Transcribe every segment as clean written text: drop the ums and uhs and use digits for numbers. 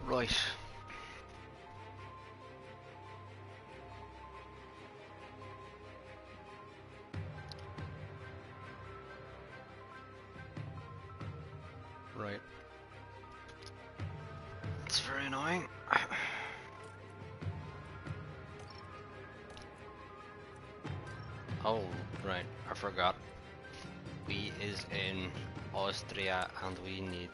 Right. Right. It's very annoying. Oh, right. I forgot. We is in Austria and we need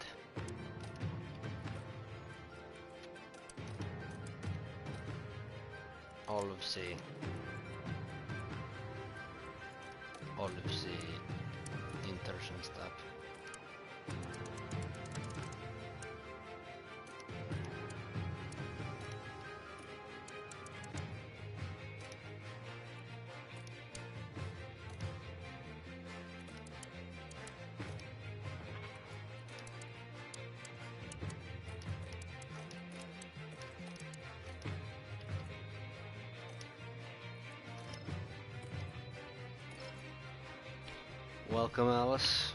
all of the inters and stuff. Welcome, Alice.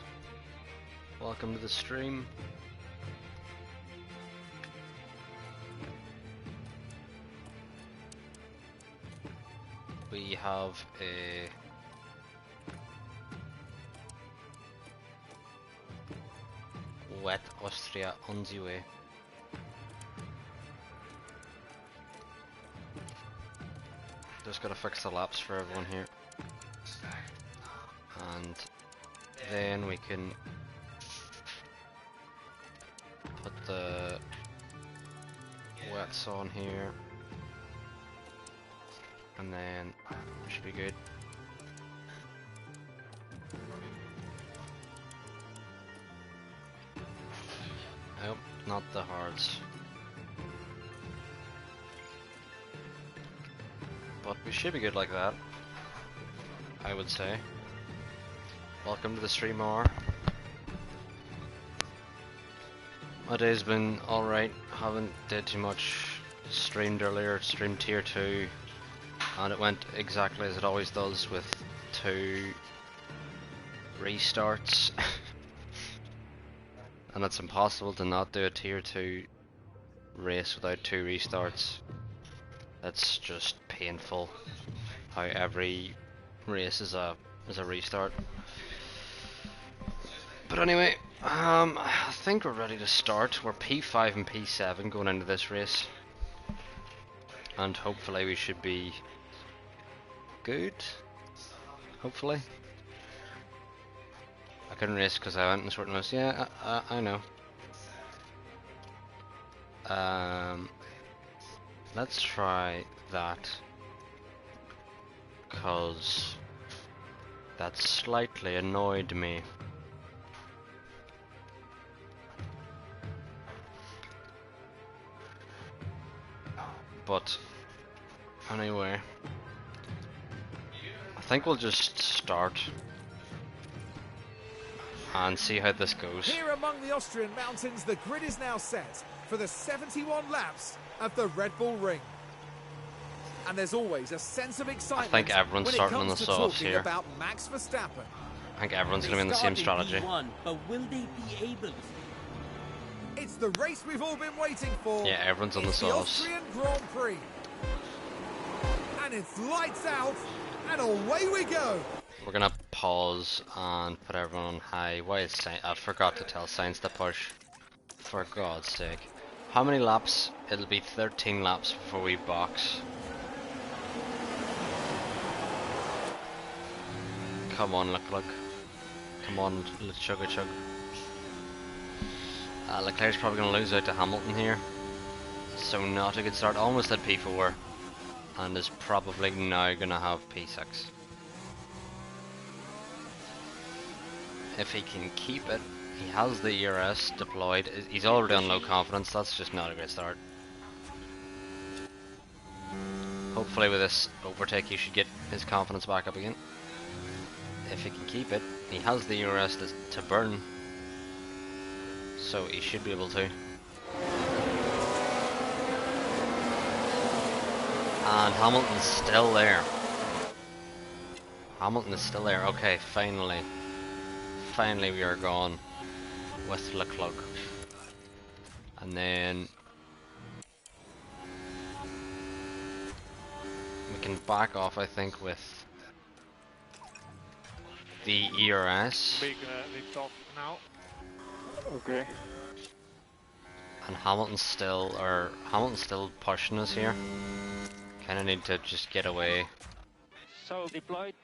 Welcome to the stream. We have a wet Austria on the way. Just gotta fix the laps for everyone here. And then we can put the wets on here, and then we should be good. Nope, not the hards. But we should be good like that, I would say. Welcome to the stream, R. My day's been alright, haven't did too much. Streamed earlier, streamed tier 2, and it went exactly as it always does with 2 restarts. And it's impossible to not do a tier 2 race without 2 restarts. That's just painful how every race is a restart. But anyway, I think we're ready to start. We're P5 and P7 going into this race, and hopefully we should be good. Hopefully. I couldn't race because I went in short notice. Yeah, I know. Let's try that, cause that slightly annoyed me. But anyway, I think we'll just start and see how this goes. Here among the Austrian mountains, the grid is now set for the 71 laps of the Red Bull Ring. And there's always a sense of excitement. I think everyone's starting on the softs here. About Max Verstappen. I think everyone's going to be in the same strategy. But will they be able? It's the race we've all been waiting for. Yeah, everyone's on the softs. softs. Austrian Grand Prix. And it's lights out, and away we go. We're gonna pause and put everyone on high. Why is I forgot to tell Science to push. For God's sake. How many laps? It'll be 13 laps before we box. Come on, look. Come on, let's chug a chug. Leclerc's probably going to lose out to Hamilton here, so not a good start. Almost at P4, and is probably now going to have P6. If he can keep it, he has the ERS deployed. He's already on low confidence. That's just not a great start. Hopefully with this overtake he should get his confidence back up again. If he can keep it, he has the ERS to burn, so he should be able to. And Hamilton's still there. Hamilton is still there. Okay, finally we are gone with Leclerc. And then we can back off, I think, with the ERS. Big lift off now. Okay. And Hamilton's still pushing us here. Kinda need to just get away. So deployed.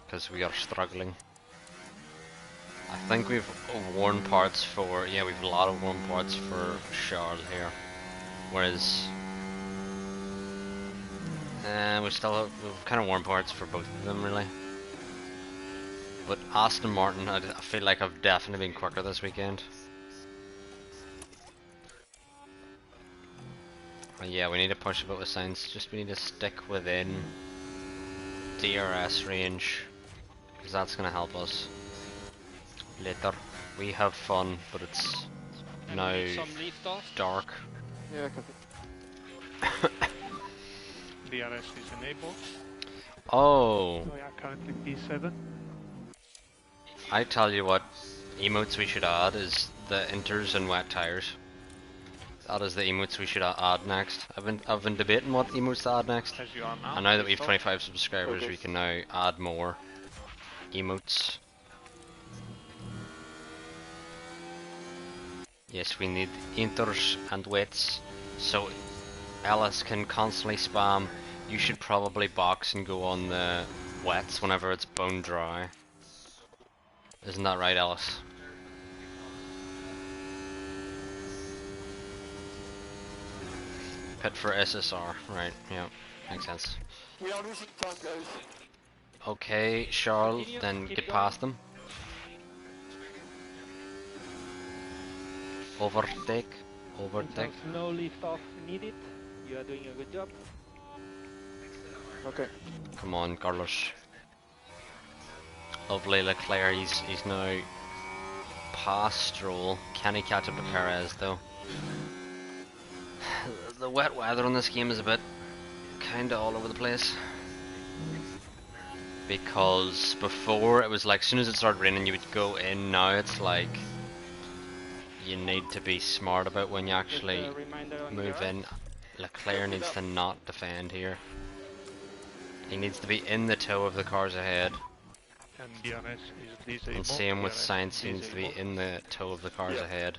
Because we are struggling. I think we've worn parts for, yeah, we've a lot of worn parts for Charles here. Whereas, we've kind of worn parts for both of them really. But Aston Martin, I feel like I've definitely been quicker this weekend. Yeah, we need to push a bit with science, just we need to stick within DRS range, because that's going to help us later. We have fun, but it's now Some lift off. dark. Yeah, copy. DRS is enabled. Oh, We are currently P7. I tell you what emotes we should add is the inters and wet tires. That is the emotes we should add next. I've been debating what emotes to add next. As you are now. And now that we have Lift off. 25 subscribers, Okay. we can now add more emotes. Yes, we need inters and wets, so Ellis can constantly spam. You should probably box and go on the wets whenever it's bone dry. Isn't that right, Ellis? Pit for SSR, right, yeah, makes sense. We are losing time, guys. Okay, Charles, Continue, then keep get going. past them. Overtake. No lift off needed. You are doing a good job. Okay. Come on, Carlos. Lovely Leclerc, he's now past Stroll. Can he catch up to Perez though? The wet weather on this game is a bit kinda all over the place. Because before it was like as soon as it started raining you would go in, now it's like you need to be smart about when you actually Just a reminder on move your in. Leclerc needs to not defend here. He needs to be in the toe of the cars ahead. And DRS is disabled. And same with DRS Sainz, he needs to be disabled. in the toe of the cars ahead.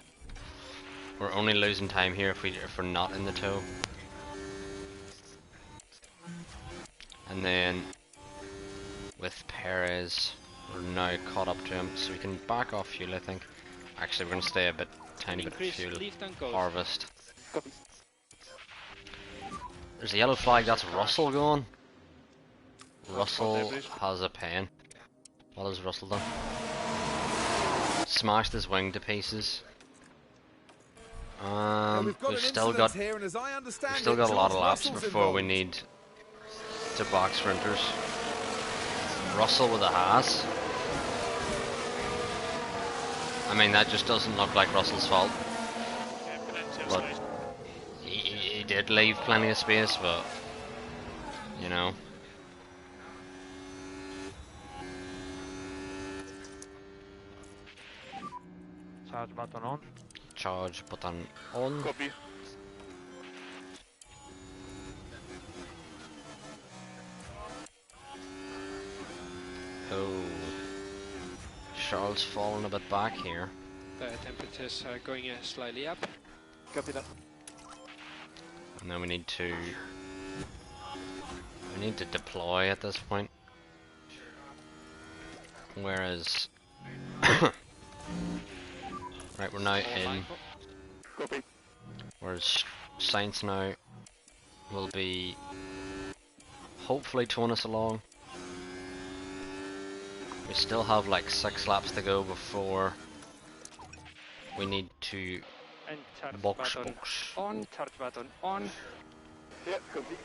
We're only losing time here if we're not in the toe. And then with Perez, we're now caught up to him, so we can back off fuel, I think. Actually, we're gonna stay a tiny bit of Increase fuel. lift and coast. Harvest. Copy. There's a yellow flag, that's Russell going. for Russell debris. has a pen. What has Russell done? Smashed his wing to pieces. Now, we've got We've an still incident got here, and as I understand we've still it, got a lot of George laps Russell's before we involved. need to box sprinters. Russell with a Haas. I mean, that just doesn't look like Russell's fault. Yeah, plenty of But space. he did leave plenty of space, but you know. Charge button on. Charge button on. Copy. Oh. Charles falling a bit back here. The temperatures are going slightly up. Copy that. And then we need to deploy at this point. Whereas right, we're now in. Copy. Whereas Sainz now will be hopefully towing us along. We still have like 6 laps to go before we need to And charge box. button on. Charge button on. Yeah, copy.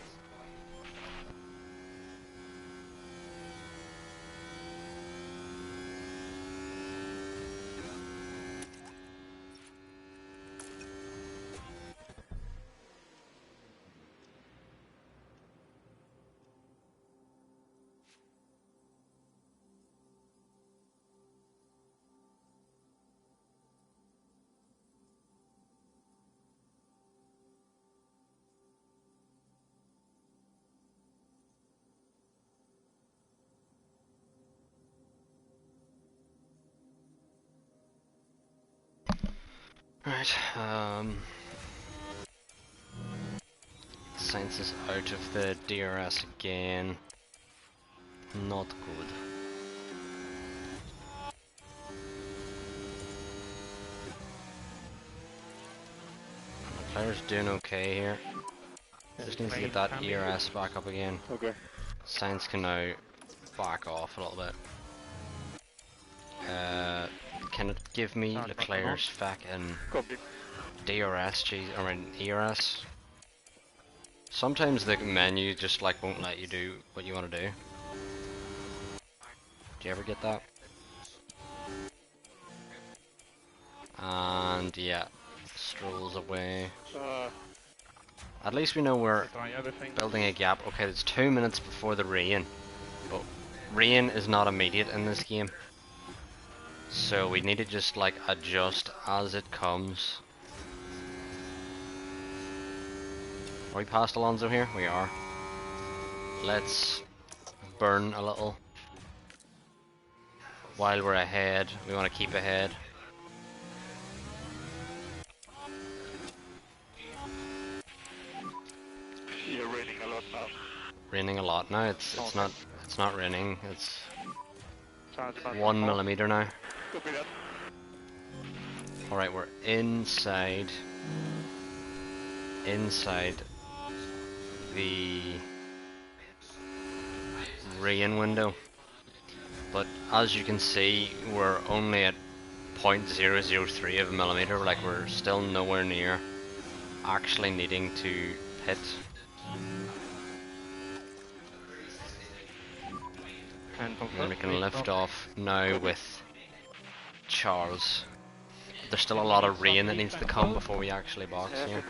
Right, Science is out of the DRS again. Not good. The player's doing okay here. Just needs to get that ERS back up again. Okay. Science can now back off a little bit. Can it give me Leclerc's fucking Copy. DRS, ERS? Sometimes the menu just like won't let you do what you want to do. Do you ever get that? And yeah, strolls away. At least we know we're building a gap. Okay, it's 2 minutes before the rain, but rain is not immediate in this game, so we need to just like adjust as it comes. Are we past Alonso here? We are. Let's burn a little while we're ahead. We want to keep ahead. You're raining a lot now. Raining a lot now. It's not raining. It's Charge button 1 on. millimeter now. Copy that. All right, we're inside the rain window, but as you can see, we're only at 0.003 of a millimeter. Like, we're still nowhere near actually needing to pit. And we can lift off now with Charles. There's still a lot of rain that needs to come before we actually box here.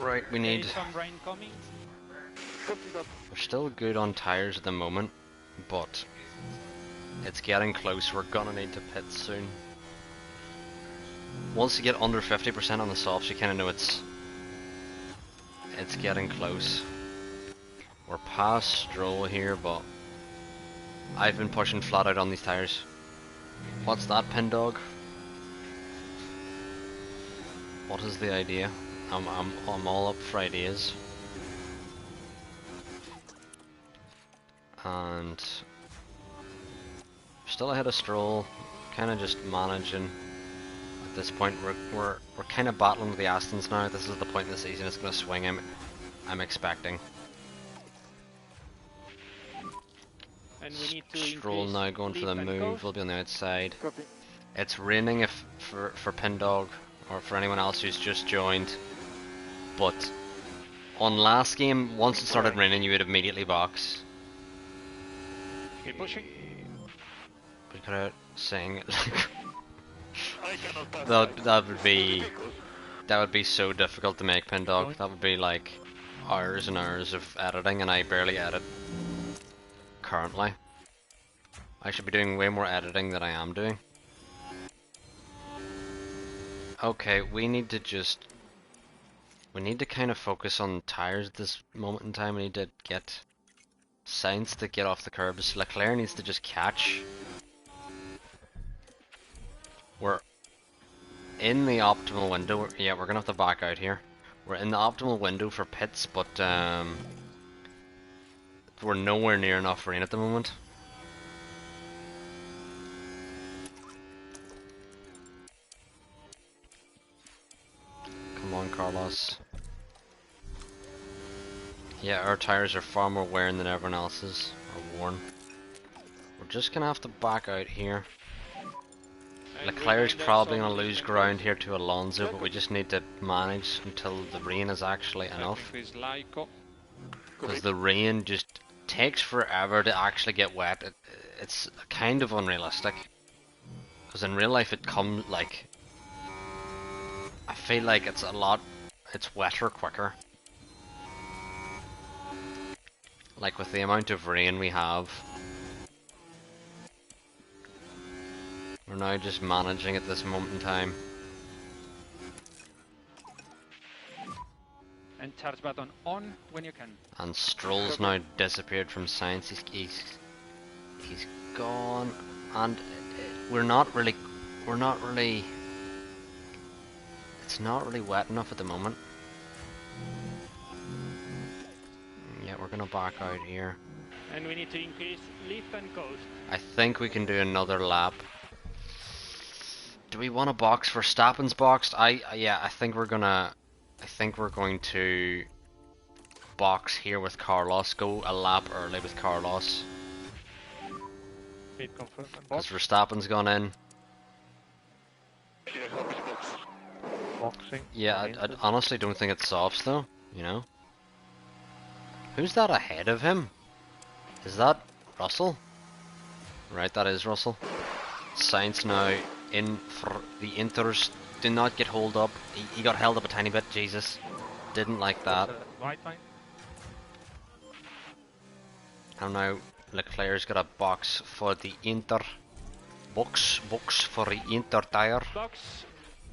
Right, we need... Some rain coming. Copy that. We're still good on tires at the moment, but it's getting close. We're gonna need to pit soon. Once you get under 50% on the softs, you kind of know it's getting close. We're past Stroll here, but I've been pushing flat out on these tires. What's that, pin dog? What is the idea? I'm all up for ideas. And still ahead of Stroll, kind of just managing. At this point, we're kind of battling with the Astons now. This is the point in the season it's going to swing. I'm expecting. And we need to Stroll increase now going for the speed and move. coast. We'll be on the outside. Copy. It's raining for Pin Dog or for anyone else who's just joined. But on last game, once it started raining, you would immediately box. Keep pushing. We could have saying I cannot pass. that would be so difficult to make, Pin Dog. That would be like hours and hours of editing, and I barely edit currently. I should be doing way more editing than I am doing. Okay, we need to kind of focus on tires at this moment in time. We need to get Sainz to get off the curbs. Leclerc needs to just catch. We're in the optimal window. Yeah, we're gonna have to back out here. We're in the optimal window for pits, but we're nowhere near enough rain at the moment. Come on, Carlos. Yeah, our tires are far more wearing than everyone else's, or worn. We're just gonna have to back out here. And Leclerc's remind us probably of gonna the lose different ground coast. here to Alonso, but we just need to manage until the rain is actually enough. Increase Lyco. Because the rain just takes forever to actually get wet. It's kind of unrealistic. Because in real life it comes like... I feel like it's wetter quicker. Like with the amount of rain we have. We're now just managing at this moment in time. And charge button on when you can. And Stroll's now disappeared from science. He's gone, and we're not really. It's not really wet enough at the moment. Yeah, we're gonna back out here. And we need to increase lift and coast. I think we can do another lap. Do we want a box for Verstappen's boxed? Yeah, I think we're going to box here with Carlos. Go a lap early with Carlos. Speed confirm and Because box. Verstappen's gone in. Yeah, how much box? Boxing. Yeah, I honestly don't think it's softs though, you know? Who's that ahead of him? Is that Russell? Right, that is Russell. Sainz now in for the Inters. Do not get hold up. He got held up a tiny bit, Jesus. Didn't like that. Right line. And now Leclerc's got a box for the Inter. Box for the Inter tire. Box.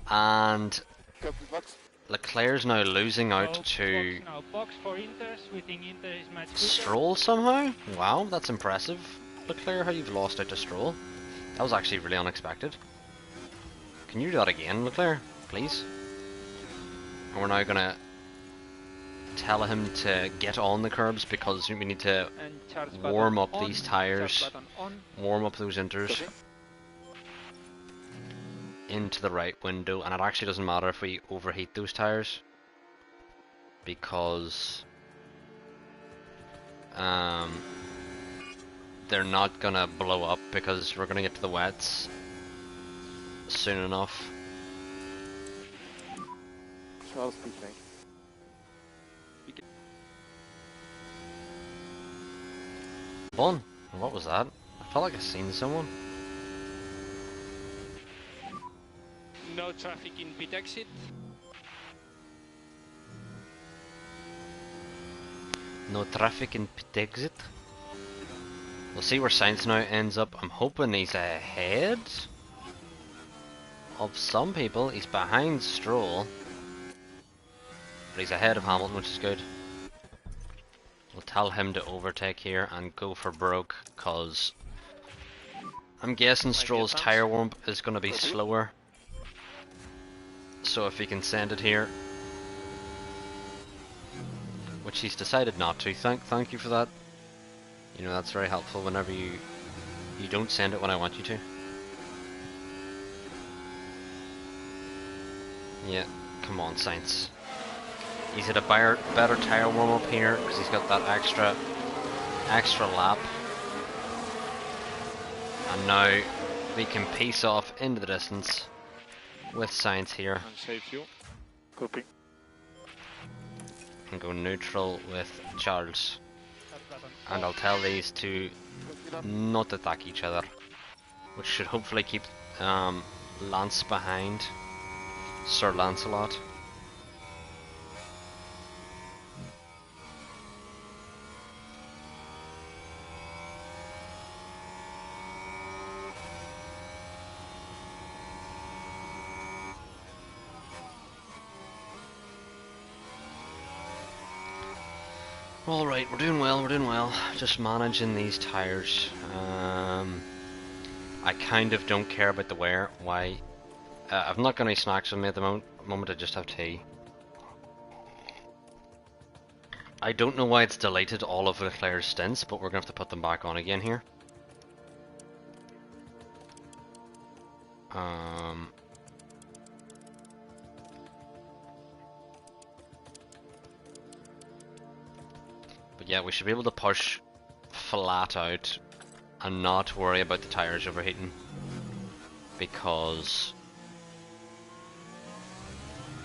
And Copy box. Leclerc's now losing out No, to box now. Box for Inters. We think Inter is much quicker. Stroll somehow? Wow, that's impressive. Leclerc, how you've lost out to Stroll. That was actually really unexpected. Can you do that again, Leclerc? Please? And we're now gonna tell him to get on the curbs because we need to And charge button warm up on. these tires, Charge button on. warm up those Inters Copy. into the right window, and it actually doesn't matter if we overheat those tires because they're not gonna blow up because we're gonna get to the wets soon enough. Charles speaking. Fun. What was that? I felt like I seen someone. No traffic in pit exit. No traffic in pit exit. We'll see where Sainz now ends up. I'm hoping he's ahead of some people. He's behind Stroll, but he's ahead of Hamilton, which is good. We'll tell him to overtake here and go for broke, cause I'm guessing Stroll's tire warm is going to be slower. So if he can send it here, which he's decided not to. Thank you for that. You know, that's very helpful whenever you don't send it when I want you to. Yeah, come on, Sainz. He's at a better tire warm up here because he's got that extra lap. And now we can pace off into the distance with Sainz here And save fuel. Copy. and go neutral with Charles. Charge button And I'll tell these to not attack each other, which should hopefully keep Lance behind. Sir Lancelot. Alright, we're doing well. Just managing these tires. I kind of don't care about the wear. Why? I've not got any snacks with me at the moment. I just have tea. I don't know why it's deleted all of Leclerc's stints, but we're going to have to put them back on again here. But yeah, we should be able to push flat out and not worry about the tires overheating, because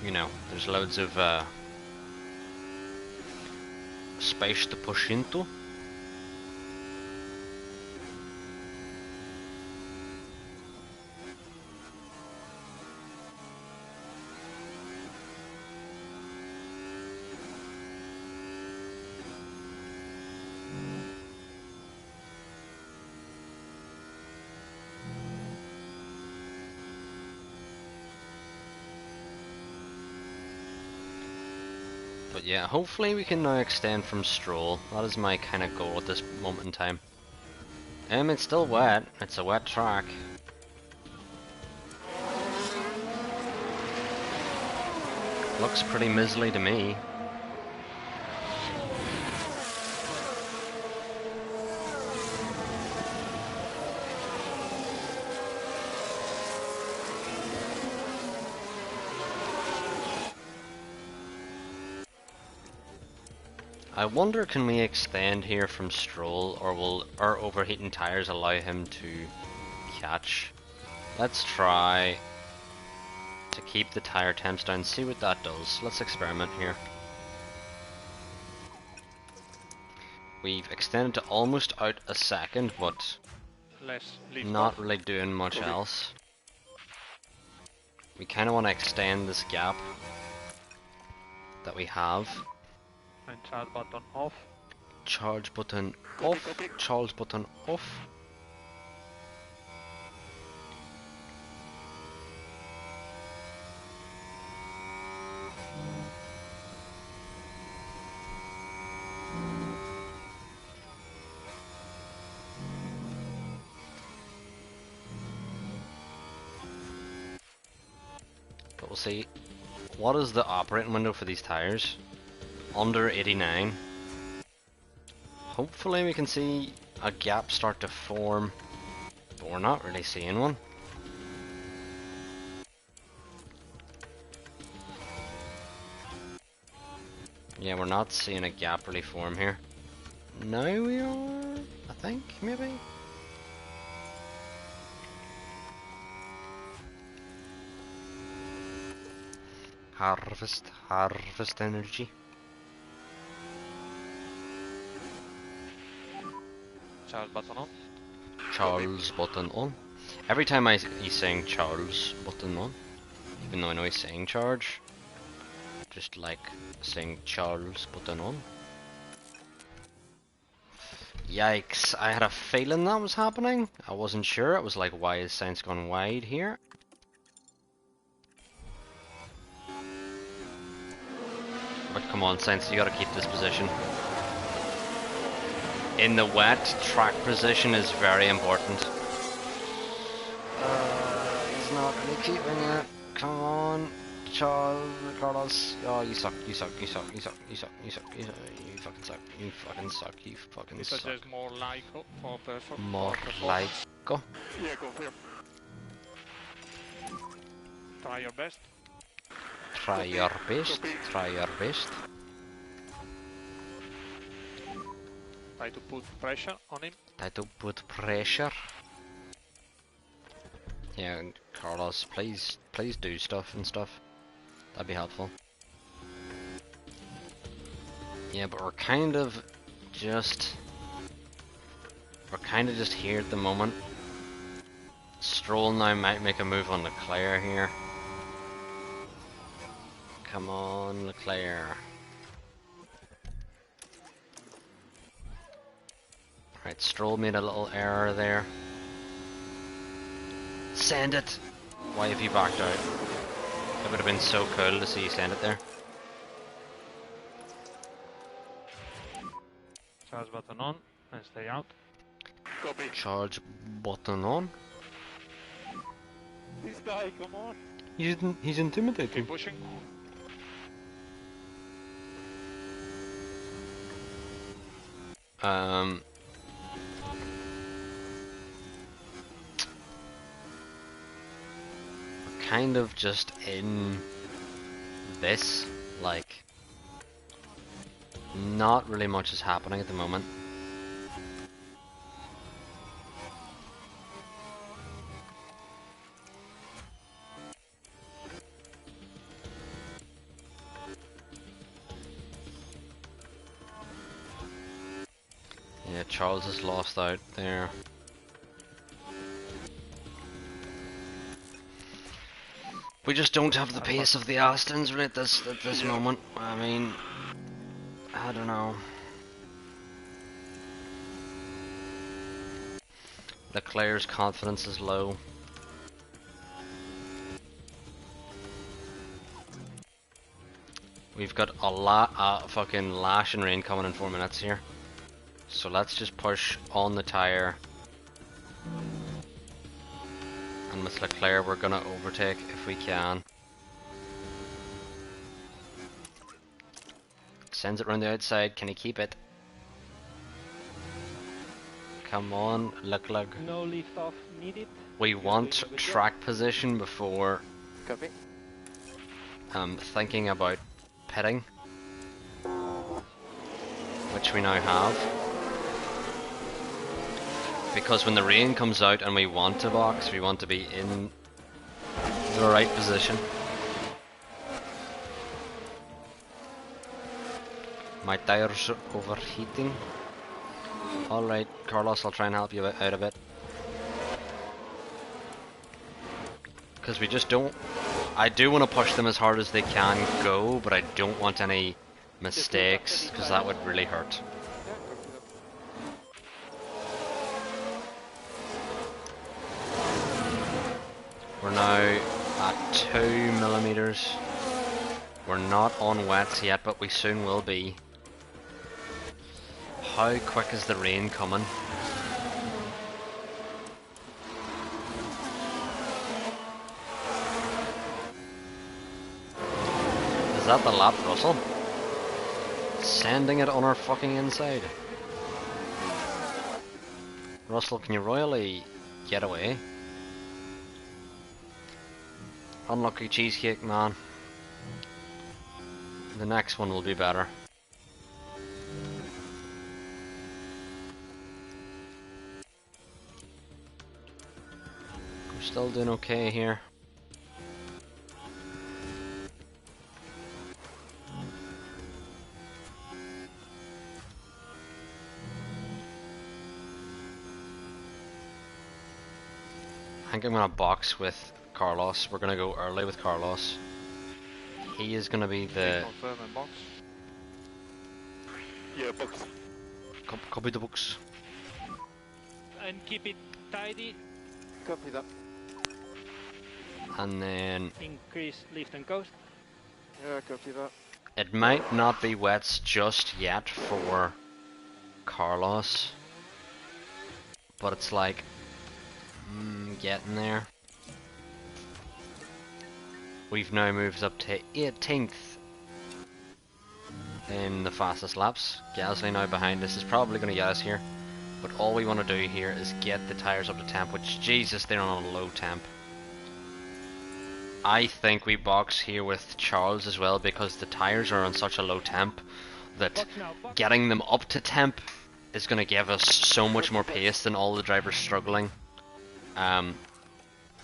you know there's loads of space to push into. But yeah, hopefully we can now extend from Stroll. That is my kind of goal at this moment in time. It's still wet. It's a wet track. Looks pretty miserly to me. I wonder, can we extend here from Stroll, or will our overheating tires allow him to catch? Let's try to keep the tire temps down, see what that does. Let's experiment here. We've extended to almost out a second, but Less leaf not off. really doing much else. We kind of want to extend this gap that we have. And charge button off. Charge button off. Charge button off. But we'll see. What is the operating window for these tires? Under 89. Hopefully we can see a gap start to form, but we're not really seeing one. Yeah, we're not seeing a gap really form here. Now we are, I think, maybe? Harvest energy. Charge button on. Charles button on. Every time he's saying Charles button on, even though I know he's saying charge, just like saying Charles button on. Yikes, I had a feeling that was happening. I wasn't sure. It was like, why is science gone wide here? But come on, Science, you gotta keep this position. In the wet, track position is very important. He's not really keeping it. Come on, Carlos. Oh, you suck, you suck, you suck, you suck, you suck, you suck, you suck, you fucking suck, you fucking suck, you fucking We suck. suggest more like for performance. More like go. Yeah, confirm. Try your best. Try your best, try your best. Try to put pressure on him. Try to put pressure. Yeah, Carlos, please do stuff and stuff. That'd be helpful. Yeah, but we're kind of just here at the moment. Stroll now might make a move on Leclerc here. Come on, Leclerc. Right, Stroll made a little error there. Send it! Why have you backed out? It would have been so cool to see you send it there. Charge button on and stay out. Copy. Charge button on. This guy, come on. He's intimidating. Keep pushing. Kind of just in this, like, not really much is happening at the moment. Yeah, Charles has lost out there. We just don't have the pace of the Astons right at this moment. I mean, I don't know. Leclerc's confidence is low. We've got a lot fucking lashing rain coming in 4 minutes here. So let's just push on the tyre. And with Leclerc we're gonna overtake if we can. Sends it around the outside, can he keep it? Come on, Leclerc. No lift off needed. We want track position before Copy. thinking about pitting, which we now have. Because when the rain comes out and we want to box, we want to be in the right position. My tires are overheating. Alright, Carlos, I'll try and help you out a bit. Because we just don't... I do want to push them as hard as they can go, but I don't want any mistakes, because that would really hurt. We're now at 2 millimeters. We're not on wets yet, but we soon will be. How quick is the rain coming? Is that the lap, Russell? Sending it on our fucking inside. Russell, can you royally get away? Unlucky cheesecake, man. The next one will be better. We're still doing okay here. I think I'm gonna box with Carlos. We're gonna go early with Carlos. He is gonna be the... Confirm and box. Yeah, box. Copy the books. And keep it tidy. Copy that. And then... Increase lift and coast. Yeah, copy that. It might not be wets just yet for Carlos. But it's like... getting there. We've now moved up to 18th in the fastest laps. Gasly now behind us is probably going to get us here. But all we want to do here is get the tyres up to temp, which, Jesus, they're on a low temp. I think we box here with Charles as well, because the tyres are on such a low temp that getting them up to temp is going to give us so much more pace than all the drivers struggling.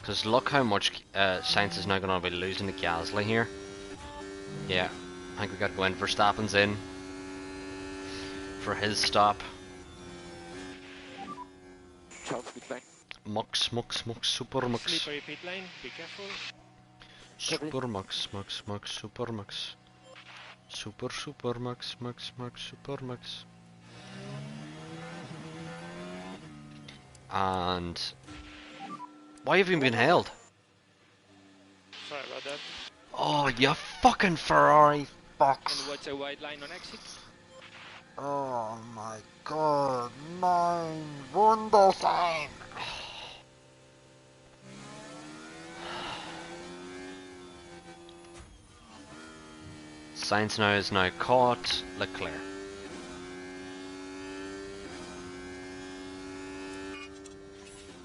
Because look how much Sainz is now going to be losing to Gasly here. Yeah, I think we got to go in. Verstappen's in for his stop. Charles, pit lane. Mux, super mux. Slippery pit lane, be careful. Super mux, super mux. Super mux, super mux. And... why have you been held? Sorry about that. Oh, you fucking Ferrari fox. And what's a white line on exit? Oh my god, nein, wunderschön. Sainz now is now caught Leclerc.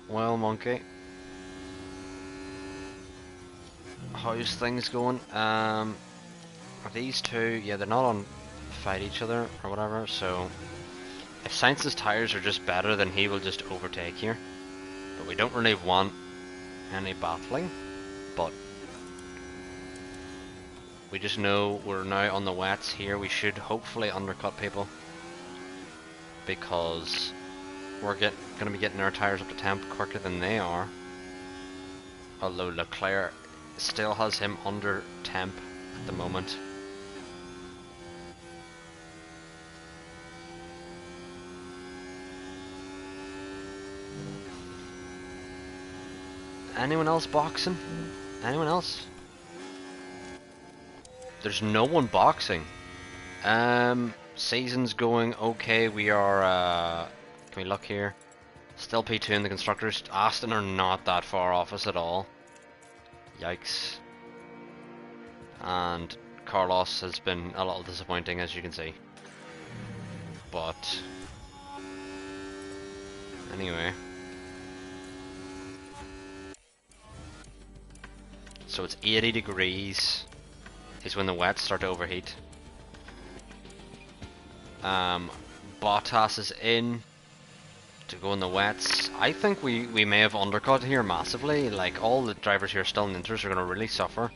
Well, monkey, how's things going? Are these two? Yeah, they're not on fight each other or whatever. So if Sainz's tires are just better, then he will just overtake here. But we don't really want any battling. But we just know we're now on the wets here. We should hopefully undercut people, because we're going to be getting our tires up to temp quicker than they are. Although Leclerc still has him under temp at the moment. Anyone else boxing? Anyone else? There's no one boxing. Season's going okay. We are, can we look here? Still P2 in the constructors. Aston are not that far off us at all. Yikes. And Carlos has been a little disappointing, as you can see. But anyway. So it's 80 degrees is when the wets start to overheat. Bottas is in to go in the wets. I think we may have undercut here massively. Like, all the drivers here still in inters are going to really suffer.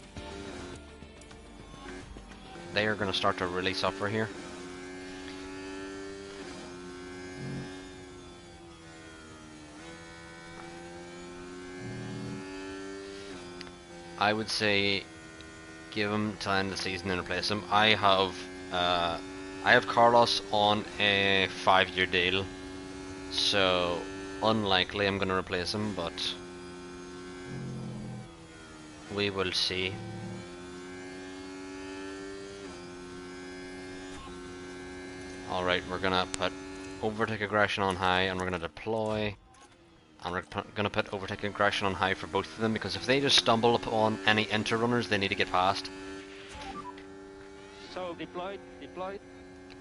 They are going to start to really suffer here. I would say give him till the end of the season and replace him. I have Carlos on a 5-year deal, so unlikely I'm going to replace him, but we will see. Alright, we're going to put overtake aggression on high, and we're going to deploy. And we're going to put overtake aggression on high for both of them, because if they just stumble upon any inter-runners, they need to get past. So, deployed.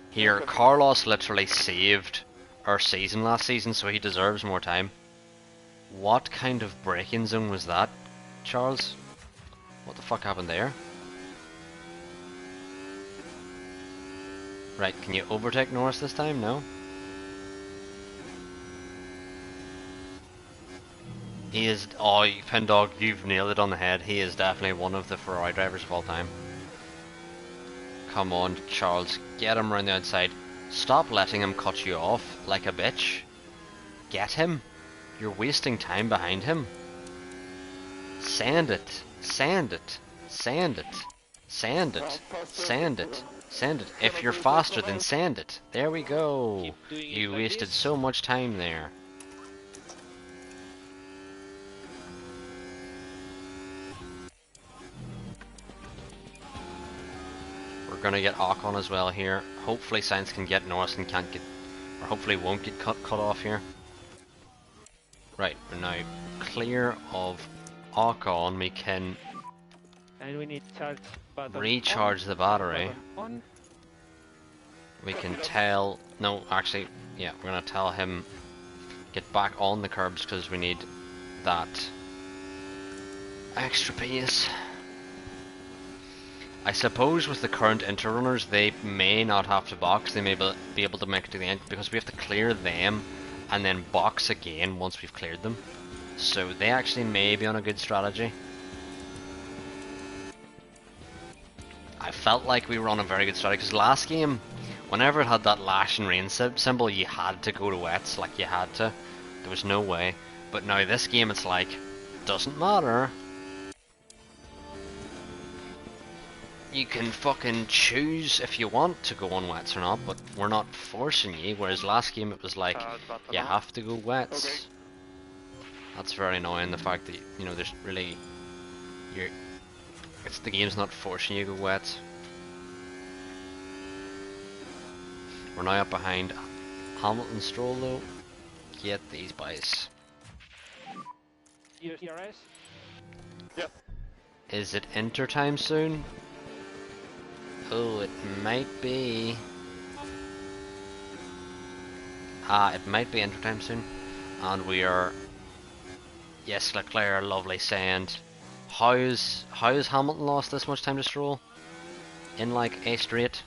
Here, Carlos literally saved our season last season, so he deserves more time. What kind of braking zone was that, Charles? What the fuck happened there? Right, can you overtake Norris this time? No? He is, oh, Pendog, you've nailed it on the head. He is definitely one of the Ferrari drivers of all time. Come on, Charles, get him around the outside. Stop letting him cut you off like a bitch. Get him. You're wasting time behind him. Sand it. Sand it. Sand it. Sand it. Sand it. Sand it. If you're faster, then sand it. There we go. You wasted so much time there. We're gonna get Ocon as well here. Hopefully Sainz can get Norris and can't get, or hopefully won't get cut off here. Right, we're now clear of Ocon. We can And we need charge button recharge the battery. on. We can tell, no, actually, yeah, we're gonna tell him get back on the curbs because we need that extra pace. I suppose with the current interrunners, they may not have to box. They may be able to make it to the end because we have to clear them and then box again once we've cleared them. So they actually may be on a good strategy. I felt like we were on a very good strategy because last game, whenever it had that lash and rain symbol, you had to go to wets, like you had to. There was no way. But now this game, it's like, doesn't matter. You can fucking choose if you want to go on wets or not, but we're not forcing you, whereas last game it was like, you have to go wets. Okay. That's very annoying, the fact that, you know, there's really, the game's not forcing you to go wets. We're now up behind Hamilton Stroll though. Get these boys. ERS. Yep. Is it enter time soon? Oh, it might be. It might be enter time soon. And we are, yes, Leclerc, lovely sand. How's Hamilton lost this much time to Stroll? In like a straight?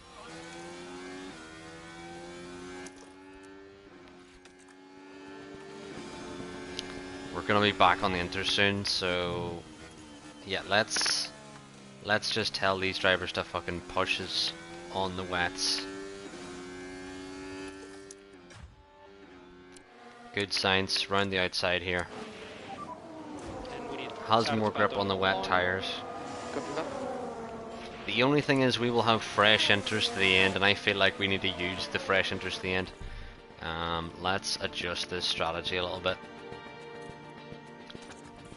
We're gonna be back on the inter soon, so yeah, let's just tell these drivers to fucking push us on the wets. Good science round the outside here. And we need Has charge more grip button on the wet tires. Copy that. The only thing is we will have fresh enters to the end, and I feel like we need to use the fresh enters to the end. Let's adjust this strategy a little bit.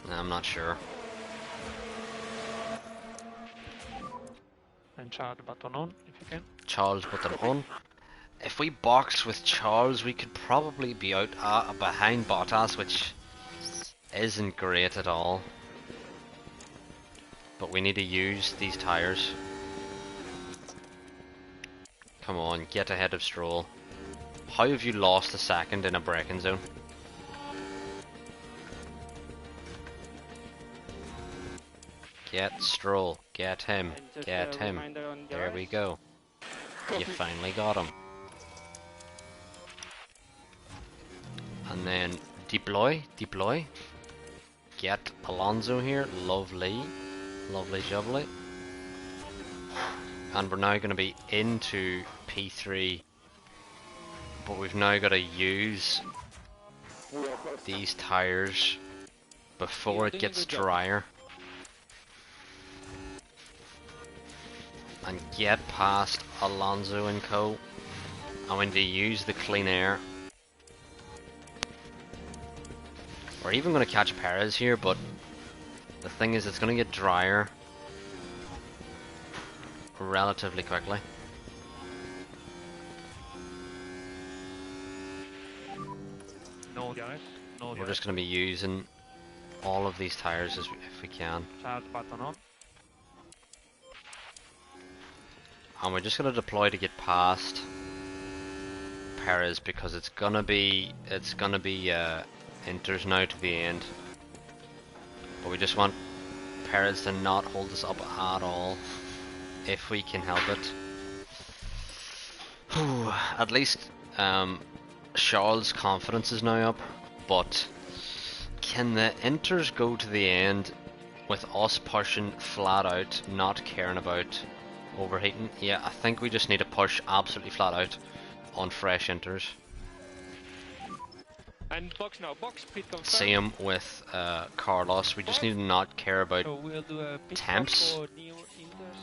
I'm not sure. And charge button on if you can. Charles button on. If we box with Charles, we could probably be out behind Bottas, which isn't great at all. But we need to use these tyres. Come on, get ahead of Stroll. How have you lost a second in a braking zone? Get Stroll, get him, And just get a him. reminder on There we DRS. go. You finally got him. And then deploy. Get Alonso here, lovely, jubbly. And we're now going to be into P3, but we've now got to use these tyres before You're it doing a gets good job. drier. And get past Alonso and co. I'm going to use the clean air. We're even going to catch Perez here, but the thing is it's going to get drier relatively quickly. No DRS. No We're DRS. just going to be using all of these tyres if we can. Charge button on. And we're just going to deploy to get past Perez because it's gonna be Inters now to the end. But we just want Perez to not hold us up at all if we can help it. Whew, at least Charles' confidence is now up, but can the Inters go to the end with us pushing flat out, not caring about overheating? Yeah, I think we just need to push absolutely flat out on fresh Inters. And box now, box, pit confirmed. Same with Carlos, we just need to not care about So we'll do a pit temps. stop for new Inters.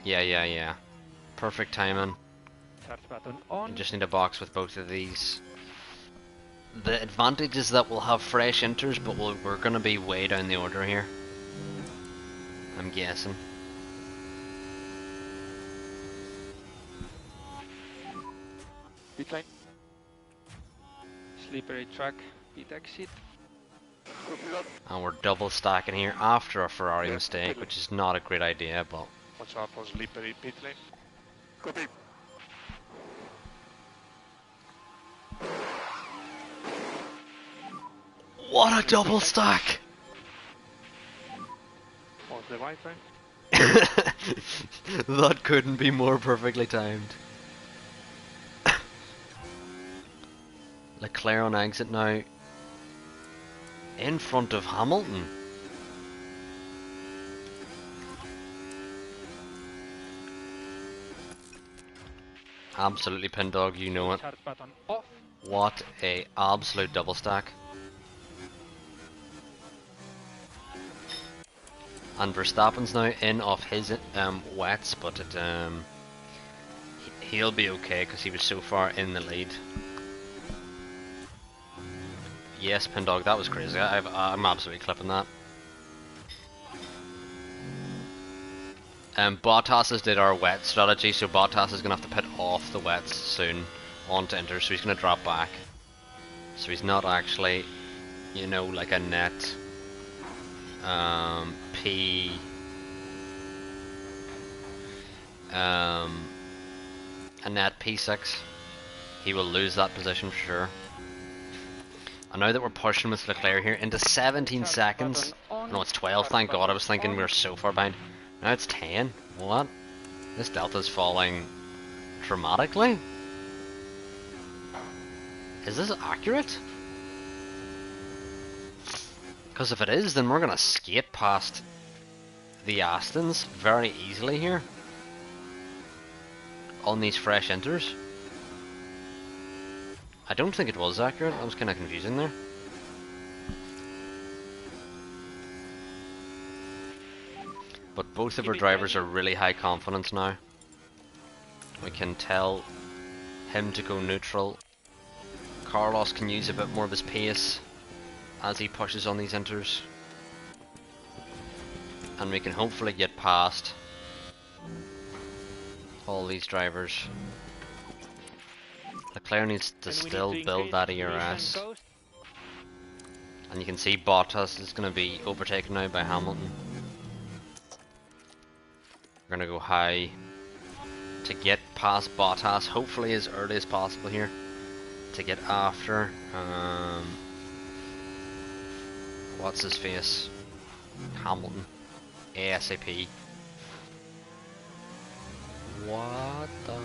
Yeah. Perfect timing. Charge button on. We just need a box with both of these. The advantage is that we'll have fresh Inters, but we're going to be way down the order here, I'm guessing. Pit lane. Slippery track, pit exit. Copy that. And we're double stacking here after a Ferrari Yeah, mistake, good. which is not a great idea, but Watch out for slippery pit lane. Copy. what a double stack! On the right lane. That couldn't be more perfectly timed. Leclerc on exit now, in front of Hamilton. Absolutely, pin dog, you know it. Charge button off. What a absolute double stack. And Verstappen's now in off his wets, but he'll be okay because he was so far in the lead. Yes, pin dog, that was crazy. I'm absolutely clipping that. Bottas has did our wet strategy, so Bottas is going to have to pit off the wets soon onto Inter, so he's going to drop back. So he's not actually, you know, like a net P a net P6. He will lose that position for sure. And now that we're pushing with Leclerc here into 17 Charge seconds. button on. No, it's 12, Charge thank God. I button was thinking we were on. so far behind. Now it's 10. What? This delta's falling dramatically? Is this accurate? Because if it is, then we're going to skate past the Astons very easily here. On these fresh Inters. I don't think it was accurate. I was kind of confusing there. But both of our drivers are really high confidence now. We can tell him to go neutral. Carlos can use a bit more of his pace as he pushes on these Inters. And we can hopefully get past all these drivers. Leclerc needs to And we still need to build increase that the eastern ERS. coast. And you can see Bottas is going to be overtaken now by Hamilton. We're going to go high to get past Bottas, hopefully as early as possible here. To get after, what's his face? Hamilton. ASAP. What da.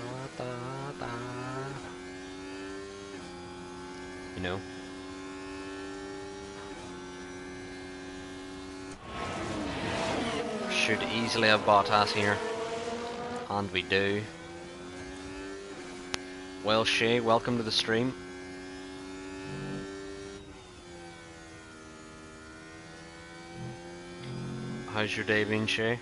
You know? Should easily have Bottas here. And we do. Well, Shay, welcome to the stream. How's your day been, Shay?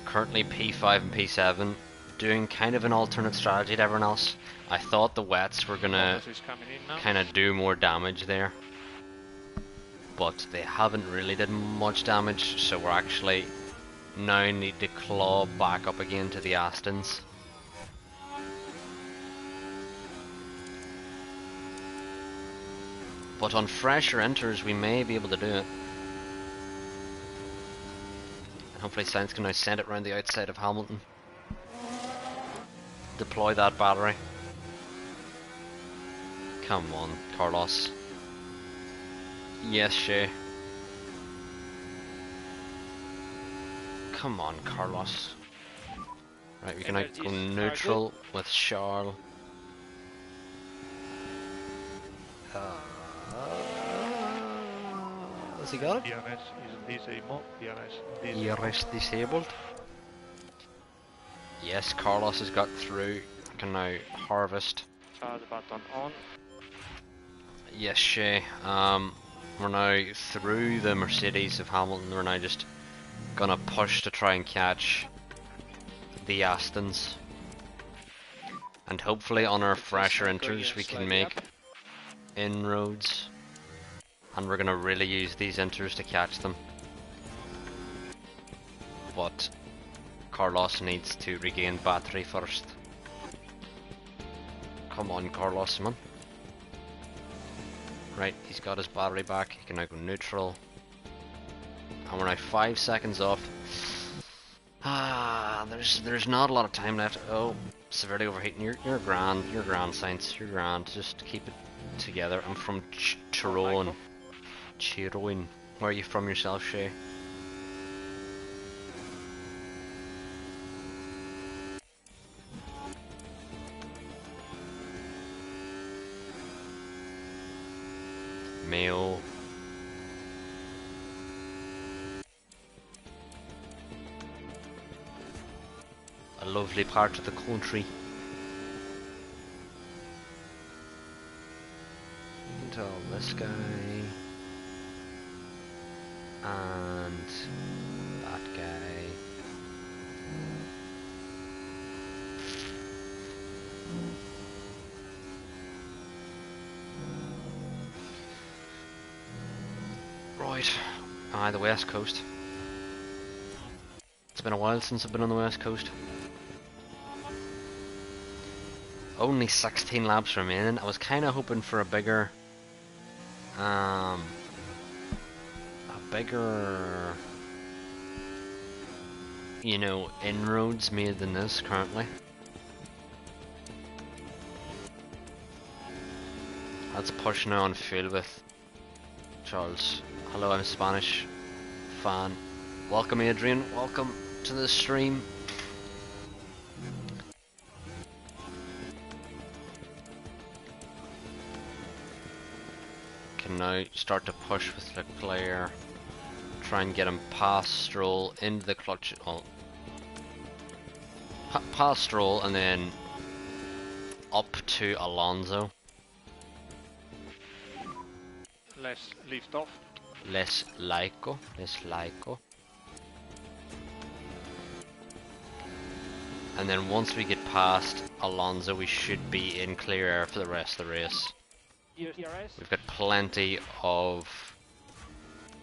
Currently P5 and P7, doing kind of an alternate strategy to everyone else. I thought the wets were gonna Bottas is coming in now. kind of do more damage there, but they haven't really did much damage, so we're actually now need to claw back up again to the Astons. But on fresher enters we may be able to do it. And hopefully Sainz can now send it around the outside of Hamilton. Deploy that battery. Come on, Carlos. Yes, Shay. Come on, Carlos. Right, we can now go neutral with Charles. Has he got it? ERS is disabled. ERS disabled. Yes, Carlos has got through. I can now harvest. Charge button on. Yes, Shay. We're now through the Mercedes of Hamilton. We're now just gonna push to try and catch the Astons. And hopefully on our fresher inters we can make inroads. And we're gonna really use these inters to catch them. But Carlos needs to regain battery first. Come on, Carlos, man. Right, he's got his battery back. He can now go neutral. And we're now 5 seconds off. There's not a lot of time left. Oh, severely overheating. You're grand, Sainz. You're grand. Just keep it together. I'm from Tyrone. Tyrone. Where are you from yourself, Shay? Mayo. A lovely part of the country. Until this guy and that guy. Right, the West Coast. It's been a while since I've been on the West Coast. Only 16 laps remaining. I was kind of hoping for a bigger, you know, inroads made than this currently. Let's push now on field with Charles. Hello, I'm a Spanish fan. Welcome, Adrian. Welcome to the stream. Can now start to push with Leclerc. Try and get him past Stroll into the clutch. Oh. Past Stroll and then up to Alonso. Less lift off. Less laico. And then once we get past Alonso, we should be in clear air for the rest of the race. DRS. We've got plenty of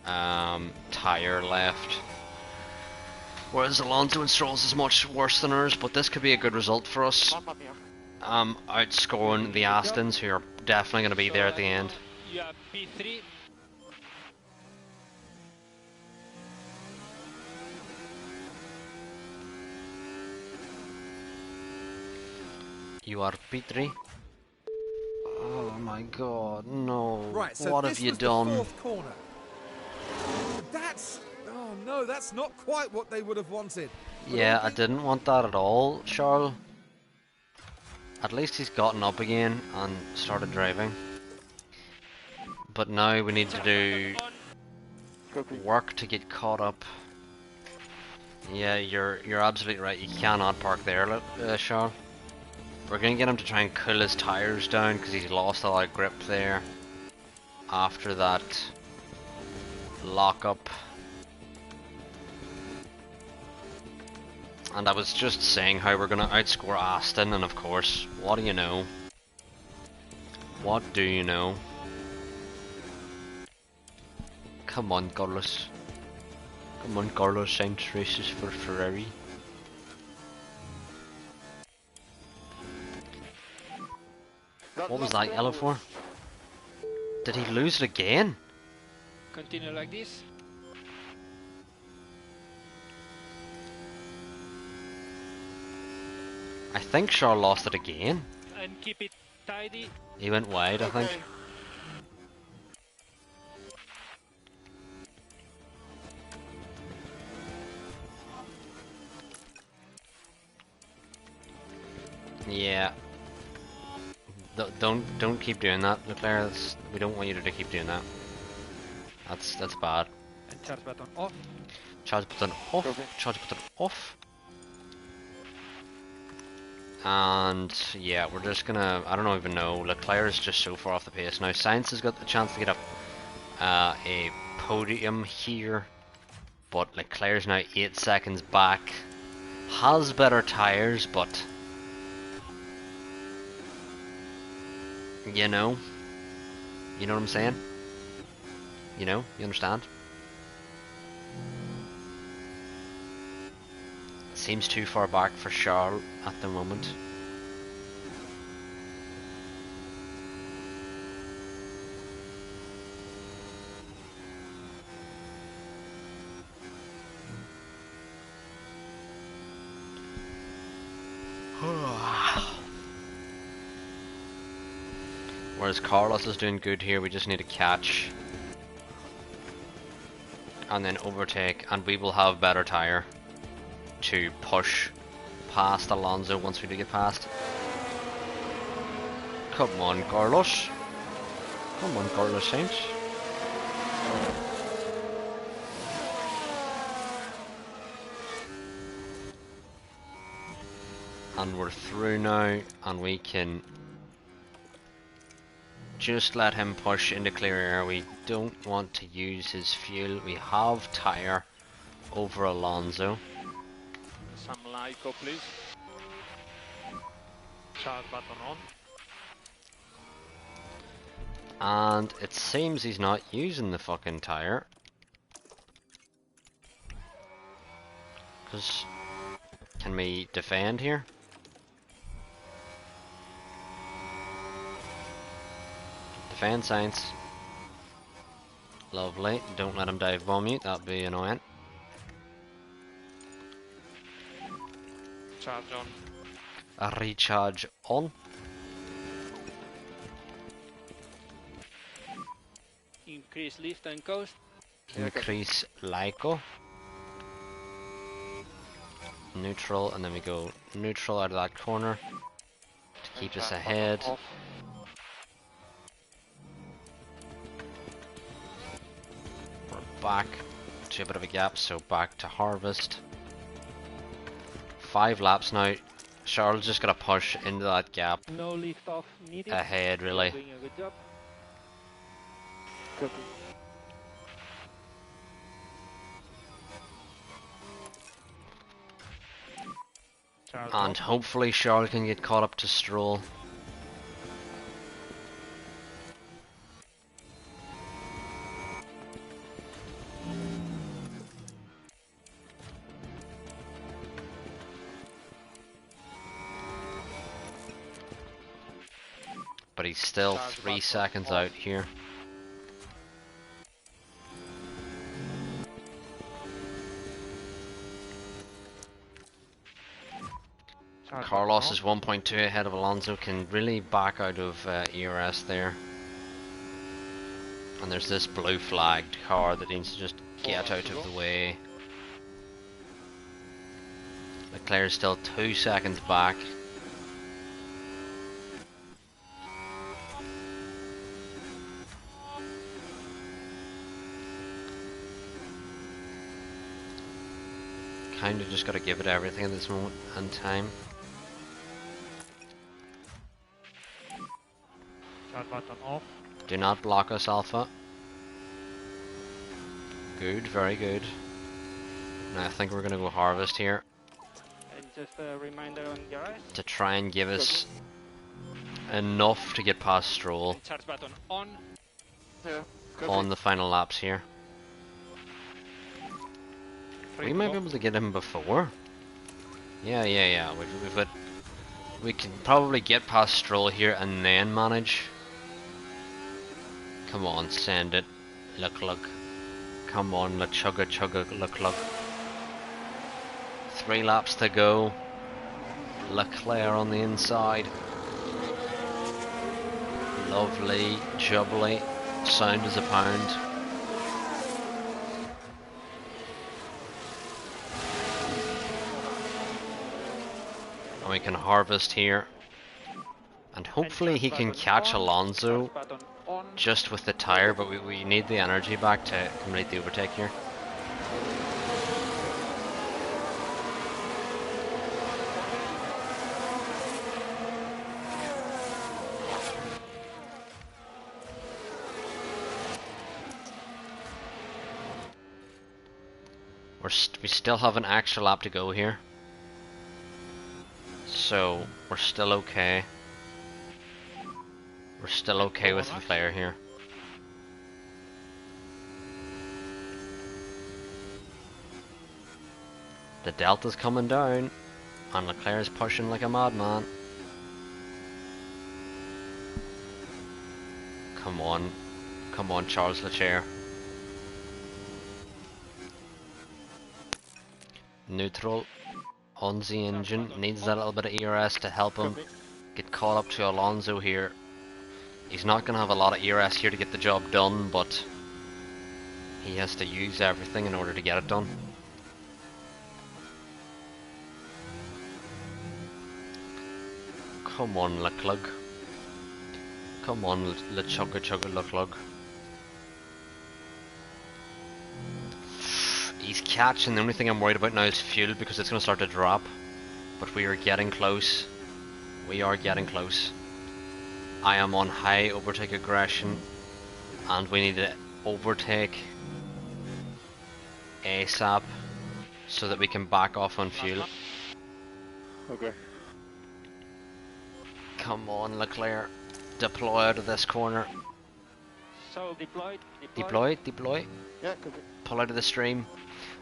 tyre left. Whereas Alonso and Stroll's is much worse than ours, but this could be a good result for us. Mamma mia. Outscoring the Astons, who are definitely going to be there at the end. You have P3. You are Petri. Oh my god, no. Right, so what this have you was done? the fourth corner. That's... Oh no, that's not quite what they would have wanted. But Yeah, all I didn't want that at all, Charles. At least he's gotten up again and started driving. But now we need to do Copy. work to get caught up. Yeah, you're absolutely right. You cannot park there, Charles. We're gonna get him to try and cool his tires down because he's lost a lot of grip there after that lockup. And I was just saying how we're gonna outscore Aston, and of course, what do you know? What do you know? Come on, Carlos. Come on, Carlos Sainz races for Ferrari. What was that yellow for? Did he lose it again? Continue like this. I think Charles lost it again. And keep it tidy. He went wide, I think. Okay. Yeah. Don't keep doing that, Leclerc. We don't want you to keep doing that. That's bad. And charge button off. Charge button off. Okay. Charge button off. And yeah, we're just gonna. I don't even know. Leclerc is just so far off the pace now. Sainz has got the chance to get a podium here, but Leclerc's now 8 seconds back. Has better tires, but you know what I'm saying? You understand? Seems too far back for Charles at the moment. Whereas Carlos is doing good here, we just need to catch and then overtake, and we will have better tyre to push past Alonso once we do get past. Come on, Carlos. Come on, Carlos Sainz. And we're through now, and we can just let him push into clear air. We don't want to use his fuel. We have tyre over Alonso. Some Lyco, please. Charge button on. And it seems he's not using the fucking tyre. Because, can we defend here? Defend Sainz. Lovely. Don't let him dive bomb you, that'd be annoying. Charge on. A recharge on. Increase lift and coast. Increase Lyco. Neutral, and then we go neutral out of that corner to keep us Charge button ahead. off. We're back to a bit of a gap, so back to harvest. 5 laps now. Charles just gotta push into that gap No lift off needed. ahead, really. You're doing a good job. Copy. Charge And hopefully Charles can get caught up to Stroll. but he's still 3 seconds out here. Charge Carlos button is 1.2 ahead of Alonso, can really back out of ERS there. And there's this blue flagged car that needs to just get out of the way. Leclerc's still 2 seconds back. Kinda just gotta give it everything at this moment in time. Charge button off. Do not block us, Alpha. Good, very good. Now I think we're gonna go harvest here And just a reminder on your eyes. to try and give us enough to get past Stroll Charge button on. Yeah, on the final laps here. Free We to might go. be able to get him before. Yeah. We can probably get past Stroll here and then manage. Come on, send it. Look. Come on, let's chugga, look. 3 laps to go. Leclerc on the inside. Lovely, jubbly, sound as a pound. And we can harvest here. And hopefully he can catch Alonso Charge button on. just with the tyre, but we need the energy back to complete the overtake here. We still have an extra lap to go here, so we're still okay. We're still okay with the flare here. The delta's coming down, and Leclerc's pushing like a madman. Come on, Charles Leclerc. Neutral on the engine, needs that little bit of ERS to help him get caught up to Alonso here. He's not going to have a lot of ERS here to get the job done, but he has to use everything in order to get it done. Come on, Leclerc. Come on, Leclerc. He's catching. The only thing I'm worried about now is fuel, because it's going to start to drop. But we are getting close. We are getting close. I am on high overtake aggression, and we need to overtake ASAP so that we can back off on fuel. Okay. Come on, Leclerc. Deploy out of this corner. So deployed. Deploy. Yeah, copy. Pull out of the stream.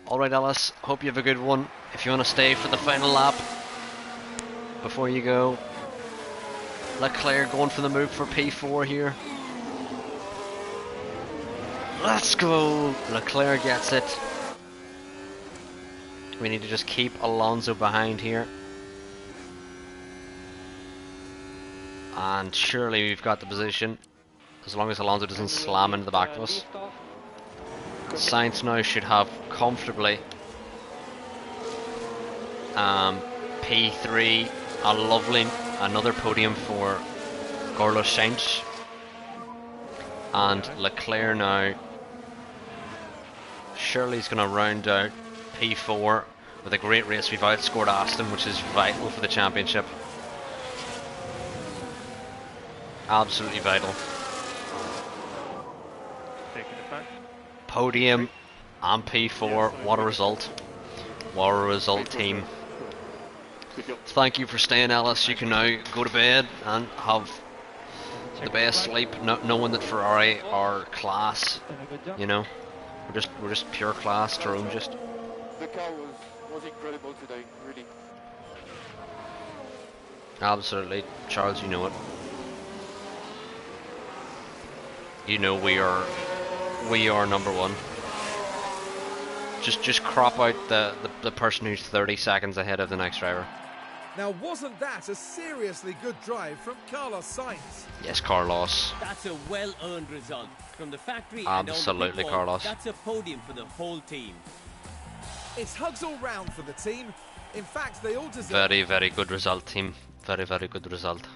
Alright, Ellis, hope you have a good one. If you want to stay for the final lap before you go. Leclerc going for the move for P4 here. Let's go! Leclerc gets it. We need to just keep Alonso behind here. And surely we've got the position, as long as Alonso doesn't slam into the back of us. Sainz now should have comfortably P3, a lovely, another podium for Carlos Sainz. And Leclerc now, surely he's going to round out P4 with a great race. We've outscored Aston, which is vital for the championship. Absolutely vital. Taking it back. Podium and P4, what a result. What a result, team. Thank you for staying, Ellis. You can now go to bed and have the best sleep, knowing that Ferrari are class. Done a good job. You know, we're just pure class. Jerome just The car was incredible today, really. absolutely. Charles, you know it. you know we are number one. Just crop out the person who's 30 seconds ahead of the next driver. Now, wasn't that a seriously good drive from Carlos Sainz? Yes, Carlos. That's a well-earned result. From the factory Absolutely, and on the pit wall, Carlos. that's a podium for the whole team. It's hugs all round for the team. In fact, they all deserve... Very, very good result, team. Very, very good result.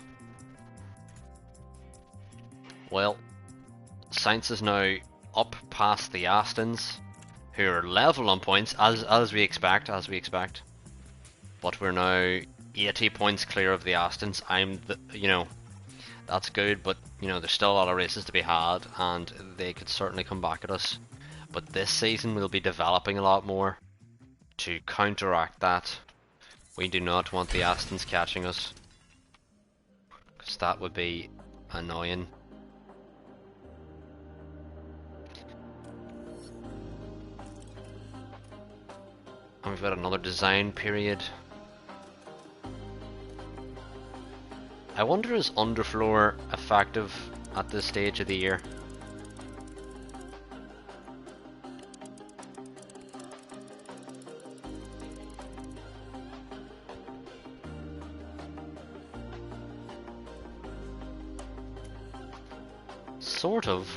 Well, Sainz is now up past the Astons, who are level on points, as we expect. But we're now 80 points clear of the Astons. That's good, but there's still a lot of races to be had, and they could certainly come back at us. But this season we'll be developing a lot more to counteract that. We do not want the Astons catching us, because that would be annoying. And we've got another design period. I wonder, is underfloor effective at this stage of the year? Sort of.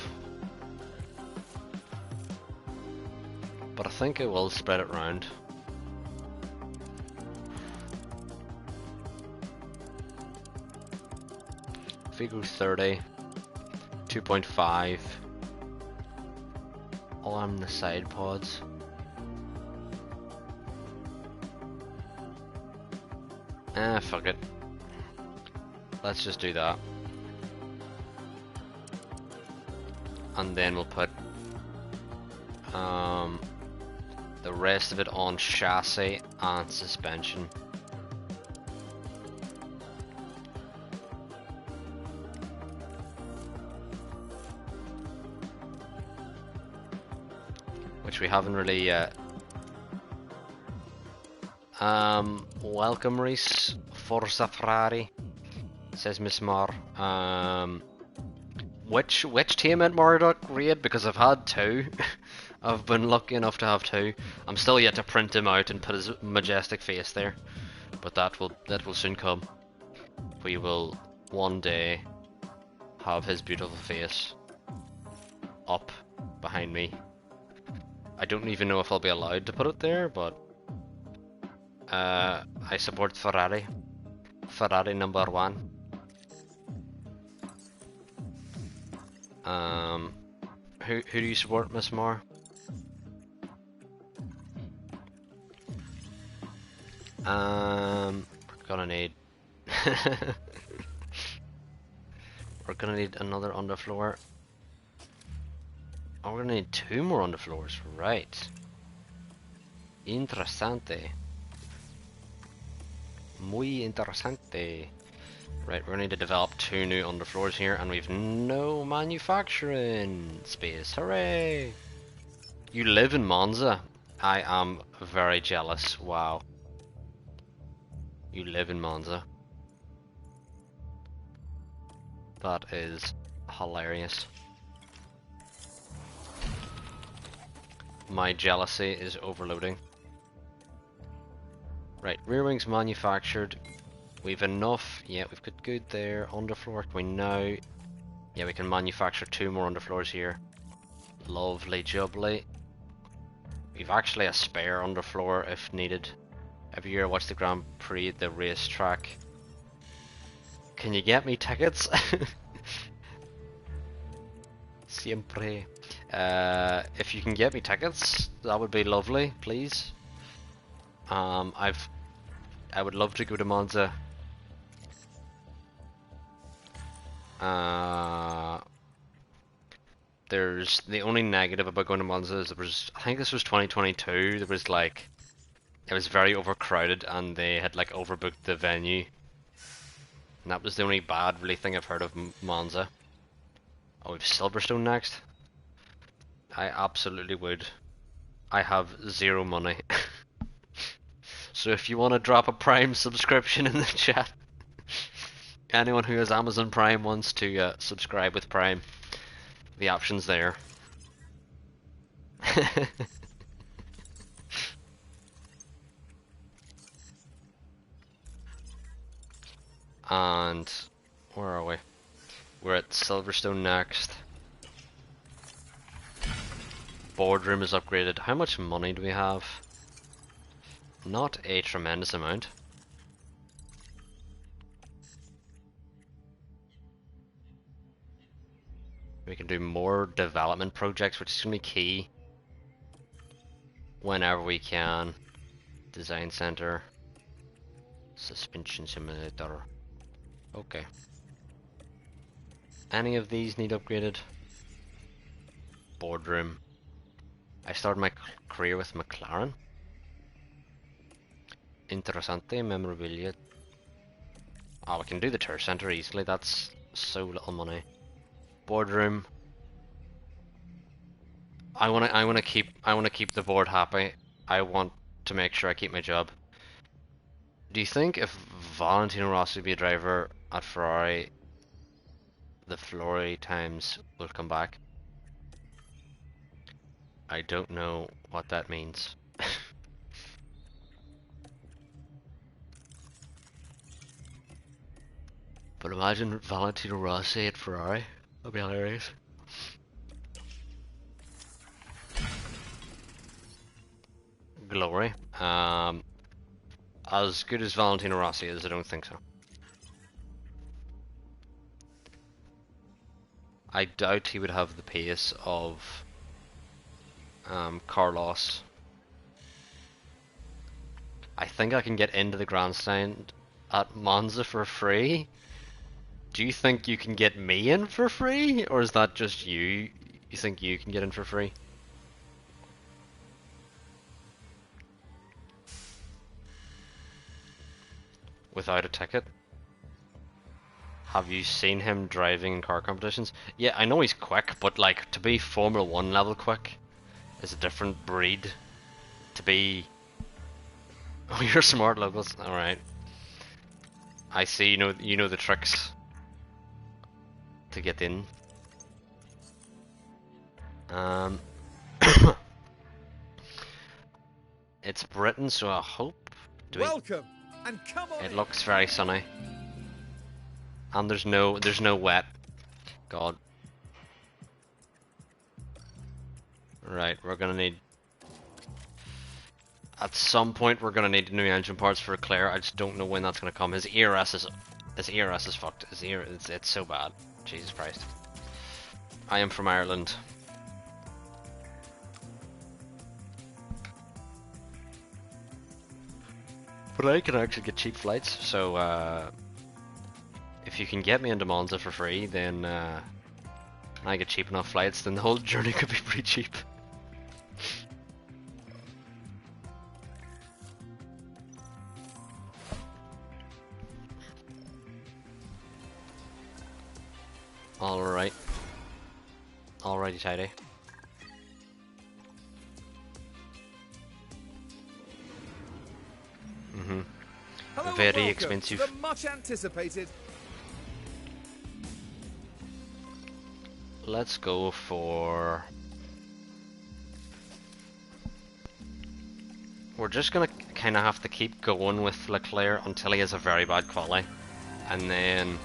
But I think it will spread it round. Figure 30, 2.5, on the side pods. Fuck it. Let's just do that. And then we'll put the rest of it on chassis and suspension. Which we haven't really yet. Welcome, Reese. Forza Ferrari, says Miss Mar. Which team at Marduk raid? Because I've had two. I've been lucky enough to have two. I'm still yet to print him out and put his majestic face there, but that will soon come. We will one day have his beautiful face up behind me. I don't even know if I'll be allowed to put it there, but I support Ferrari. Ferrari number one. Who do you support, Miss Moore? We're gonna need we're gonna need another underfloor. Oh, we're gonna need two more underfloors, right? Interessante. Muy interesante. Right, we're gonna need to develop two new underfloors here, and we've no manufacturing space. Hooray! You live in Monza? I am very jealous. Wow. You live in Monza. That is hilarious. My jealousy is overloading. Right, rear wings manufactured. We've enough. Yeah, we've got good there. Underfloor, can we now? Yeah, we can manufacture two more underfloors here. Lovely jubbly. We've actually a spare underfloor if needed. Every year I watch the Grand Prix, the racetrack. Can you get me tickets? Siempre. If you can get me tickets, that would be lovely, please. I would love to go to Monza. There's the only negative about going to Monza is I think this was 2022. There was like, it was very overcrowded and they had like overbooked the venue. And that was the only bad really thing I've heard of Monza. Oh, we've Silverstone next. I absolutely would. I have zero money. So if you want to drop a Prime subscription in the chat, anyone who has Amazon Prime wants to subscribe with Prime, The option's there. And where are we? We're at Silverstone next. Boardroom is upgraded. How much money do we have? Not a tremendous amount. We can do more development projects, which is going to be key whenever we can. Design center, suspension simulator. Okay. Any of these need upgraded? Boardroom. I started my career with McLaren. Interessante memorabilia. Oh, we can do the tour center easily. That's so little money. Boardroom. I wanna keep the board happy. I want to make sure I keep my job. Do you think if Valentino Rossi be a driver at Ferrari, the Ferrari times will come back? I don't know what that means. But imagine Valentino Rossi at Ferrari. That'd be hilarious. Glory. As good as Valentino Rossi is, I don't think so. I doubt he would have the pace of Carlos. I think I can get into the grandstand at Monza for free. Do you think you can get me in for free? Or is that just you? You think you can get in for free? Without a ticket? Have you seen him driving in car competitions? Yeah, I know he's quick, but like to be Formula 1 level quick is a different breed. To be... Oh, you're smart, locals. Alright. I see, you know the tricks to get in. It's Britain, so I hope... Welcome, and come on It in. looks very sunny. And there's no wet. God. Right, we're gonna need... At some point we're gonna need new engine parts for Leclerc. I just don't know when that's gonna come. His ERS is fucked. It's so bad. Jesus Christ. I am from Ireland. But I can actually get cheap flights, so if you can get me into Monza for free, then and I get cheap enough flights, then the whole journey could be pretty cheap. Alright. Alrighty tidy. Hello and Very welcome expensive. to the much anticipated. Let's go for... We're just gonna kind of have to keep going with Leclerc until he has a very bad quali, and then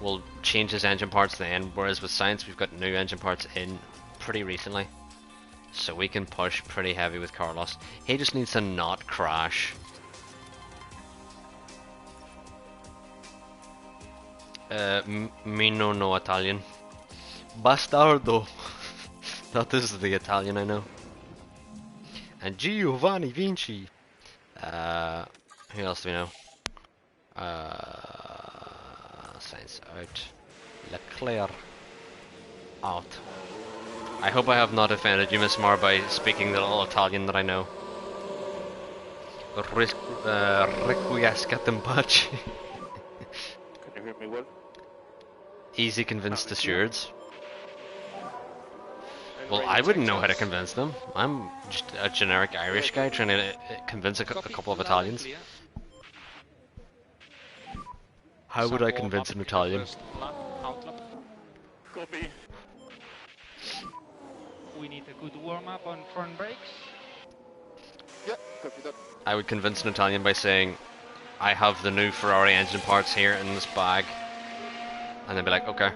we'll change his engine parts then, whereas with Sainz we've got new engine parts in pretty recently, so we can push pretty heavy with Carlos. He just needs to not crash. Mino no Italian. Bastardo. That is the Italian I know. And Giovanni Vinci. Who else do we know? Sainz out. Leclerc out. I hope I have not offended you, Miss Mar, by speaking the little Italian that I know. Requiescat in pace. Can you hear me well? Easy convince the stewards. Well, I wouldn't know how to convince them. I'm just a generic Irish guy trying to convince a couple of Italians. How would I convince an Italian? Copy. we need a good warm-up on front brakes. Yeah, copy that. I would convince an Italian by saying, I have the new Ferrari engine parts here in this bag. And they'd be like, okay.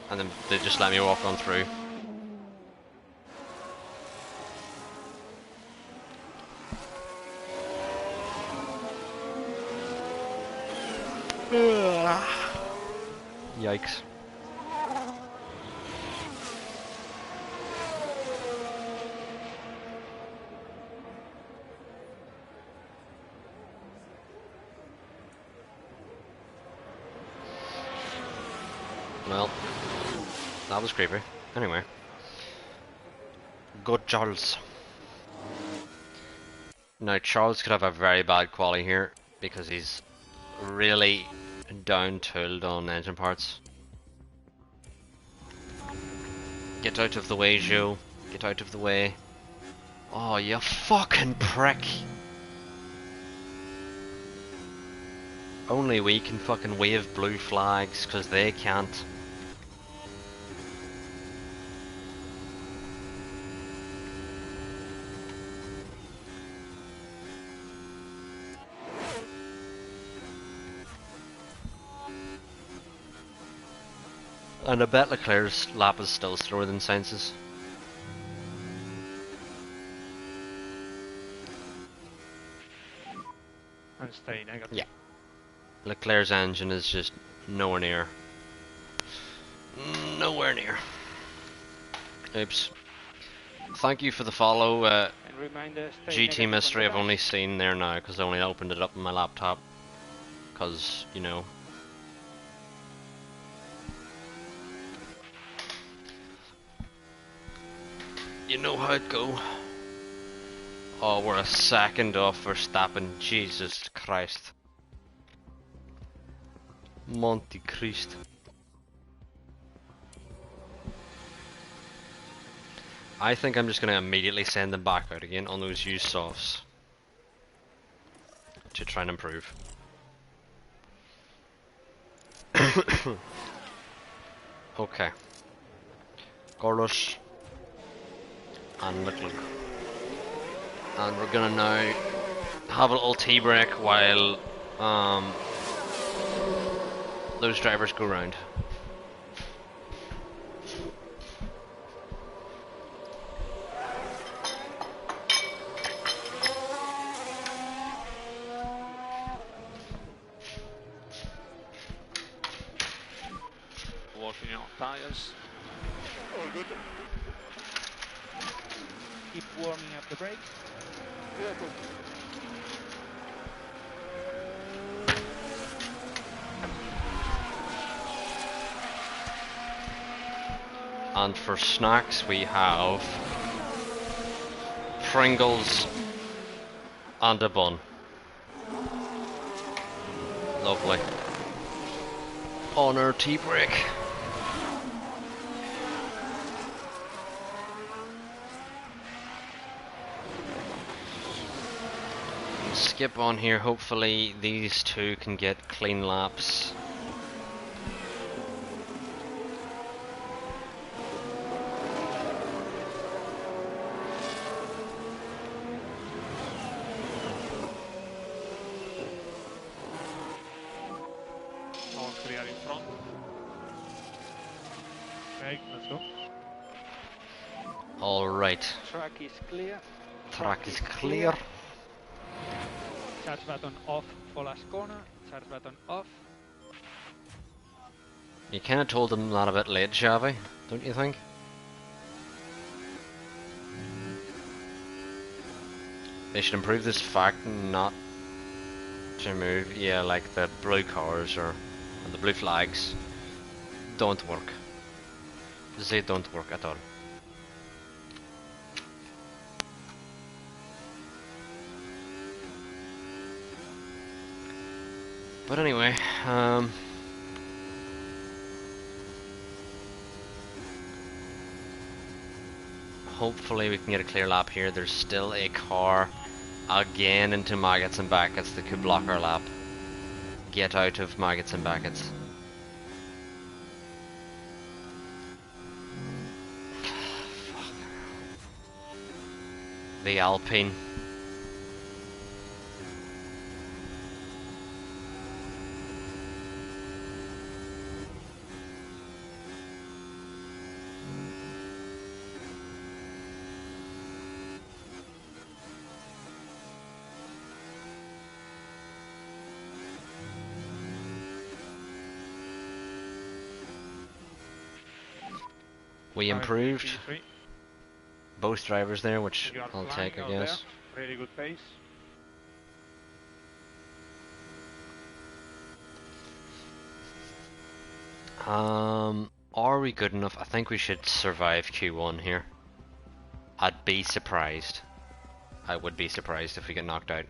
And then they just let me walk on through. Yikes. Well, that was creepy. Anyway. Good Charles. Now Charles could have a very bad quality here because he's really down-tooled on engine parts. Get out of the way, Joe. Get out of the way. Oh, you fucking prick. Only we can fucking wave blue flags, because they can't. And I bet Leclerc's lap is still slower than Sainz's. And stay negative. Yeah. Leclerc's engine is just nowhere near. Nowhere near. Oops. Thank you for the follow. And reminder, stay GT negative Mystery on the I've only dash. seen there now because I only opened it up on my laptop. Because, you know. You know how it go. Oh, we're a second off Verstappen. Jesus Christ. Monte Christ. I think I'm just going to immediately send them back out again on those used softs. To try and improve. Okay. Carlos. And Leclerc. And we're gonna now have a little tea break while those drivers go round. Working on tires. All good. Keep warming up the brakes. Yeah, cool. And for snacks we have Pringles and a bun. Lovely. On our tea break. Skip on here, hopefully these two can get clean laps. All clear in front. Okay, let's go. Alright, Track is clear. track is clear. Charge button off for last corner. Charge button off. You kinda told them that a bit late, Xavi, don't you think? They should improve this fact not to move, yeah, like the blue cars or the blue flags don't work. They don't work at all. But anyway, hopefully we can get a clear lap here. There's still a car again into maggots and buckets that could block our lap. Get out of maggots and buckets. the Alpine. We improved. P3. Both drivers there, which You are I'll flying take, I out guess. there. Really good pace. Are we good enough? I think we should survive Q1 here. I'd be surprised. I would be surprised if we get knocked out.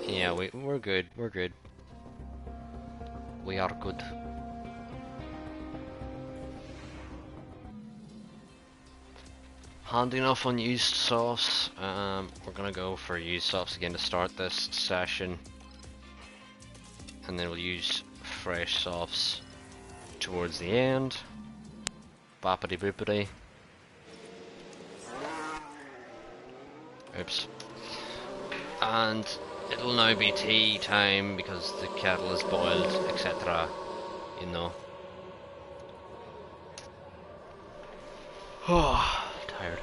Yeah, we're good. We're good. We are good. Handy enough on used softs. We're gonna go for used softs again to start this session, and then we'll use fresh softs towards the end. Boppity boopity. Oops. And it'll now be tea time because the kettle is boiled, etc. You know. Oh, tired.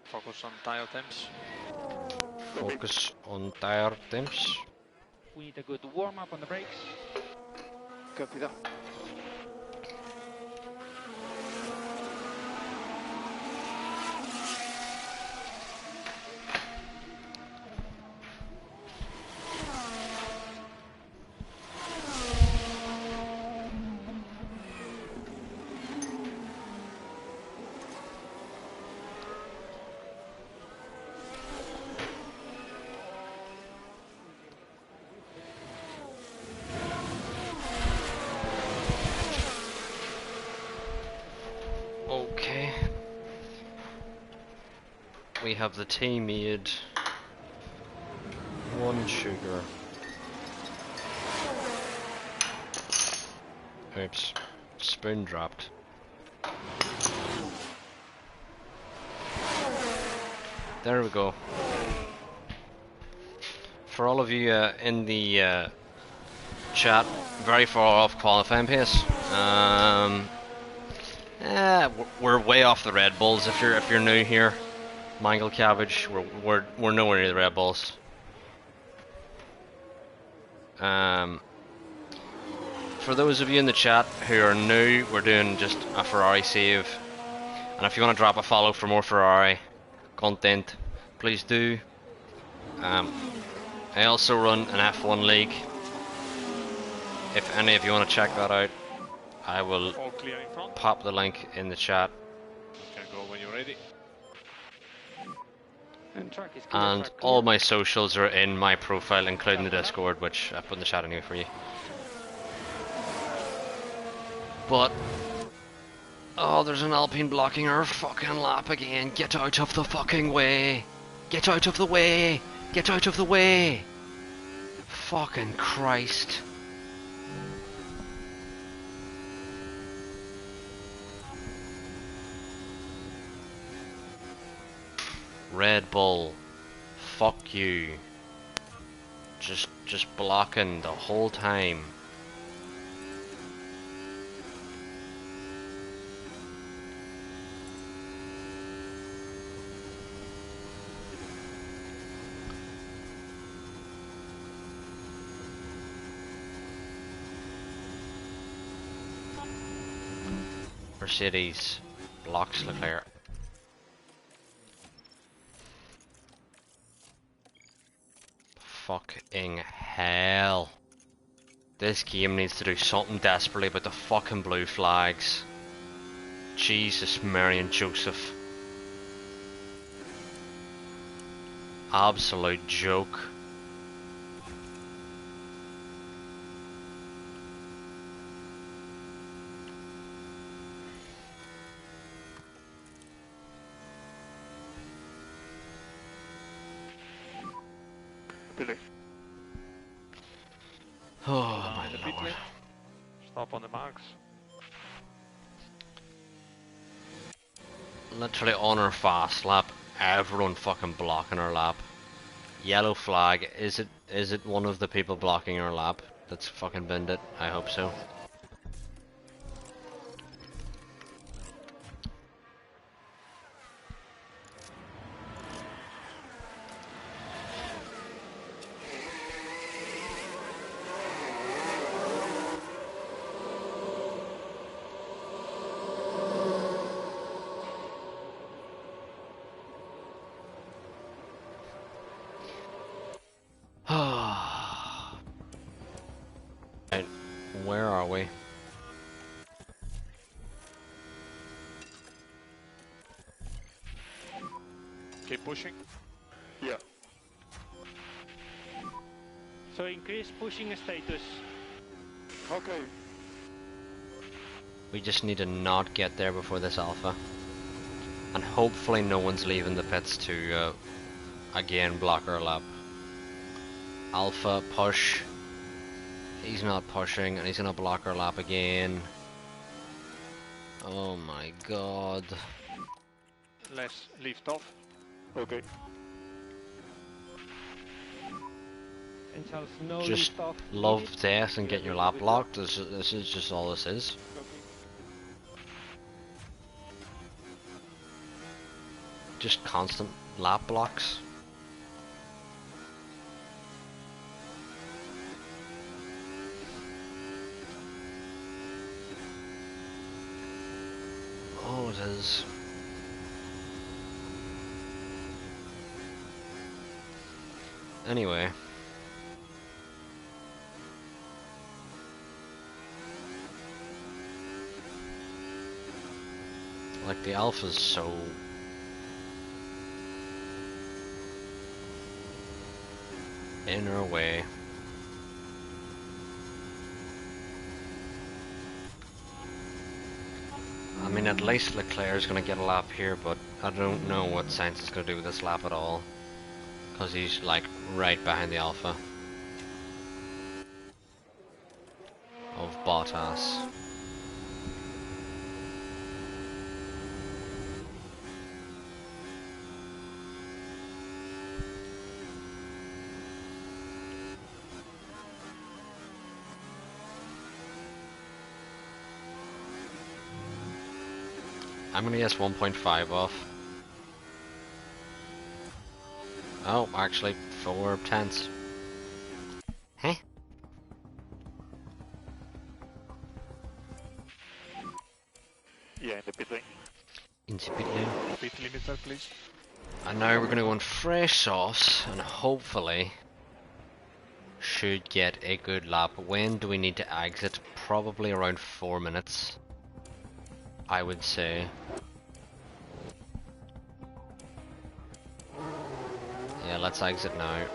Focus on tire temps. Focus on tire temps. We need a good warm up on the brakes. Copy that. Okay. We have the tea made. 1 sugar. Oops. Spoon dropped. There we go. For all of you in the chat, very far off qualifying pace. We're way off the Red Bulls. If you're new here, Mangle Cabbage, we're nowhere near the Red Bulls. For those of you in the chat who are new, we're doing just a Ferrari save, and if you want to drop a follow for more Ferrari content, please do. I also run an F1 league. If any of you want to check that out, I will All clear in front. pop the link in the chat. You can go when you're ready. And track is clear, And track clear. all my socials are in my profile, including the Discord, which I put in the chat anyway for you. But oh, there's an Alpine blocking our fucking lap again. Get out of the fucking way. Get out of the way. Get out of the way. Fucking Christ. Red Bull. Fuck you. Just blocking the whole time. Mercedes blocks Leclerc. Fucking hell. This game needs to do something desperately about the fucking blue flags. Jesus, Mary and Joseph. absolute joke. Billy. Oh my The pit lord. lane. Stop on the marks. Literally on our fast lap, everyone fucking blocking our lap. Yellow flag, is it one of the people blocking our lap that's fucking binned it? I hope so. Right, where are we? Keep pushing. Yeah. So increase pushing status. Okay. We just need to not get there before this alpha. And hopefully no one's leaving the pits to again block our lap. Alpha, push. He's not pushing and he's gonna block our lap again. Oh my god. Let's lift off. Okay. And shall no Just lift off love needed. death and You get your are lap good. blocked. This is just all this is. Just constant lap blocks. Oh, it is. Anyway. Like, the alpha's so... in our way. I mean, at least Leclerc's gonna get a lap here, but I don't know what Sainz is gonna do with this lap at all. Because he's, like, right behind the alpha. Of Bottas. I'm gonna guess 1.5 off. Oh, actually, 4/10. Huh? Yeah, in the pit lane. Into pit lane. Pit limiter, please. And now we're gonna go on fresh sauce, and hopefully should get a good lap. When do we need to exit? Probably around 4 minutes, I would say. Yeah, let's exit now.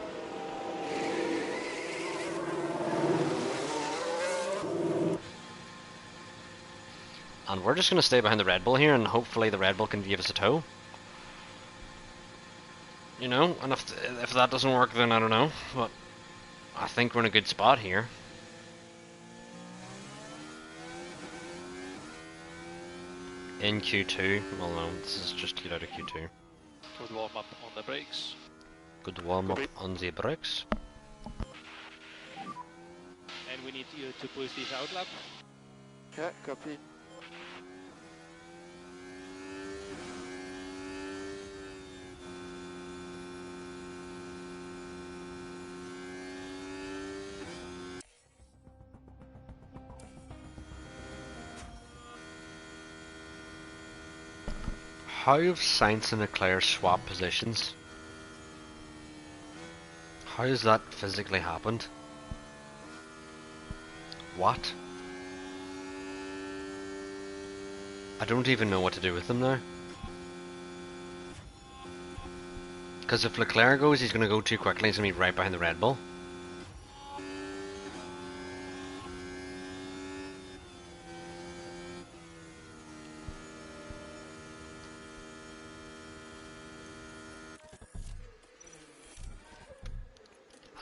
And we're just gonna stay behind the Red Bull here, and hopefully the Red Bull can give us a tow. You know, and if that doesn't work, then I don't know. But I think we're in a good spot here. In Q2. Well, no, this is just to get out of Q2. Good warm up on the brakes. Good warm up on the brakes. And we need you to push this out lap. Yeah, copy. How have Sainz and Leclerc swapped positions? How has that physically happened? What? I don't even know what to do with them now. Because if Leclerc goes, he's going to go too quickly. He's going to be right behind the Red Bull.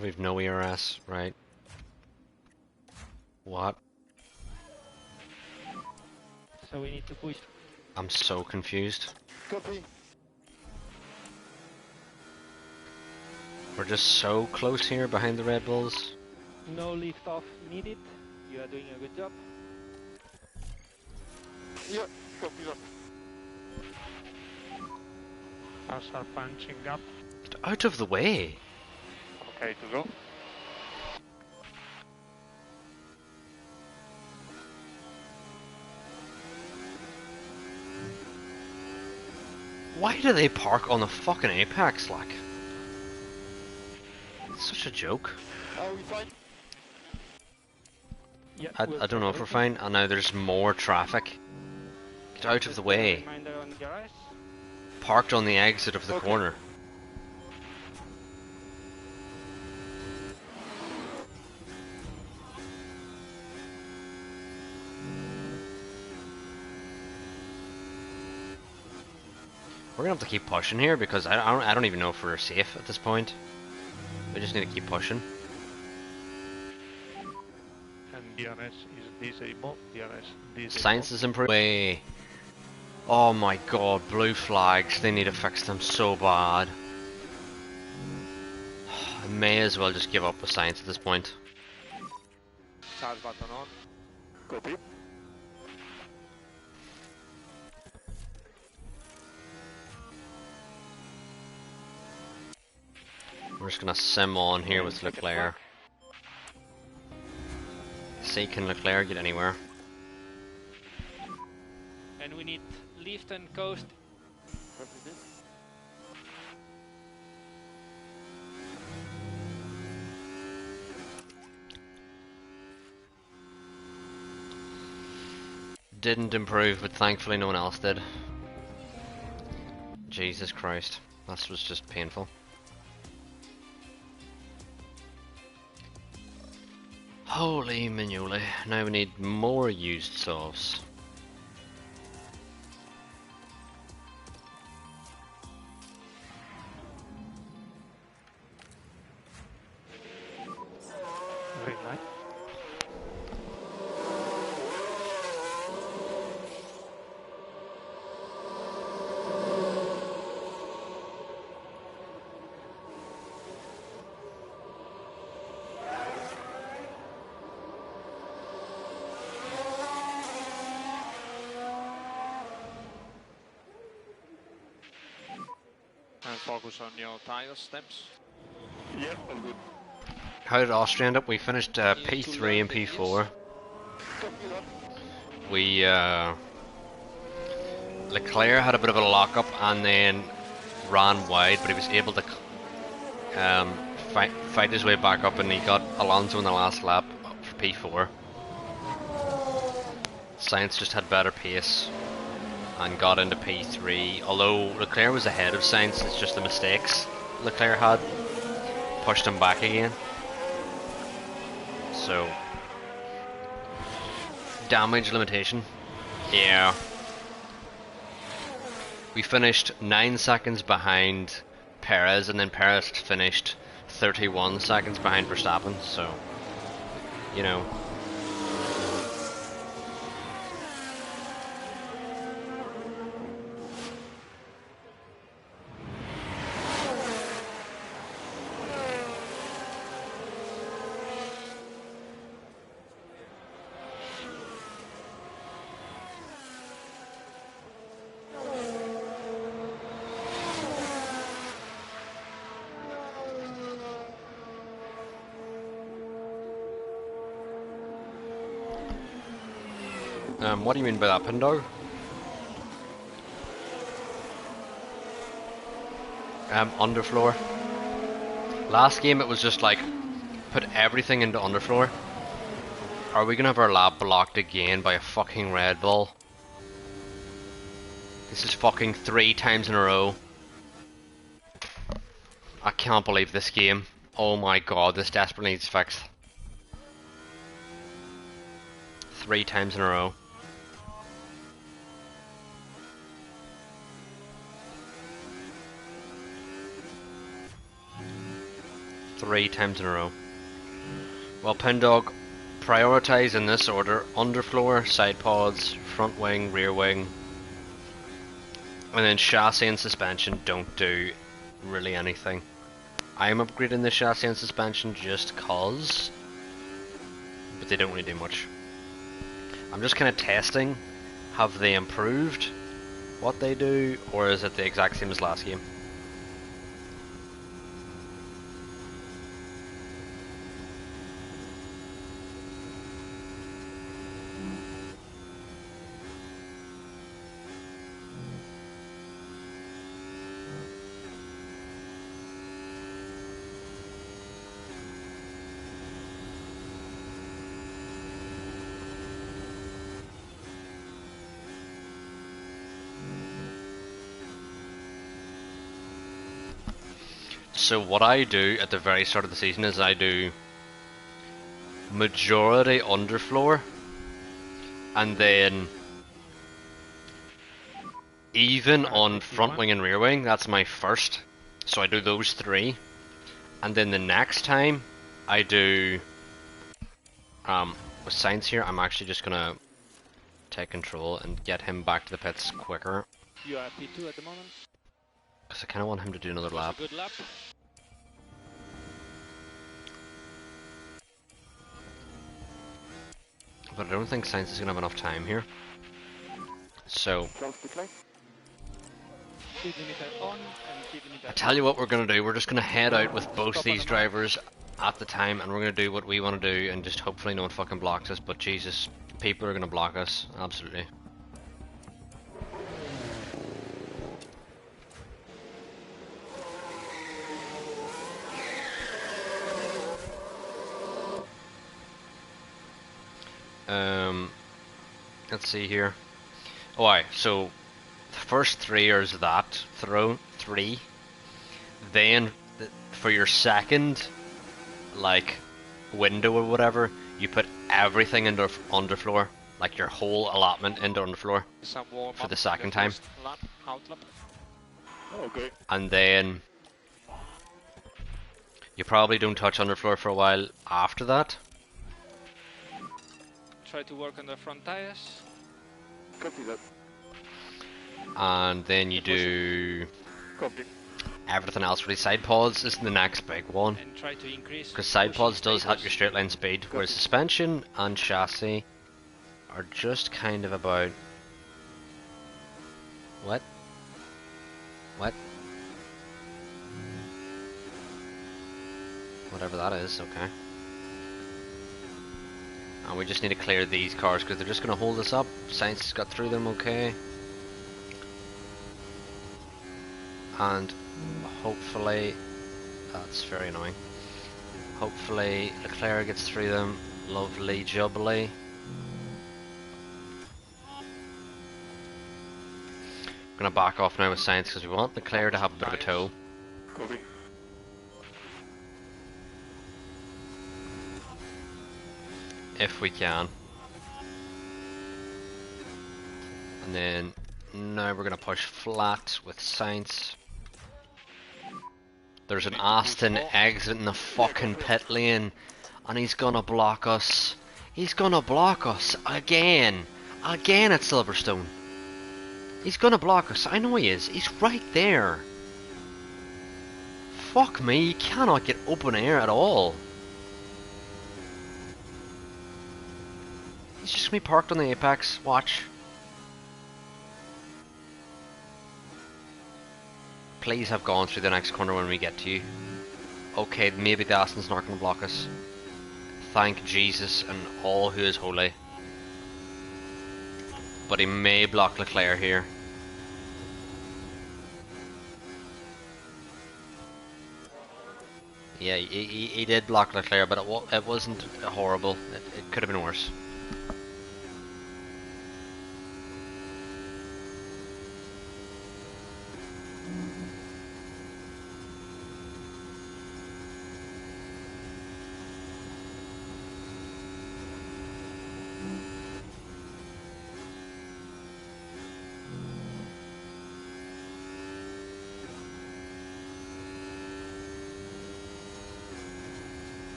We've no ERS, right? What? So we need to push. I'm so confused. Copy. We're just so close here behind the Red Bulls. No lift off needed. You are doing a good job. Yeah, copy that. Cars are punching up. Get out of the way! Okay to go. Why do they park on the fucking apex, like? It's such a joke. Are we fine? Yeah, I don't know if we're fine, and now there's more traffic. Get out of the way. Reminder on garage. Parked on the exit of the Okay. corner. We're gonna have to keep pushing here because I don't even know if we're safe at this point. We just need to keep pushing. And DRS is disabled. DRS disabled. Science is improving. Oh my god, blue flags. They need to fix them so bad. I may as well just give up with science at this point. Charge button on. Copy. We're just gonna sim on here with Take it Leclerc. back. See, can Leclerc get anywhere? And we need lift and coast. Copy this. Didn't improve, but thankfully no one else did. Jesus Christ, that was just painful. Holy manule, now we need more used sauce. Green light. And focus on your tire steps. Yeah, all good. How did Austria end up? We finished P3 and P4. Copy that. We, Leclerc had a bit of a lockup and then ran wide, but he was able to fight his way back up, and he got Alonso in the last lap for P4. Sainz just had better pace and got into P3, although Leclerc was ahead of Sainz. It's just the mistakes Leclerc had pushed him back again. So, damage limitation. Yeah. We finished 9 seconds behind Perez, and then Perez finished 31 seconds behind Verstappen, so, you know. What do you mean by that, Pindo? Underfloor. Last game it was just like, put everything into underfloor. Are we gonna have our lap blocked again by a fucking Red Bull? This is fucking 3 times in a row. I can't believe this game. Oh my god, this desperately needs fixed. 3 times in a row. Three times in a row. Well, Pindog, prioritise in this order: underfloor, side pods, front wing, rear wing, and then chassis and suspension don't do really anything. I'm upgrading the chassis and suspension just cause, but they don't really do much. I'm just kind of testing, have they improved what they do, or is it the exact same as last game? So what I do at the very start of the season is I do majority underfloor, and then even on front wing and rear wing, that's my first. So I do those 3, and then the next time I do with Science here, I'm actually just gonna take control and get him back to the pits quicker, You are P2 at the moment. because I kind of want him to do another lap. Good lap. But I don't think Science is gonna have enough time here. So Close decline. Speed limiter on and speed limiter I tell you what we're gonna do. We're just gonna head out with both these drivers at the time, and we're gonna do what we want to do, and just hopefully no one fucking blocks us. But Jesus, people are gonna block us, absolutely. Let's see here. Oh, aye, so the first 3 is that throw 3. Then for your second, like, window or whatever, you put everything into underfloor, like your whole allotment into underfloor, Some warm for up the second in time. first lap, out lap. Okay. And then you probably don't touch underfloor for a while after that. Try to work on the front tires. Copy that. And then you do Copy. everything else. Really, side pods is the next big one, And try to increase. because side pushing pods does help status. your straight line speed, whereas suspension and chassis are just kind of about what? Whatever that is, okay. And we just need to clear these cars because they're just going to hold us up. Science has got through them okay. And hopefully, that's very annoying. Hopefully Leclerc gets through them. Lovely jubbly. I'm going to back off now with Science because we want Leclerc to have a bit of a tow. Copy. If we can. And then now we're going to push flat with Science. There's an Aston exiting the fucking pit lane, and he's gonna block us. He's gonna block us again. Again at Silverstone. He's gonna block us. I know he is. He's right there. Fuck me, you cannot get open air at all. He's just gonna be parked on the apex. Watch. Please have gone through the next corner when we get to you. Okay, maybe the Aston's not going to block us. Thank Jesus and all who is holy. But he may block Leclerc here. Yeah, he did block Leclerc, but it wasn't horrible. It could have been worse.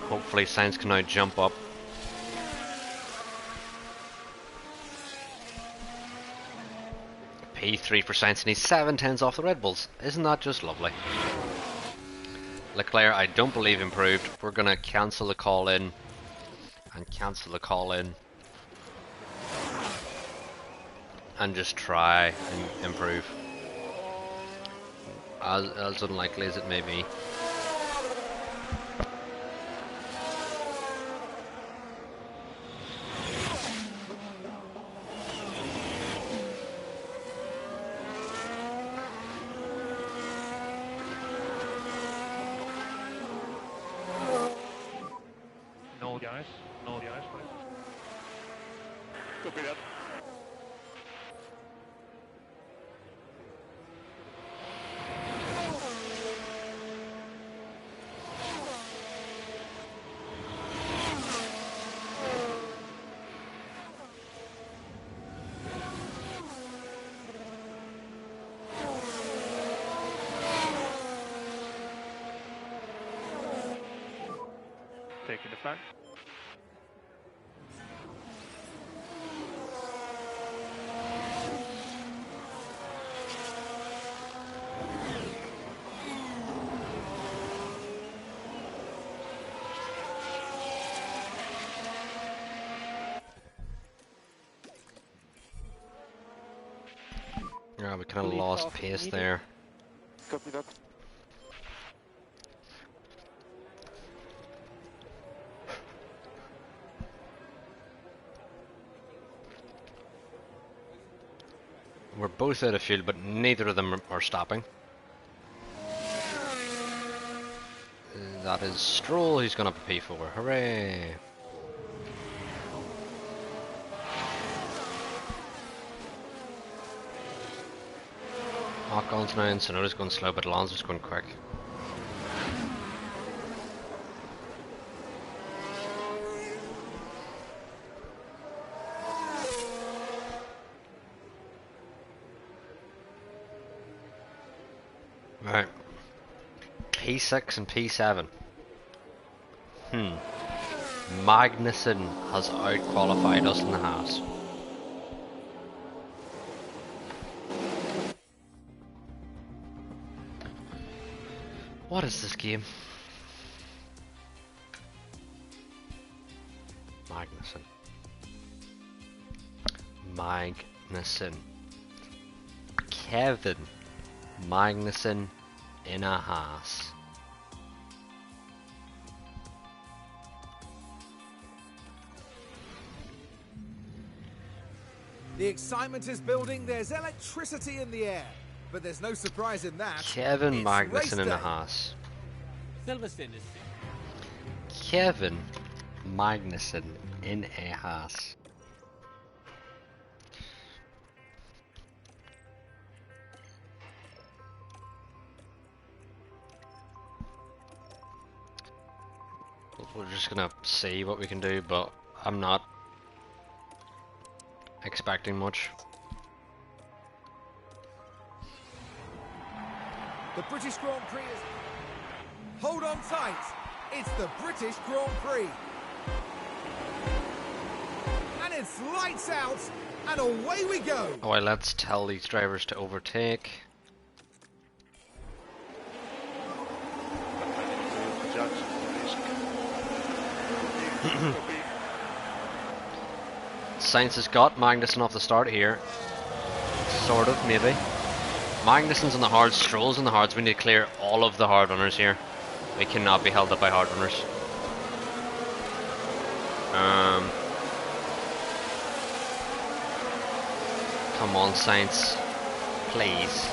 Hopefully Sainz can now jump up. P3 for Sainz, and he's 7/10 off the Red Bulls. Isn't that just lovely? Leclerc, I don't believe improved. We're gonna cancel the call in and cancel the call in and just try and improve. As unlikely as it may be. No DRS, no DRS, right? Copy that. Taking the flag. Yeah, we kind of Lead lost off pace needed. there. Copy that. We're both out of fuel, but neither of them are stopping. That is Stroll, who's gone up a P4. Hooray! Ocon's now in, Sonoda's going slow, but Alonso's going quick. Right. P6 and P7. Magnussen has out-qualified us in the Haas. What is this game? Magnussen. Kevin Magnussen in a Haas. The excitement is building. There's electricity in the air. But there's no surprise in that. Kevin It's Magnussen race in a day. Haas. Silverstone is Kevin Magnussen in a Haas. We're just gonna see what we can do, but I'm not expecting much. The British Grand Prix is... Hold on tight. It's the British Grand Prix. And it's lights out, and away we go. Oh, well, let's tell these drivers to overtake. Judge the risk. Copy. Sainz has got Magnussen off the start here. Sort of, maybe. Magnussen's on the hards, Stroll's on the hards. We need to clear all of the hard runners here. We cannot be held up by hard runners. Come on, Sainz. Please.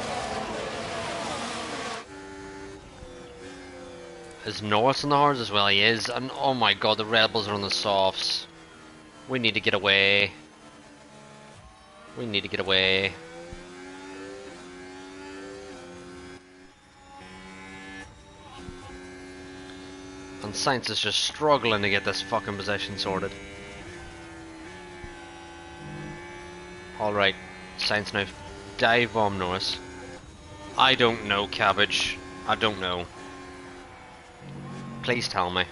Is Norris on the hards as well? He is. And oh my god, the Red Bulls are on the softs. We need to get away. We need to get away. And Sainz is just struggling to get this fucking position sorted. Alright, Sainz now dive bomb Norris. I don't know, Cabbage. I don't know. Please tell me.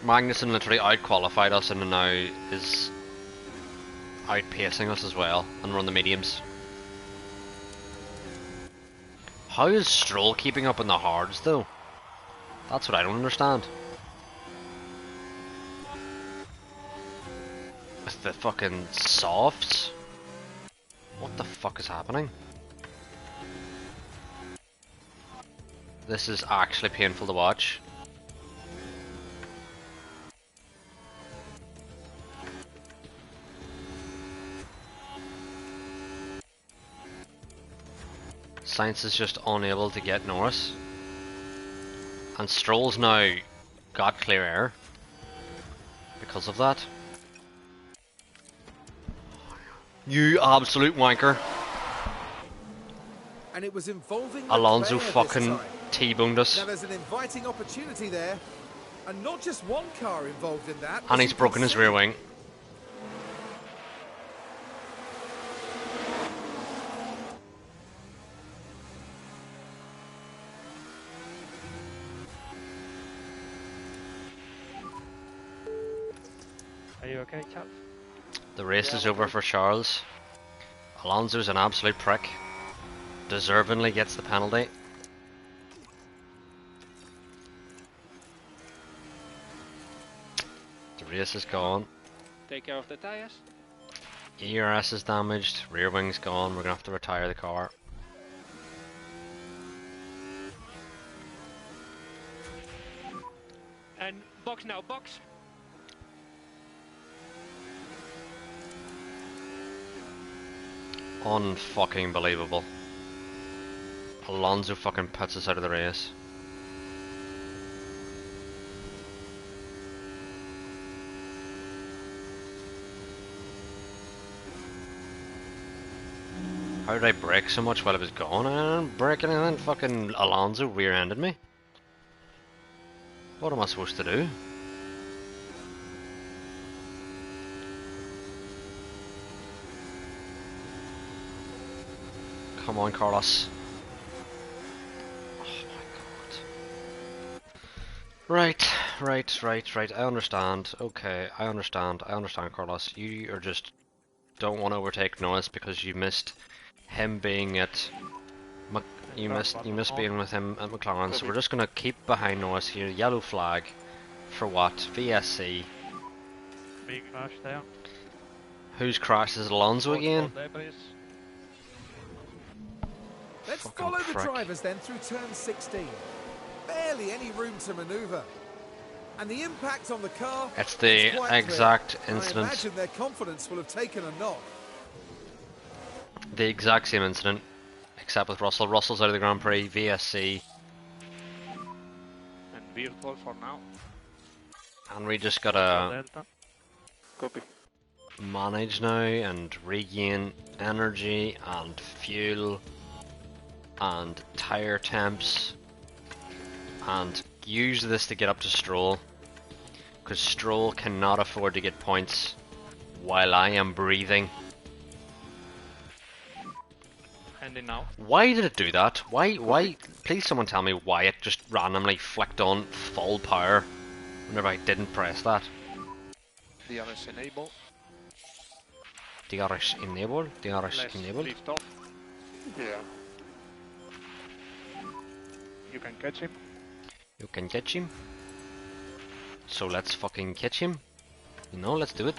Magnussen literally out-qualified us and now is outpacing us as well, and we're on the mediums. How is Stroll keeping up in the hards though? That's what I don't understand. With the fucking softs? What the fuck is happening? This is actually painful to watch. Sainz is just unable to get Norris. And Stroll's now got clear air because of that. You absolute wanker. And it was involving Alonso Leclerc this fucking time. T-boned us. Now there's an inviting opportunity there, and not just one car involved in that. And as he's you can broken his see. rear wing. Are you okay, chaps? The race is over for Charles. Alonso's an absolute prick. Deservingly gets the penalty. The race is gone. Take care of the tires. ERS is damaged. Rear wing's gone. We're gonna have to retire the car. And box now, box. Unfucking believable. Alonso fucking puts us out of the race. How did I brake so much while I was gone? I didn't brake and then fucking Alonso rear-ended me. What am I supposed to do? Come on, Carlos. Oh my god. Right. I understand. Okay, I understand, Carlos. You are just don't want to overtake Norris because you missed him being at you missed being with him at McLaren. So we're just gonna keep behind Norris here. Yellow flag for what? VSC. Big crash there. Who's crashed? Is it Alonso again? Let's Fucking follow the prick. drivers then through turn 16. Barely any room to manoeuvre. And the impact on the car. It's the is quite clear. exact I incident. imagine their confidence will have taken a knock. The exact same incident, except with Russell. Russell's out of the Grand Prix, VSC, And virtual for now. and we just gotta Delta. Copy. manage now and regain energy and fuel and tire temps and use this to get up to Stroll, because Stroll cannot afford to get points while I am breathing. Ending now. Why did it do that? Why? Please someone tell me why it just randomly flicked on full power whenever I didn't press that. DRS enable. DRS enable? DRS Let's enable? lift off. Yeah. You can catch him. You can catch him. So let's fucking catch him. You know, let's do it.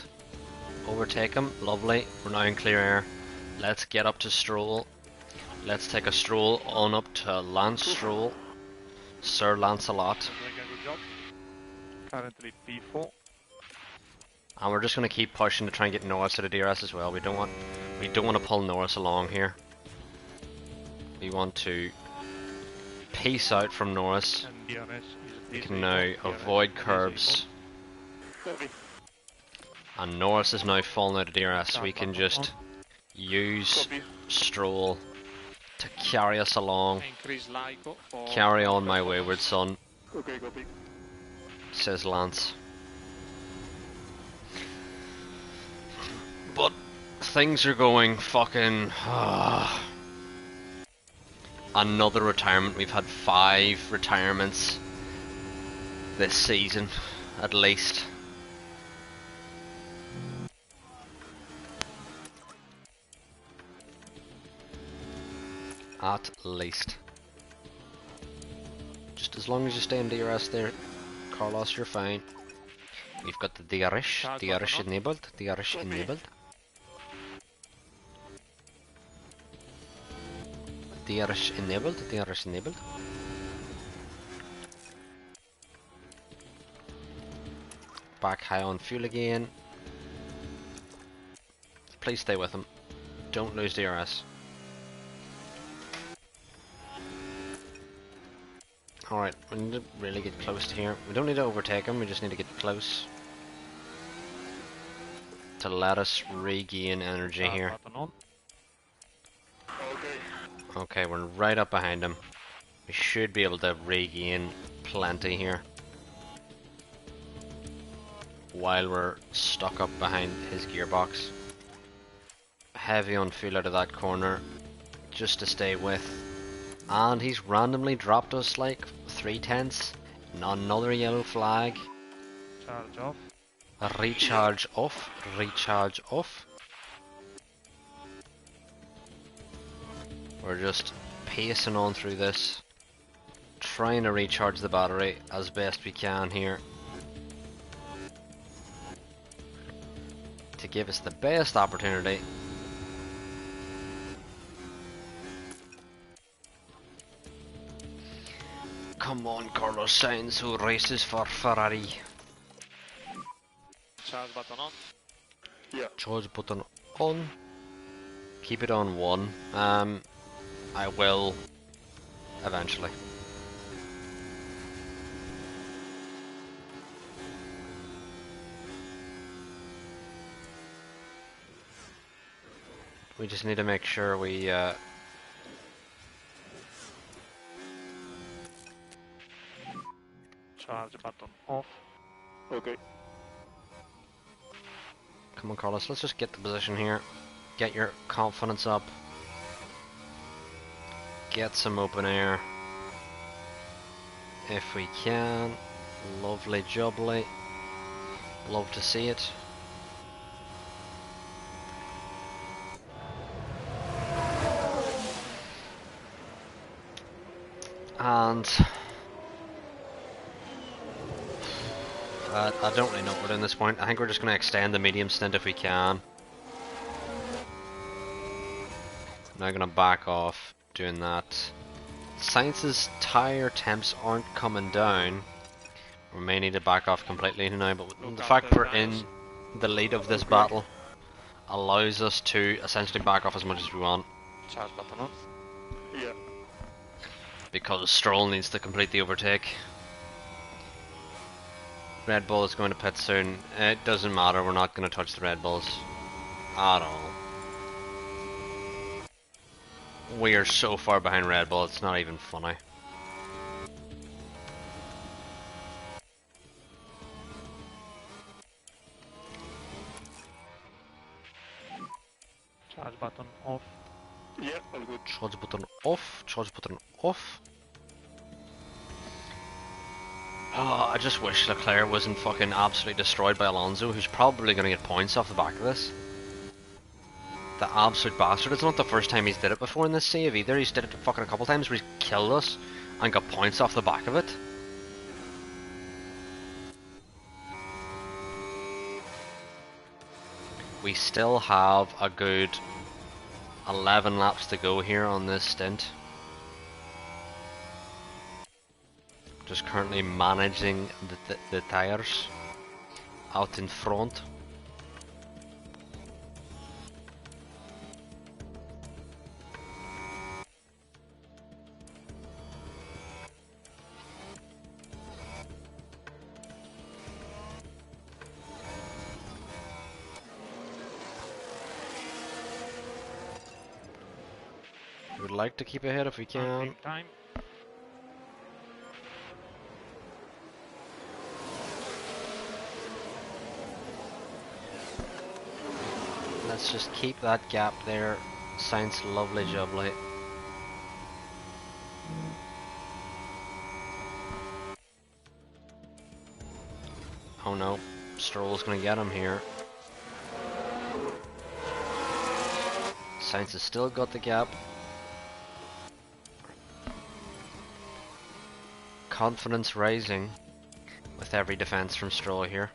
Overtake him. Lovely. We're now in clear air. Let's get up to Stroll. Let's take a stroll on up to Lance Stroll. Sir Lancelot. Doing a good job. Currently P4. And we're just gonna keep pushing to try and get Norris to the DRS as well. We don't want to pull Norris along here. We want to peace out from Norris. And DRS is We disabled. can now DRS avoid is curbs. Copy. And Norris is now falling out of DRS. We can just use Copy. Stroll to carry us along. Increase LICO for Carry on, my wayward son, Okay, copy. says Lance. But things are going fucking... Another retirement. We've had 5 retirements this season. At least. At least. Just as long as you stay in DRS there, Carlos, you're fine. We've got the DRS enabled, DRS enabled. DRS enabled, DRS enabled. Back high on fuel again. Please stay with him. Don't lose DRS. Alright, we need to really get close to here. We don't need to overtake him, we just need to get close. To let us regain energy here. Okay, we're right up behind him. We should be able to regain plenty here. While we're stuck up behind his gearbox. Heavy on fuel out of that corner. Just to stay with. And he's randomly dropped us like 3/10. Another yellow flag. Charge off. Recharge off. Recharge off. We're just pacing on through this. Trying to recharge the battery as best we can here. To give us the best opportunity. Come on, Carlos Sainz, who races for Ferrari. Charge button on. Yeah. Charge button on. Keep it on 1. I will eventually. We just need to make sure we Charge button off. Okay. come on, Carlos, let's just get the position here. Get your confidence up. Get some open air. If we can. Lovely jubbly. Love to see it. And I don't really know what we're doing at this point. I think we're just going to extend the medium stint if we can. Now going to back off doing that. Sainz's tyre temps aren't coming down. We may need to back off completely now, but the fact we're in the lead of this battle allows us to essentially back off as much as we want. Charge button on. Yeah. Because Stroll needs to complete the overtake. Red Bull is going to pit soon. It doesn't matter, we're not going to touch the Red Bulls at all. We are so far behind Red Bull, it's not even funny. Charge button off. Yeah, all good. Charge button off, charge button off. Oh, I just wish Leclerc wasn't fucking absolutely destroyed by Alonso, who's probably going to get points off the back of this. The absolute bastard. It's not the first time he's did it before in this save either. He's did it fucking a couple times where he's killed us and got points off the back of it. We still have a good 11 laps to go here on this stint. Just currently managing the tires out in front. We would like to keep ahead if we can. Take time. Let's just keep that gap there. Sounds lovely jubbly. Oh no, Stroll's gonna get him here. Sainz has still got the gap. Confidence rising with every defense from Stroll here.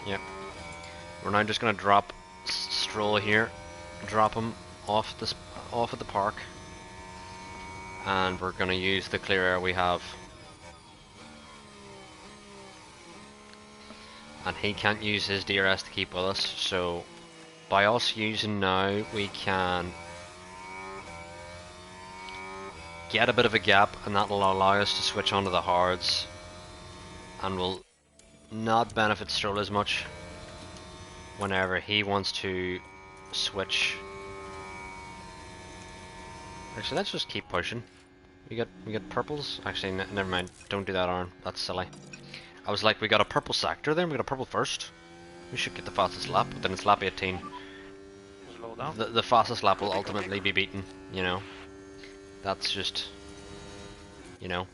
Yep. We're now just gonna drop Stroll here, drop him off at the park, and we're gonna use the clear air we have. And he can't use his DRS to keep with us, so by us using now, we can get a bit of a gap, and that will allow us to switch onto the hards, and will not benefit Stroll as much whenever he wants to switch. Actually, let's just keep pushing. We get purples. Actually, never mind. Don't do that, Aaron. That's silly. I was like, we got a purple sector then. We got a purple first. We should get the fastest lap, but then it's lap 18. Slow down. The fastest lap will ultimately be beaten. You know, that's just, you know,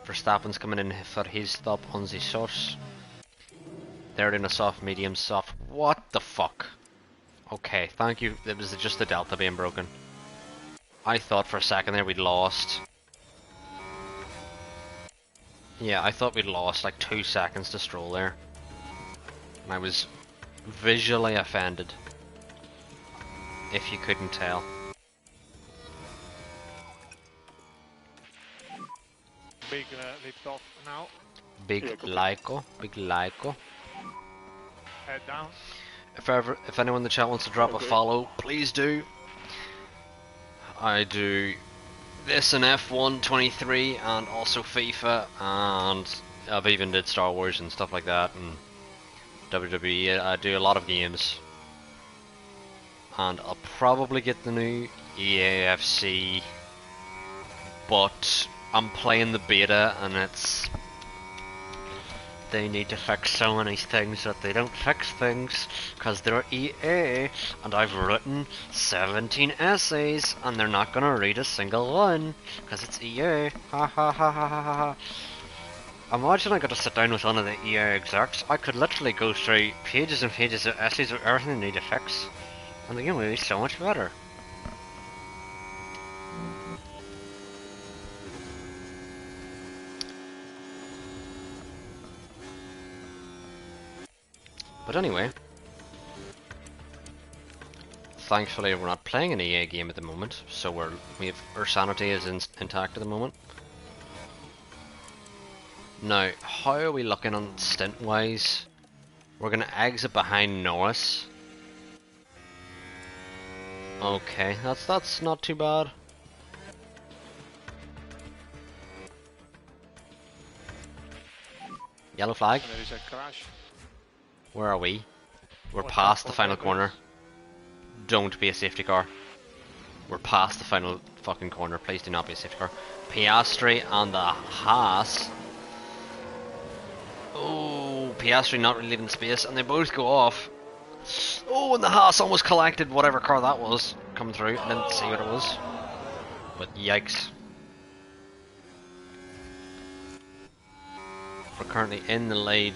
Verstappen's coming in for his stop on the source. They're in a soft, medium, soft. What the fuck? Okay, thank you. It was just the delta being broken. I thought for a second there we'd lost. Yeah, I thought we'd lost like 2 seconds to Stroll there. And I was visually offended. If you couldn't tell. Big lift off now. Big Lyco. Big Lyco. Head down. If anyone in the chat wants to drop a follow, please do. I do this in F1 23 and also FIFA, and I've even did Star Wars and stuff like that, and WWE. I do a lot of games, and I'll probably get the new EAFC, but I'm playing the beta, and it's, they need to fix so many things that they don't fix things because they're EA, and I've written 17 essays and they're not gonna read a single one because it's EA. Ha ha ha ha ha ha. Imagine I got to sit down with one of the EA execs. I could literally go through pages and pages of essays of everything they need to fix, and the game would be so much better. But anyway, thankfully we're not playing an EA game at the moment, so our sanity is intact at the moment. Now, how are we looking on stint wise? We're gonna exit behind Norris. Okay, that's not too bad. Yellow flag. There is a crash. Where are we? We're Watch past out the for final purples. corner. Don't be a safety car. We're past the final fucking corner. Please do not be a safety car. Piastri and the Haas. Oh, Piastri not really leaving space, and they both go off. Oh, and the Haas almost collected whatever car that was coming through. I didn't see what it was, but yikes. We're currently in the lead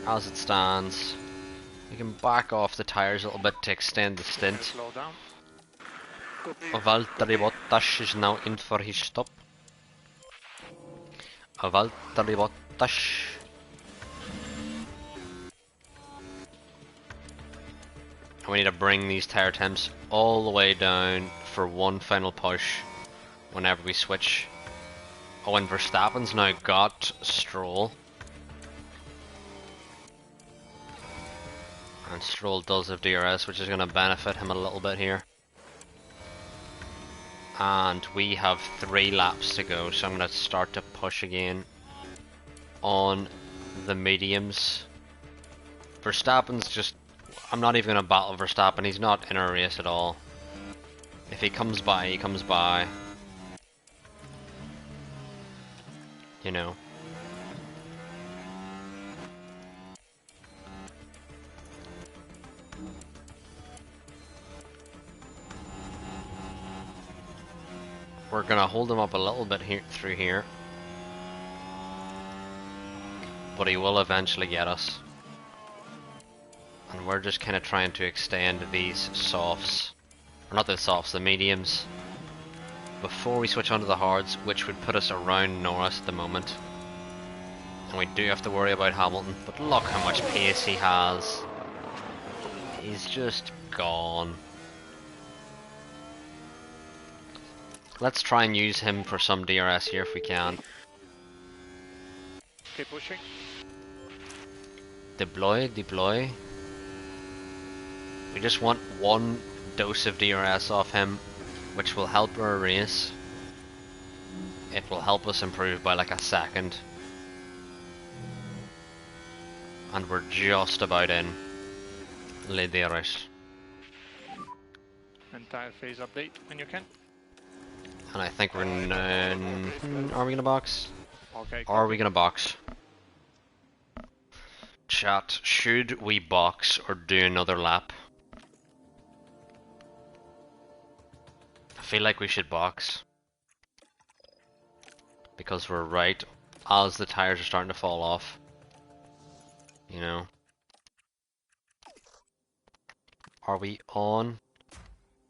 as it stands. We can back off the tyres a little bit to extend the stint. Slow down. Valtteri Bottas is now in for his stop. Valtteri Bottas. And we need to bring these tyre temps all the way down for one final push whenever we switch. Oh, and Verstappen's now got Stroll. And Stroll does have DRS, which is going to benefit him a little bit here. And we have 3 laps to go, so I'm going to start to push again on the mediums. Verstappen's just... I'm not even going to battle Verstappen, he's not in a race at all. If he comes by, he comes by. You know. we're gonna hold him up a little bit here through here, but he will eventually get us. And we're just kind of trying to extend these softs, or not the softs, the mediums, before we switch onto the hards, which would put us around Norris at the moment. And we do have to worry about Hamilton, but look how much pace he has. He's just gone. Let's try and use him for some DRS here if we can. Keep pushing. Deploy, deploy. We just want one dose of DRS off him, which will help our race. It will help us improve by like a second. And we're just about in. Lead the race. Entire phase update when you can. And I think we're in. Are we gonna box? Okay. Are we gonna box? Chat, should we box or do another lap? I feel like we should box. Because we're right as the tires are starting to fall off. You know. Are we on?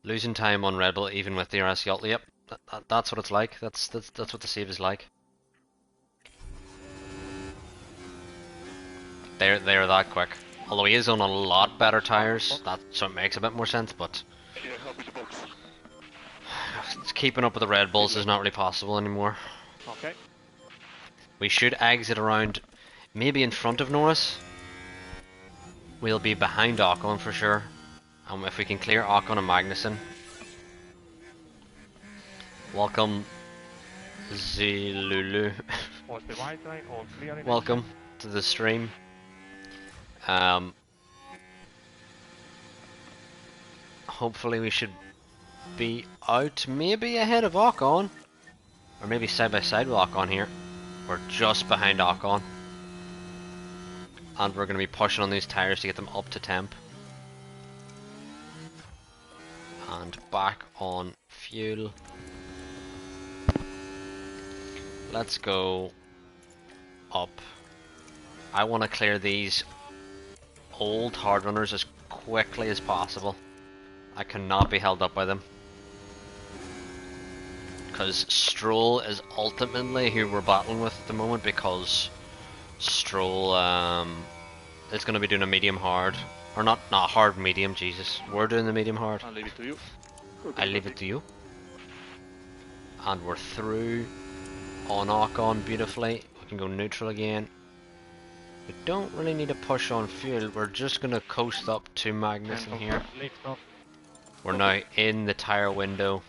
Losing time on Red Bull even with the RS Yacht? Yep, that's what it's like. That's what the save is like. They're that quick. Although he is on a lot better tires, so it makes a bit more sense, but Yeah, happy to box. keeping up with the Red Bulls is not really possible anymore. Okay. We should exit around, maybe in front of Norris. We'll be behind Ocon for sure. If we can clear Ocon and Magnussen. Welcome, Zilulu. Was the white line all clear? In Welcome to the stream. Hopefully we should be out, maybe ahead of Ocon, or maybe side by side with Ocon here. We're just behind Ocon, and we're going to be pushing on these tires to get them up to temp. And back on fuel. Let's go up. I want to clear these old hard runners as quickly as possible. I cannot be held up by them. Because Stroll is ultimately who we're battling with at the moment, because Stroll is going to be doing a medium hard. Or not hard medium, Jesus. We're doing the medium hard. I'll leave it to you. I leave it to you. And we're through on Ocon beautifully. We can go neutral again. We don't really need to push on fuel. We're just going to coast up to Magnussen here. Lift off. We're now in the tyre window.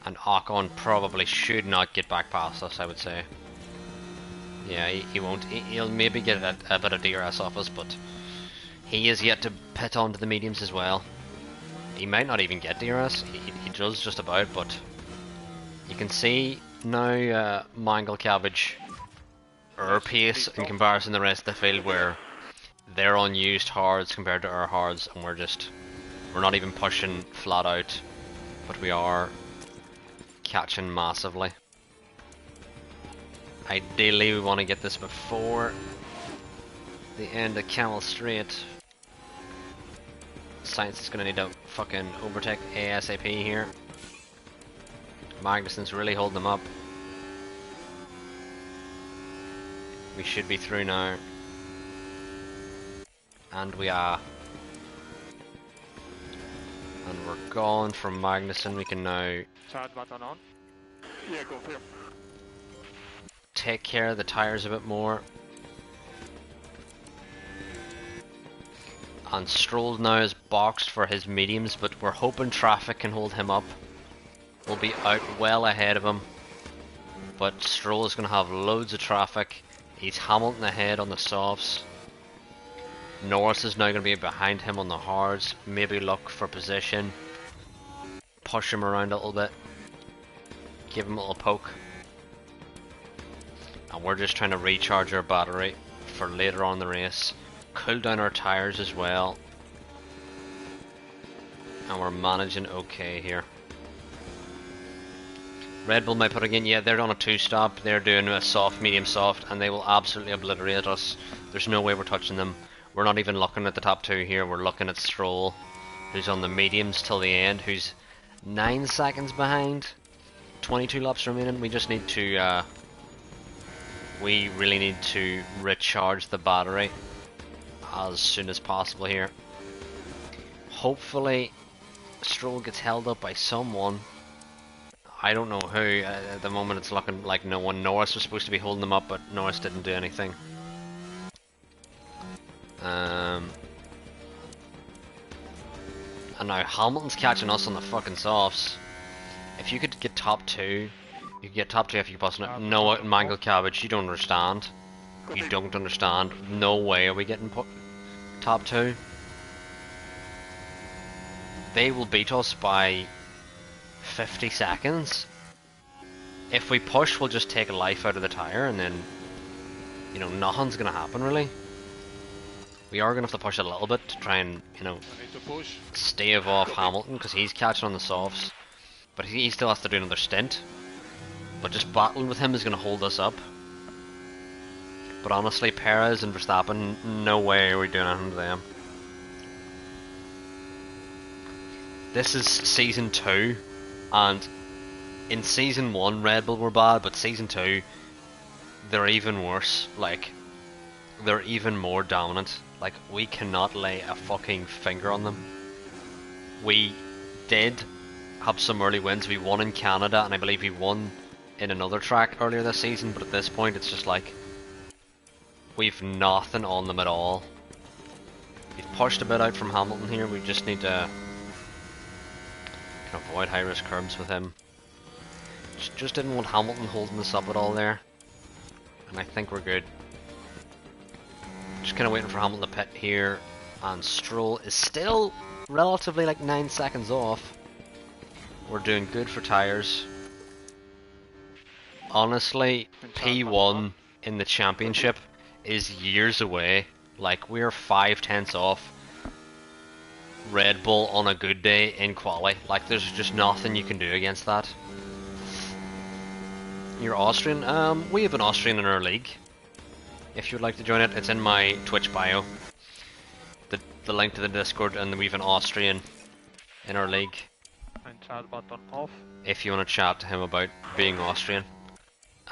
And Ocon probably should not get back past us, I would say. Yeah, he won't. He'll maybe get a bit of DRS off us, but he is yet to pit onto the mediums as well. He might not even get DRS. He does just about, but you can see now Mangle Cabbage our pace in comparison to the rest of the field, where they're on used hards compared to our hards, and we're not even pushing flat out, but we are catching massively. Ideally we want to get this before the end of Camel Straight. Science is going to need to fucking overtake ASAP here. Magnussen's really holding them up. We should be through now. And we are. And we're gone from Magnussen. We can now Start button on. Yeah, confirm. take care of the tires a bit more. And Stroll now is boxed for his mediums, but we're hoping traffic can hold him up. We'll be out well ahead of him. But Stroll is going to have loads of traffic. He's Hamilton ahead on the softs. Norris is now going to be behind him on the hards. Maybe look for position. Push him around a little bit. Give him a little poke. And we're just trying to recharge our battery for later on in the race. Cool down our tires as well. And we're managing okay here. Red Bull might put again. Yeah, they're on a 2-stop. They're doing a soft, medium, soft, and they will absolutely obliterate us. There's no way we're touching them. We're not even looking at the top 2 here. We're looking at Stroll, who's on the mediums till the end, who's 9 seconds behind. 22 laps remaining. We just need to. We really need to recharge the battery as soon as possible here. Hopefully, Stroll gets held up by someone. I don't know who. At the moment it's looking like no one. Norris was supposed to be holding them up, but Norris didn't do anything. And now Hamilton's catching us on the fucking softs. If you could get top 2, you could get top 2 if you pass it. No, Mangled Cabbage, you don't understand. You don't understand. No way are we getting top 2. They will beat us by 50 seconds. If we push, we'll just take a life out of the tyre, and then, you know, nothing's gonna happen really. We are gonna have to push a little bit to try and, you know, stave off Hamilton, because he's catching on the softs. But he still has to do another stint. But just battling with him is gonna hold us up. But honestly, Perez and Verstappen, no way are we doing anything to them. This is season 2, and in season 1 Red Bull were bad, but season 2 they're even worse. Like, they're even more dominant. Like, we cannot lay a fucking finger on them. We did have some early wins. We won in Canada, and I believe we won in another track earlier this season, but at this point it's just like we've nothing on them at all. We've pushed a bit out from Hamilton here. We just need to avoid high risk curbs with him. Just didn't want Hamilton holding us up at all there, and I think we're good. Just kind of waiting for Hamilton to pit here, and Stroll is still relatively like 9 seconds off. We're doing good for tyres. Honestly, P1 in the championship is years away. Like, we're 5/10 off Red Bull on a good day in quali. Like, there's just nothing you can do against that. You're Austrian? We have an Austrian in our league. If you would like to join it, it's in my Twitch bio. The link to the Discord, and we have an Austrian in our league. And chat button off. If you want to chat to him about being Austrian,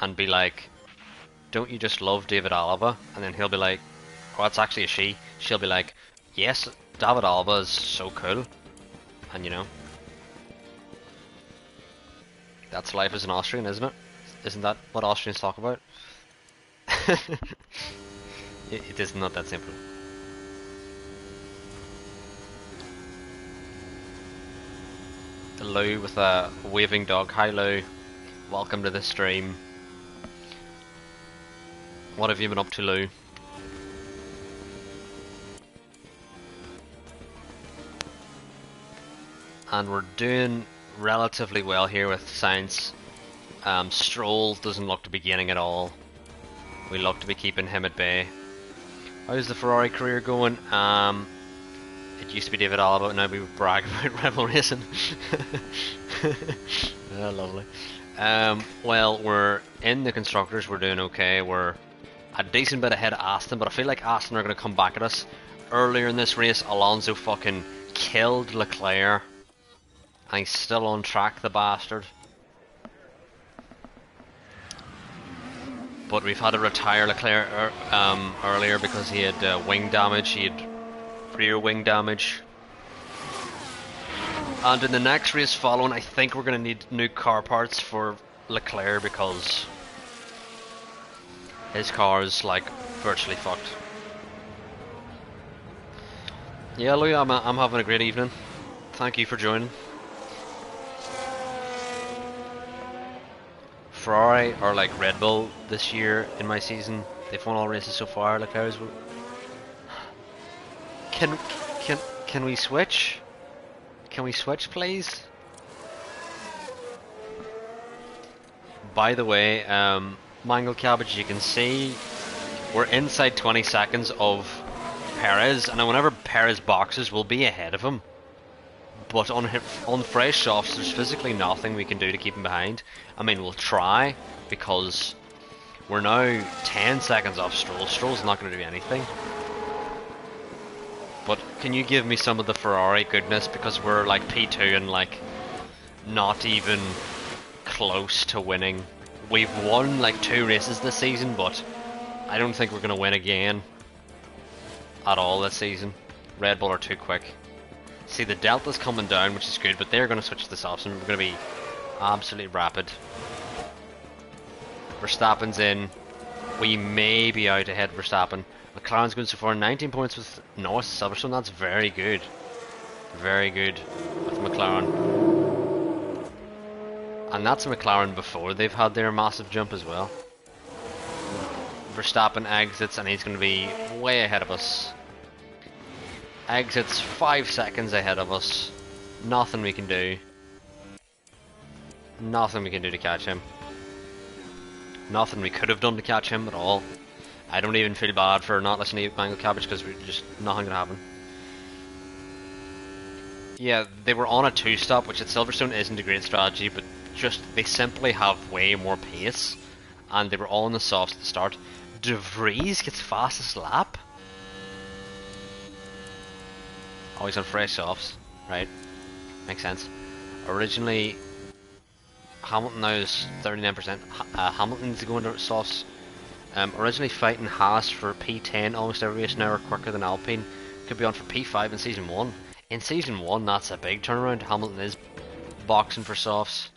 and be like, don't you just love David Alaba? And then he'll be like, oh, it's actually a she. She'll be like, yes, David Alaba is so cool. And you know, that's life as an Austrian, isn't it? Isn't that what Austrians talk about? It is not that simple. Lou with a waving dog. Hi Lou, welcome to the stream. What have you been up to, Lou? And we're doing relatively well here with Sainz. Stroll doesn't look to be gaining at all. We look to be keeping him at bay. How's the Ferrari career going? It used to be David Alaba, but now we brag about Red Bull Racing. Oh, lovely. Well, we're in the constructors, we're doing okay. We're a decent bit ahead of Aston, but I feel like Aston are going to come back at us. Earlier in this race, Alonso fucking killed Leclerc, and he's still on track, the bastard. But we've had to retire Leclerc earlier because he had wing damage. He had rear wing damage. And in the next race following, I think we're going to need new car parts for Leclerc because his car is like virtually fucked. Yeah, Louis, I'm having a great evening. Thank you for joining. Ferrari are like Red Bull this year in my season. They've won all races so far. Leclerc's. Can we switch? Can we switch, please? By the way, Mangled Cabbage, you can see we're inside 20 seconds of Perez, and whenever Perez boxes, we'll be ahead of him. But on fresh softs, there's physically nothing we can do to keep him behind. I mean, we'll try, because we're now 10 seconds off Stroll. Stroll's not going to do anything. But can you give me some of the Ferrari goodness, because we're like P2 and like not even close to winning. We've won like 2 races this season, but I don't think we're going to win again at all this season. Red Bull are too quick. See, the Delta's coming down, which is good, but they're going to switch this off, and we're going to be absolutely rapid. Verstappen's in. We may be out ahead of Verstappen. McLaren's going so far, 19 points with Norris Silverstone. That's very good. Very good with McLaren. And that's McLaren before they've had their massive jump as well. Verstappen exits and he's going to be way ahead of us. Exits 5 seconds ahead of us. Nothing we can do. Nothing we can do to catch him. Nothing we could have done to catch him at all. I don't even feel bad for not listening to Mango Cabbage, because we're just nothing gonna happen. Yeah, they were on a 2-stop, which at Silverstone isn't a great strategy, but just they simply have way more pace, and they were all on the softs at the start. De Vries gets fastest lap. Oh, he's on fresh softs, right? Makes sense. Originally, Hamilton now is 39%. Hamilton's going to softs. Originally fighting Haas for P10 almost every race, now are quicker than Alpine. Could be on for P5 in Season 1. In Season 1, that's a big turnaround. Hamilton is boxing for softs.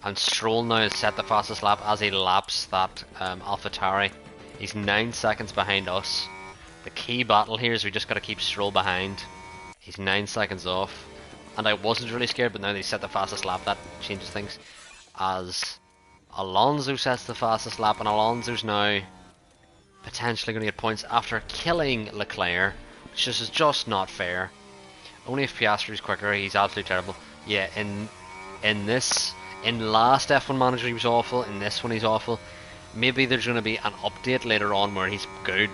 And Stroll now has set the fastest lap as he laps that AlphaTauri. He's 9 seconds behind us. The key battle here is we just got to keep Stroll behind. He's 9 seconds off. And I wasn't really scared, but now they set the fastest lap. That changes things. As Alonso sets the fastest lap, and Alonso's now potentially going to get points after killing Leclerc, which is just not fair. Only if Piastri's quicker, he's absolutely terrible. Yeah, in last F1 Manager he was awful, in this one he's awful. Maybe there's going to be an update later on where he's good,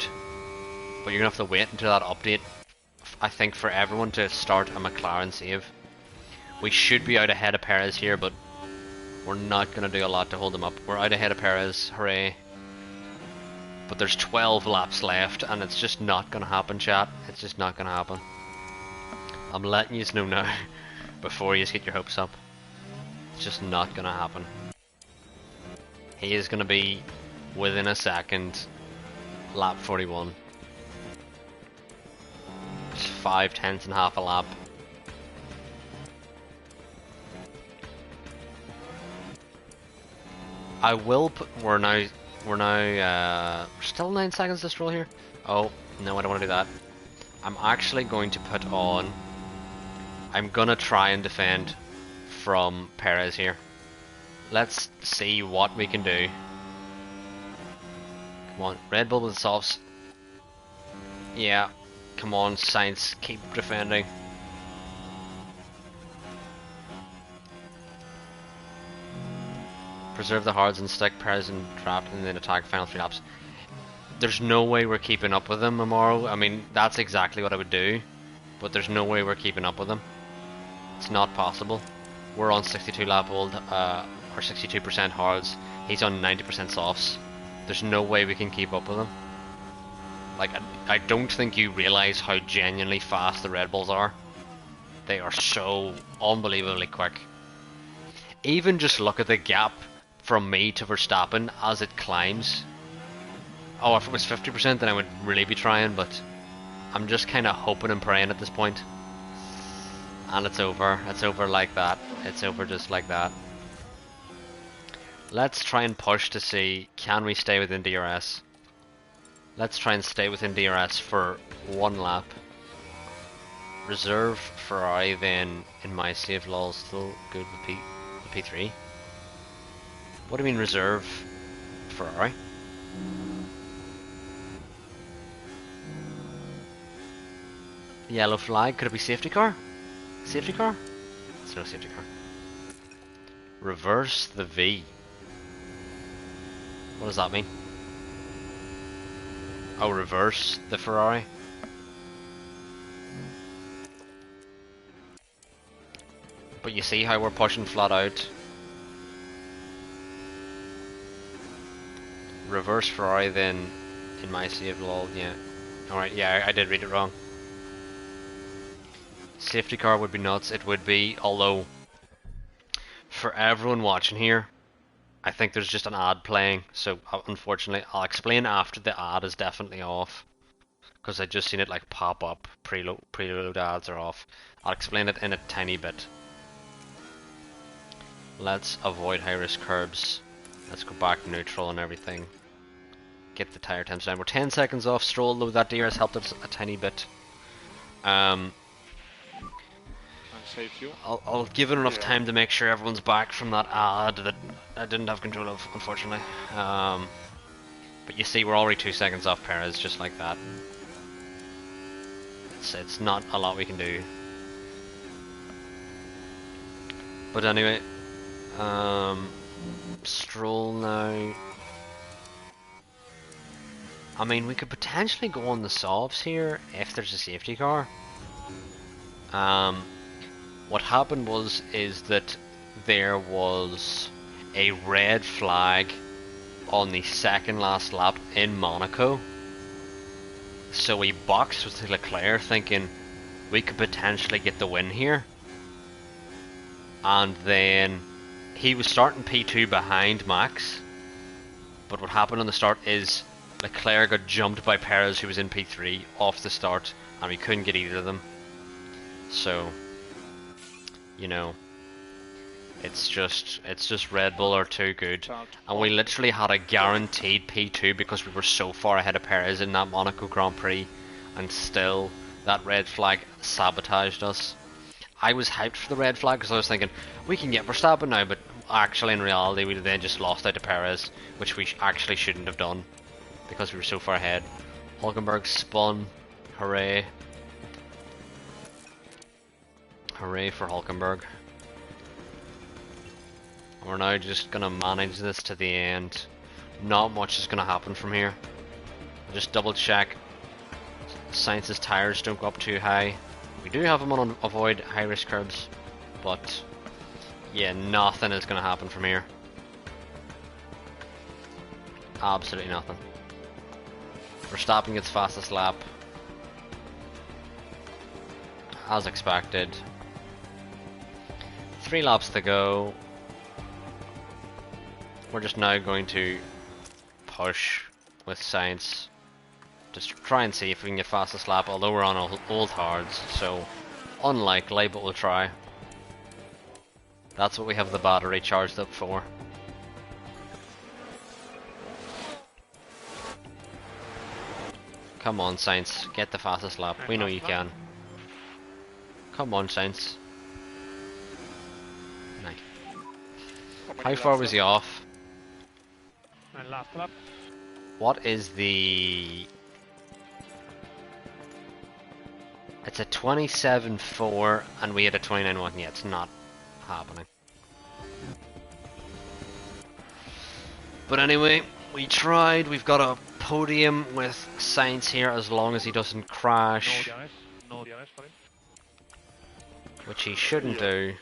but you're going to have to wait until that update, I think, for everyone to start a McLaren save. We should be out ahead of Perez here, but we're not going to do a lot to hold them up. We're out ahead of Perez, hooray. But there's 12 laps left, and it's just not going to happen, chat. It's just not going to happen. I'm letting you know now, before you get your hopes up. It's just not going to happen. He is going to be, within a second, lap 41. It's 5/10 and half a lap. I will put. We're still 9 seconds to Stroll here. Oh no, I don't want to do that. I'm actually going to put on. I'm gonna try and defend from Perez here. Let's see what we can do. Come on, Red Bull with the softs. Yeah, come on, Sainz, keep defending. Preserve the hards and stick Perez and trapped, and then attack final 3 laps. There's no way we're keeping up with them tomorrow. I mean, that's exactly what I would do, but there's no way we're keeping up with them. It's not possible. We're on 62 lap old, or 62% hards. He's on 90% softs. There's no way we can keep up with him. Like, I don't think you realise how genuinely fast the Red Bulls are. They are so unbelievably quick. Even just look at the gap from me to Verstappen as it climbs. Oh, if it was 50% then I would really be trying, but I'm just kind of hoping and praying at this point. And it's over. It's over like that. It's over just like that. Let's try and push to see, can we stay within DRS? Let's try and stay within DRS for 1 lap. Reserve Ferrari then in my save lol, still good with P3. What do you mean reserve Ferrari? Yellow flag, could it be safety car? Safety car? It's no safety car. Reverse the V. What does that mean? Oh, reverse the Ferrari. But you see how we're pushing flat out. Reverse Ferrari then, in my save lol, yeah. Alright, yeah, I did read it wrong. Safety car would be nuts, it would be, although, for everyone watching here, I think there's just an ad playing, so unfortunately, I'll explain after the ad is definitely off. Because I just seen it like pop up, preload ads are off. I'll explain it in a tiny bit. Let's avoid high risk curbs. Let's go back neutral and everything. Get the tire temps down. We're 10 seconds off Stroll, though that deer has helped us a tiny bit. And save you. I'll give it enough time to make sure everyone's back from that ad that I didn't have control of, unfortunately. But you see, we're already 2 seconds off Perez, just like that. It's not a lot we can do. But anyway, Stroll now. I mean, we could potentially go on the softs here if there's a safety car. What happened is that there was a red flag on the second last lap in Monaco. So we boxed with Leclerc thinking we could potentially get the win here. And then he was starting P2 behind Max. But what happened on the start is Leclerc got jumped by Perez, who was in P3 off the start, and we couldn't get either of them. So, you know, it's just Red Bull are too good. And we literally had a guaranteed P2 because we were so far ahead of Perez in that Monaco Grand Prix, and still that red flag sabotaged us. I was hyped for the red flag because I was thinking we can get Verstappen now, but actually in reality we then just lost out to Perez, which we actually shouldn't have done because we were so far ahead. Hulkenberg spun, hooray. Hooray for Hulkenberg. We're now just going to manage this to the end. Not much is going to happen from here. Just double check Sainz's tires don't go up too high. We do have him on avoid high risk curbs, but yeah, nothing is going to happen from here. Absolutely nothing. Verstappen gets fastest lap, as expected. 3 laps to go. We're just now going to push with Sainz. Just try and see if we can get fastest lap, although we're on old hards, so unlikely, but we'll try. That's what we have the battery charged up for. Come on, Sainz, get the fastest lap. We know you can. Come on, Sainz. Nice. How far was he off? And last lap. What is the... It's a 27.4 and we had a 29.1. Yeah, it's not happening. But anyway, we tried. We've got a podium with Sainz here as long as he doesn't crash. No DNS for him. Which he shouldn't do.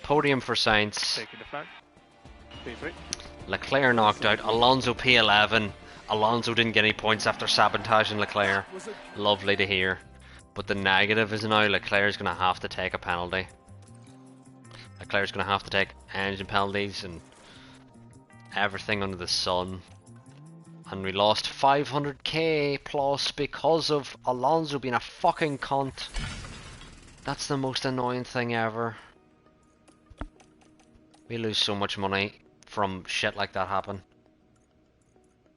Podium for Sainz. Taking the flag. P3. Leclerc knocked out. Alonso P11. Alonso didn't get any points after sabotaging Leclerc. Lovely to hear. But the negative is now Leclerc's going to have to take a penalty. Leclerc's going to have to take engine penalties and everything under the sun. And we lost 500k plus because of Alonso being a fucking cunt. That's the most annoying thing ever. We lose so much money from shit like that happen.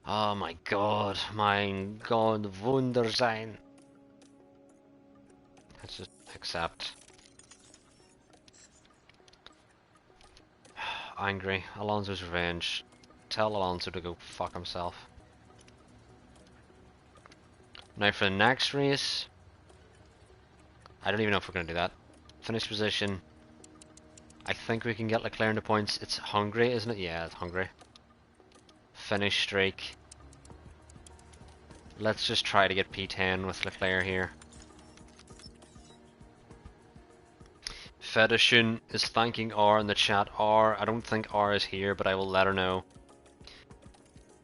Oh my god, mein Gott, Wunder sein. Let's just accept. Angry. Alonso's revenge. Tell Alonso to go fuck himself. Now for the next race. I don't even know if we're going to do that. Finish position. I think we can get Leclerc into points. It's Hungary, isn't it? Yeah, it's Hungary. Finish streak. Let's just try to get P10 with Leclerc here. Fedishun is thanking R in the chat. R, I don't think R is here, but I will let her know.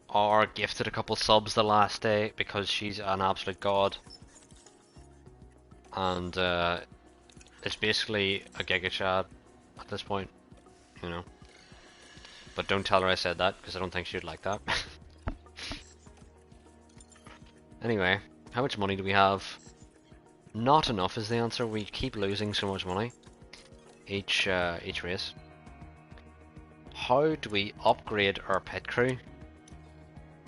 R gifted a couple subs the last day because she's an absolute god. And it's basically a Giga Chad at this point, you know. But don't tell her I said that, because I don't think she'd like that. Anyway, how much money do we have? Not enough is the answer. We keep losing so much money each race. How do we upgrade our pit crew?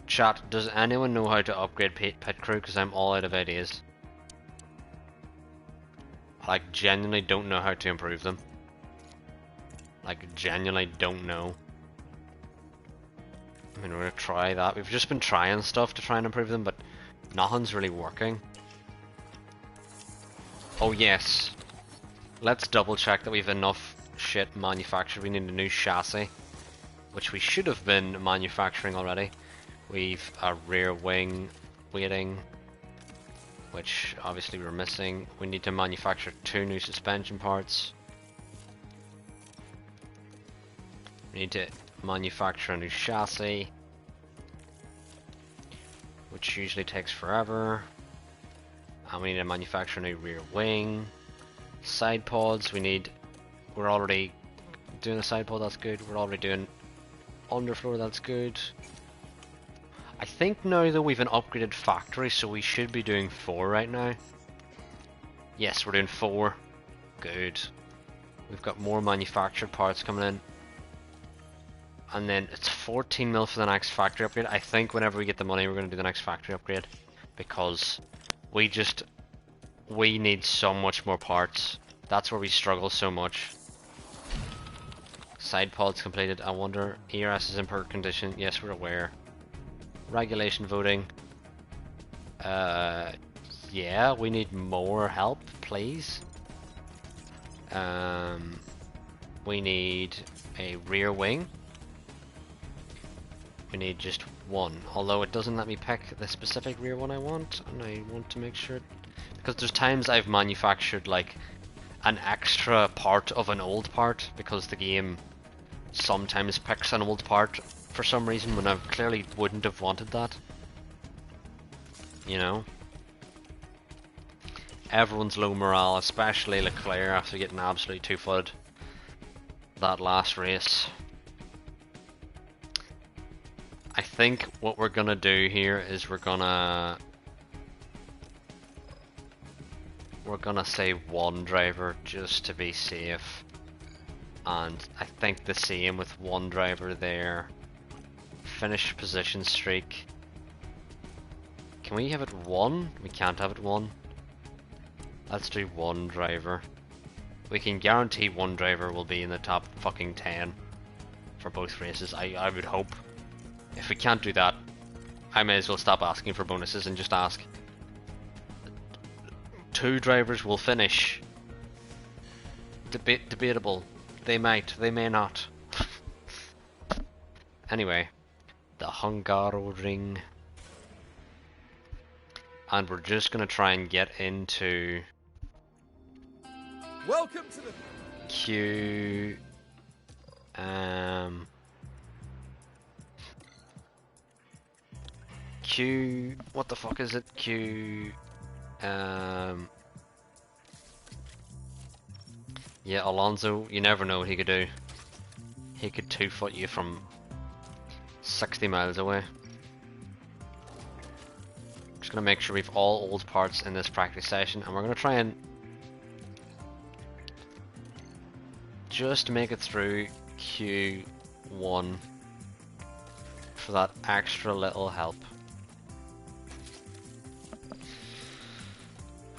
Chat, does anyone know how to upgrade pit crew? Because I'm all out of ideas. Like, genuinely don't know how to improve them. Like, genuinely don't know. I mean, we're gonna try that. We've just been trying stuff to try and improve them, but nothing's really working. Oh yes. Let's double check that we've enough shit manufactured. We need a new chassis, which we should have been manufacturing already. We've a rear wing waiting, which obviously we're missing. We need to manufacture 2 new suspension parts. We need to manufacture a new chassis, which usually takes forever. And we need to manufacture a new rear wing. Side pods, we're already doing a side pod, that's good. We're already doing underfloor, that's good. I think now though we've an upgraded factory, so we should be doing 4 right now. Yes, we're doing 4. Good. We've got more manufactured parts coming in. And then it's 14 mil for the next factory upgrade. I think whenever we get the money we're going to do the next factory upgrade. Because we need so much more parts. That's where we struggle so much. Side pods completed. I wonder, ERS is in perfect condition. Yes, we're aware. Regulation voting. Yeah, we need more help, please. We need a rear wing. We need just 1, although it doesn't let me pick the specific rear one I want, and I want to make sure, because there's times I've manufactured like an extra part of an old part, because the game sometimes picks an old part for some reason when I clearly wouldn't have wanted that. You know? Everyone's low morale, especially Leclerc after getting absolutely two-footed that last race. I think what we're gonna do here is we're gonna say 1 driver just to be safe, and I think the same with 1 driver there. Finish position streak. Can we have it 1? We can't have it 1. Let's do 1 driver. We can guarantee 1 driver will be in the top fucking 10 for both races. I would hope. If we can't do that, I may as well stop asking for bonuses and just ask. 2 drivers will finish. Debatable. They might, they may not. Anyway, the Hungaroring. And we're just gonna try and get into Welcome to the Q. Q. What the fuck is it? Q. Yeah, Alonso. You never know what he could do. He could 2-foot you from 60 miles away. Just gonna make sure we've all old parts in this practice session, and we're gonna try and just make it through Q1 for that extra little help.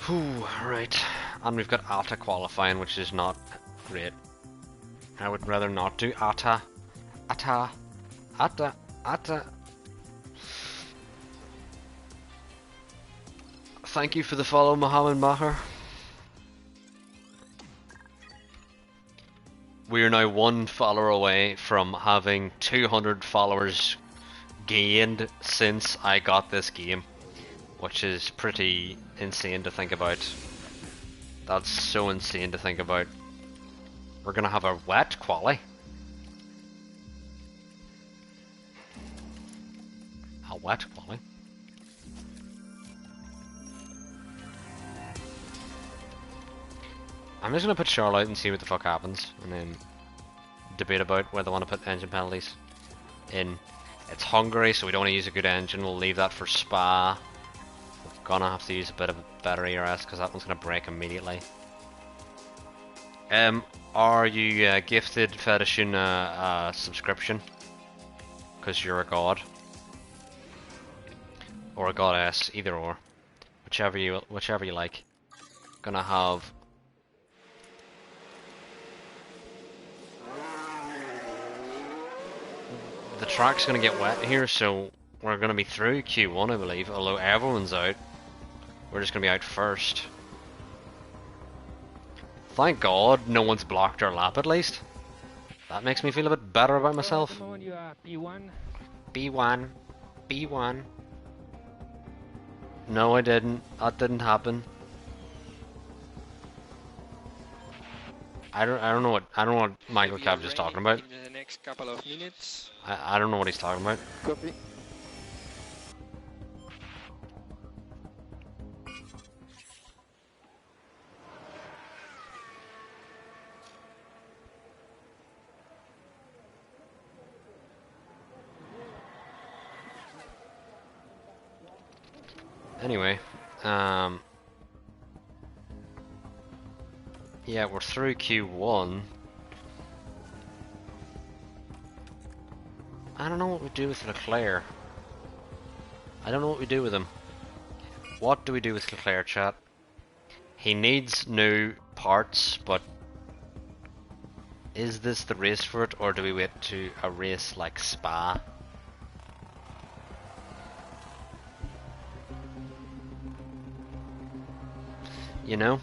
Whew, right. And we've got ATA qualifying, which is not great. I would rather not do ATA. ATA. ATA. ATA. Thank you for the follow, Mohammed Maher. We are now 1 follower away from having 200 followers gained since I got this game, which is pretty insane to think about. That's so insane to think about. We're gonna have a wet quali. A wet quali. I'm just gonna put Charlotte out and see what the fuck happens, and then debate about whether I want to put engine penalties in. It's Hungary, so we don't want to use a good engine. We'll leave that for Spa. We're gonna have to use a bit of a better ERS because that one's gonna break immediately. Are you gifted Fedishin a subscription? Because you're a god. Or a goddess, either or. Whichever you like. Gonna have the track's gonna get wet here, so we're gonna be through Q1 I believe, although everyone's out. We're just gonna be out first. Thank God no one's blocked our lap at least. That makes me feel a bit better about myself. At the moment you are P1. B1. B1. No, I didn't. That didn't happen. I don't know what Michael Cab is talking about. In the next couple of minutes. I don't know what he's talking about. Copy. Anyway, yeah, we're through Q1. I don't know what we do with Leclerc. I don't know what we do with him. What do we do with Leclerc, chat? He needs new parts, but is this the race for it, or do we wait to a race like Spa? You know?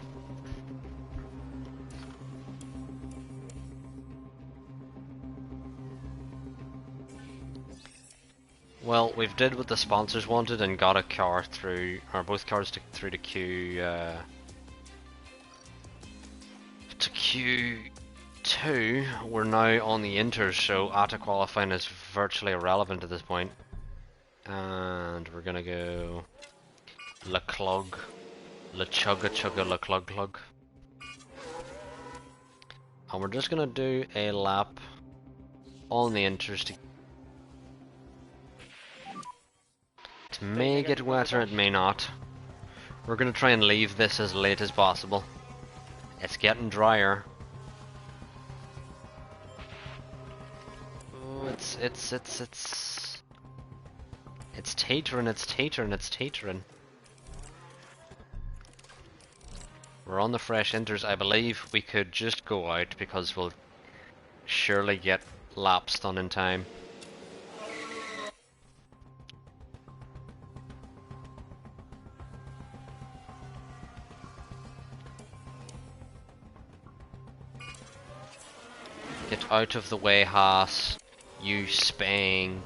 Well, we've did what the sponsors wanted and got a car through, or both cars through to Q2. We're now on the Inters, so ATA qualifying is virtually irrelevant at this point. And we're gonna go Leclug. La chugga chugga la clug clug. And we're just gonna do a lap on the Inters to may get wetter, it may not. We're gonna try and leave this as late as possible. It's getting drier. Oh, it's teetering, it's teetering, it's teetering. We're on the fresh Inters. I believe we could just go out because we'll surely get laps done in time. Get out of the way, Haas. You spang.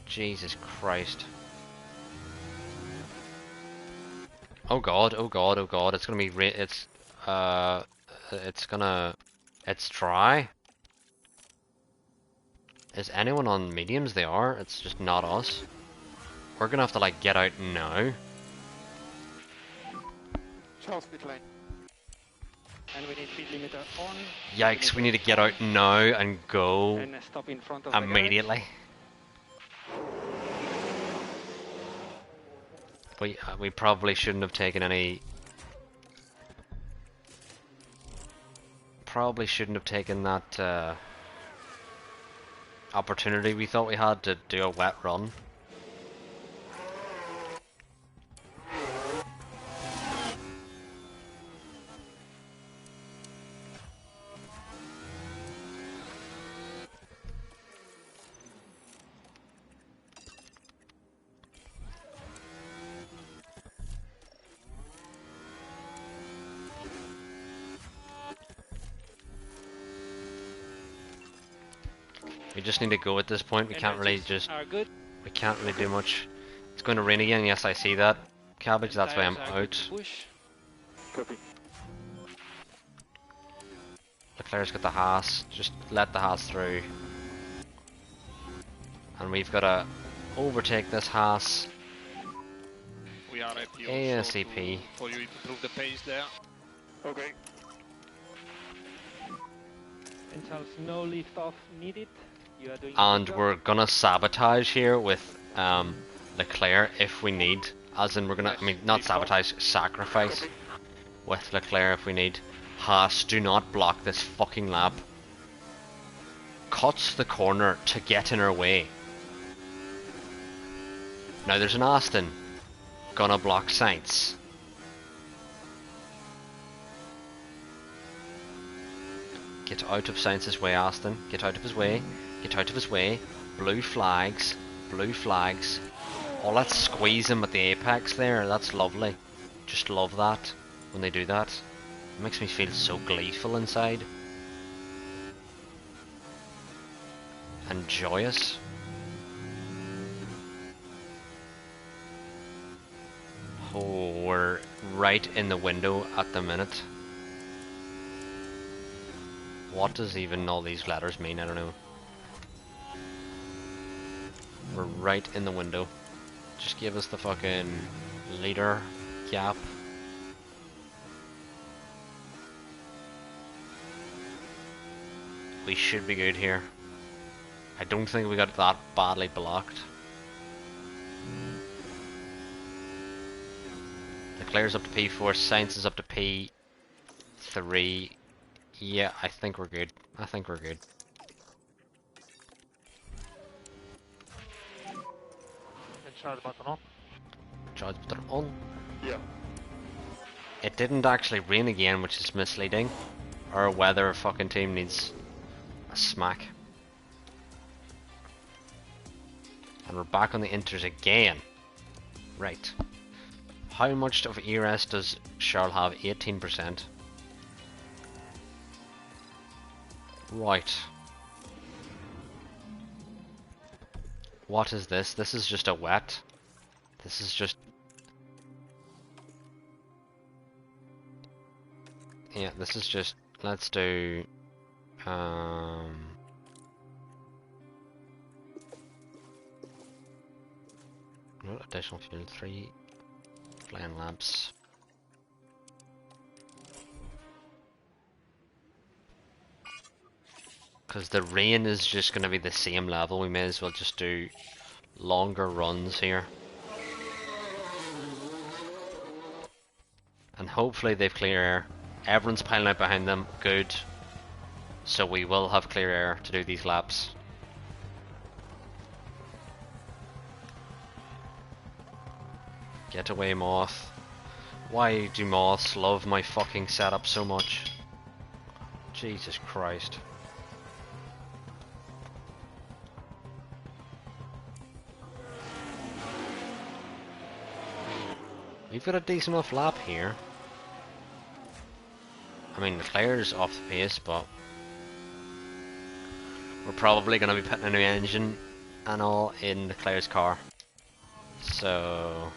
Jesus Christ. Oh god, oh god, oh god, it's gonna be it's dry. Is anyone on mediums? They are, it's just not us. We're gonna have to like get out now. Charles, pit lane. And we need speed limiter on. Yikes, we need to get out now and go And stop in front of immediately. We probably shouldn't have taken any. Probably shouldn't have taken that opportunity we thought we had to do a wet run. We just need to go at this point. We can't really just. We can't really do much. It's going to rain again. Yes, I see that. Cabbage. That's why I'm out. Copy. Leclerc's got the Haas. Just let the Haas through. And we've got to overtake this Haas. We are happy also ASAP. for you to improve the pace there. Okay. And Charles, no lift off needed. You are doing And a good job. we're gonna sabotage here with Leclerc if we need. As in, we're gonna, I mean, not sabotage, sacrifice with Leclerc if we need. Haas, do not block this fucking lap. Cuts the corner to get in our way. Now there's an Aston. Gonna block Sainz. Get out of Sainz's way, Aston. Get out of his way. Get out of his way. Blue flags. Blue flags. Oh, let's squeeze him at the apex there. That's lovely. Just love that when they do that. It makes me feel so gleeful inside. And joyous. Oh, we're right in the window at the minute. What does even all these letters mean? I don't know. We're right in the window. Just give us the fucking leader gap. We should be good here. I don't think we got that badly blocked. Leclerc's up to P4, Sainz is up to P3. Yeah, I think we're good. I think we're good. Charge button on. Charge button on. Yeah. It didn't actually rain again, which is misleading. Our weather fucking team needs a smack. And we're back on the inters again. Right. How much of ERS does Charles have? 18%. Right. What is this? This is just a wet. This is just... Yeah, this is just... Let's do... additional fuel, 3 flying lamps. Because the rain is just going to be the same level, we may as well just do longer runs here. And hopefully they've clear air. Everyone's piling out behind them, good. So we will have clear air to do these laps. Get away, Moth. Why do moths love my fucking setup so much? Jesus Christ. We've got a decent enough lap here. I mean, Leclerc's off the pace, but we're probably going to be putting a new engine and all in Leclerc's car. So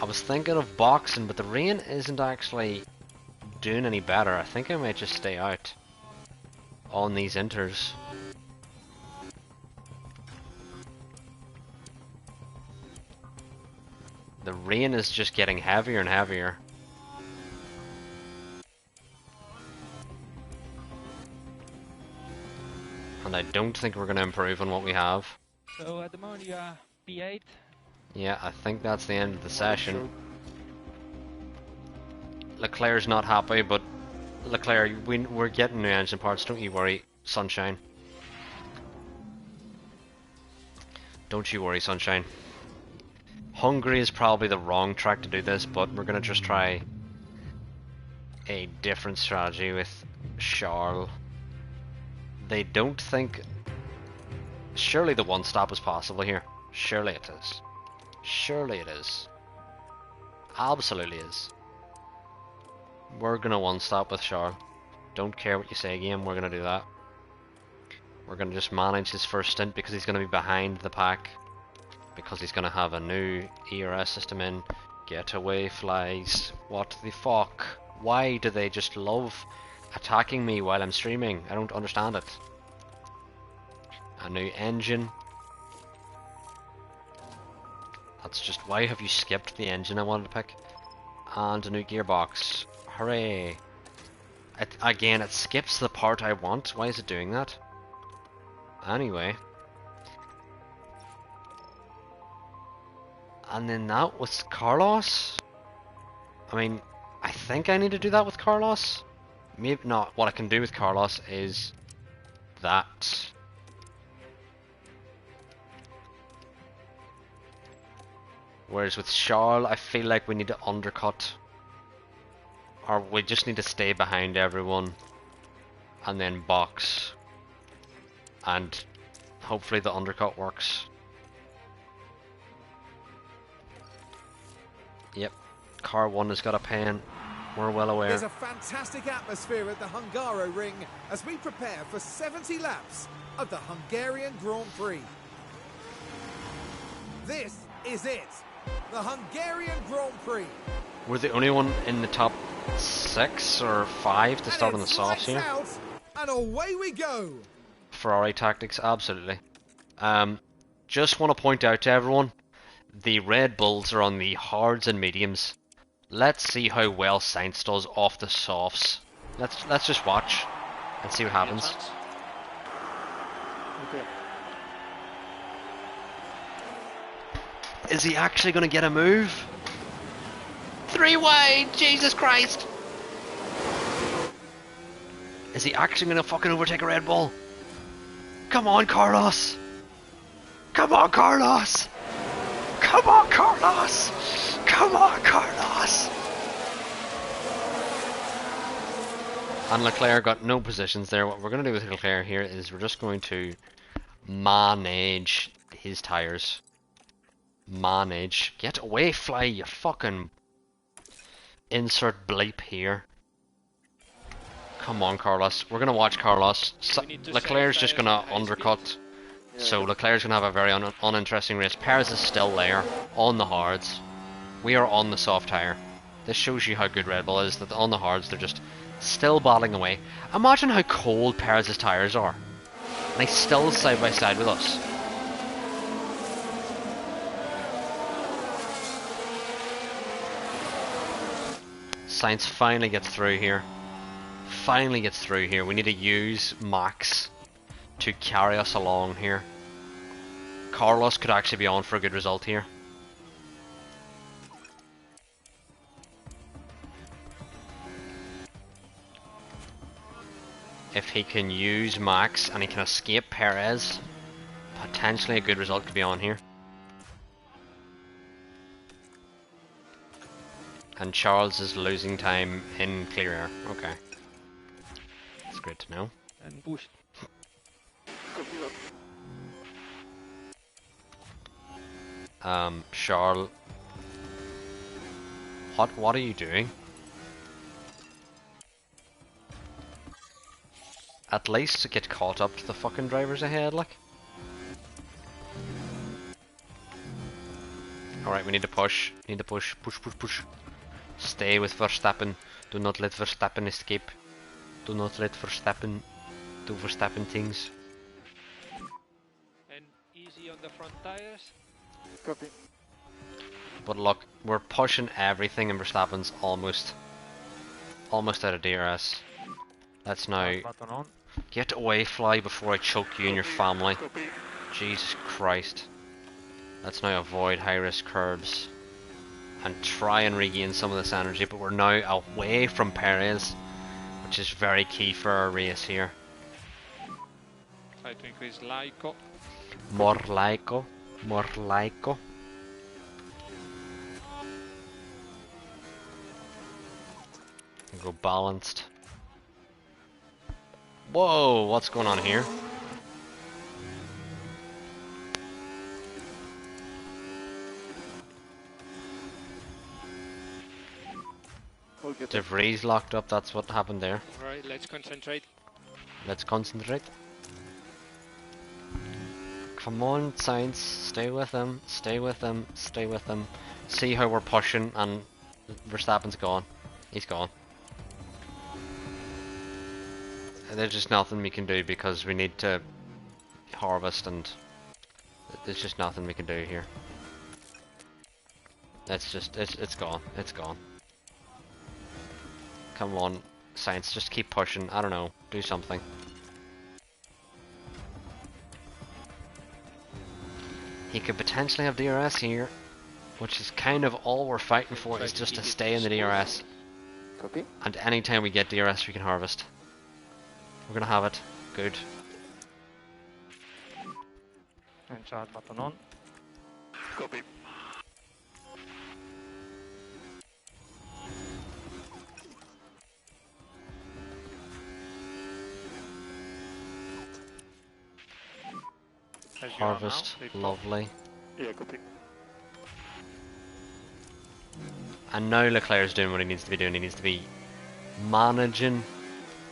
I was thinking of boxing, but the rain isn't actually doing any better. I think I might just stay out on these inters. The rain is just getting heavier and heavier. And I don't think we're going to improve on what we have. So at the moment you are P8. Yeah, I think that's the end of the session. Leclerc's not happy, but Leclerc, we're getting new engine parts, don't you worry, sunshine. Don't you worry, sunshine. Hungary is probably the wrong track to do this, but we're going to just try a different strategy with Charles. They don't think... Surely the one stop is possible here. Surely it is. Surely it is. Absolutely is. We're going to one stop with Charles. Don't care what you say, game, we're going to do that. We're going to just manage his first stint because he's going to be behind the pack. Because he's going to have a new ERS system in. Getaway flags. What the fuck? Why do they just love attacking me while I'm streaming? I don't understand it. A new engine. That's just, why have you skipped the engine I wanted to pick? And a new gearbox. Hooray! Again, it skips the part I want. Why is it doing that? Anyway. And then that was Carlos? I mean, I think I need to do that with Carlos. Maybe not. What I can do with Carlos is that. Whereas with Charles, I feel like we need to undercut. Or we just need to stay behind everyone. And then box. And hopefully the undercut works. Yep. Car 1 has got a pen. We're well aware. There's a fantastic atmosphere at the Hungaro Ring as we prepare for 70 laps of the Hungarian Grand Prix. This is it. The Hungarian Grand Prix. We're the only one in the top 6 or 5 to start on the softs here. Out, and away we go. Ferrari tactics, absolutely. Just want to point out to everyone, the Red Bulls are on the hards and mediums. Let's see how well Sainz does off the softs. Let's just watch and see what happens. Okay. Is he actually going to get a move? 3 wide! Jesus Christ! Is he actually going to fucking overtake a Red Bull? Come on, Carlos! Come on, Carlos! Come on, Carlos! Come on, Carlos! And Leclerc got no positions there. What we're going to do with Leclerc here is we're just going to manage his tyres. Manage. Get away, fly, you fucking... Insert bleep here. Come on, Carlos. We're going to watch Carlos. Leclerc's just going to undercut. So Leclerc's going to have a very uninteresting race. Perez is still there on the hards. We are on the soft tyre. This shows you how good Red Bull is, that on the hards they're just still battling away. Imagine how cold Perez's tyres are. And he's still side by side with us. Sainz finally gets through here. Finally gets through here. We need to use Max to carry us along here. Carlos could actually be on for a good result here. If he can use Max and he can escape Perez, potentially a good result could be on here. And Charles is losing time in clear air. Okay. That's great to know. And push. Charles. What are you doing? At least to get caught up to the fucking drivers ahead, like. Alright, we need to push. Need to push. Push, push, push. Stay with Verstappen. Do not let Verstappen escape. Do not let Verstappen do Verstappen things. And easy on the front tires. Copy. But look, we're pushing everything and Verstappen's almost out of DRS. Let's now Button on. get away, fly, before I choke you and your family. Copy. Jesus Christ. Let's now avoid high risk curbs and try and regain some of this energy, but we're now away from Perez, which is very key for our race here. Try to increase Laiko. More Laiko, more Laiko. Go balanced. Whoa, what's going on here? De Vries locked up, that's what happened there. Alright, let's concentrate. Let's concentrate. Come on, Sainz, stay with him, stay with him, stay with him. See how we're pushing and Verstappen's gone. He's gone. there's just nothing we can do because we need to harvest, and there's just nothing we can do here. It's gone. It's gone. Come on, science, just keep pushing. I don't know, do something. He could potentially have DRS here, which is kind of all we're fighting for, is just to stay in the DRS. Copy. And anytime we get DRS we can harvest. We're gonna have it. Good. And charge button on. Copy. As you are now, Harvest, lift off. lovely. Yeah, copy. And now Leclerc's doing what he needs to be doing. He needs to be managing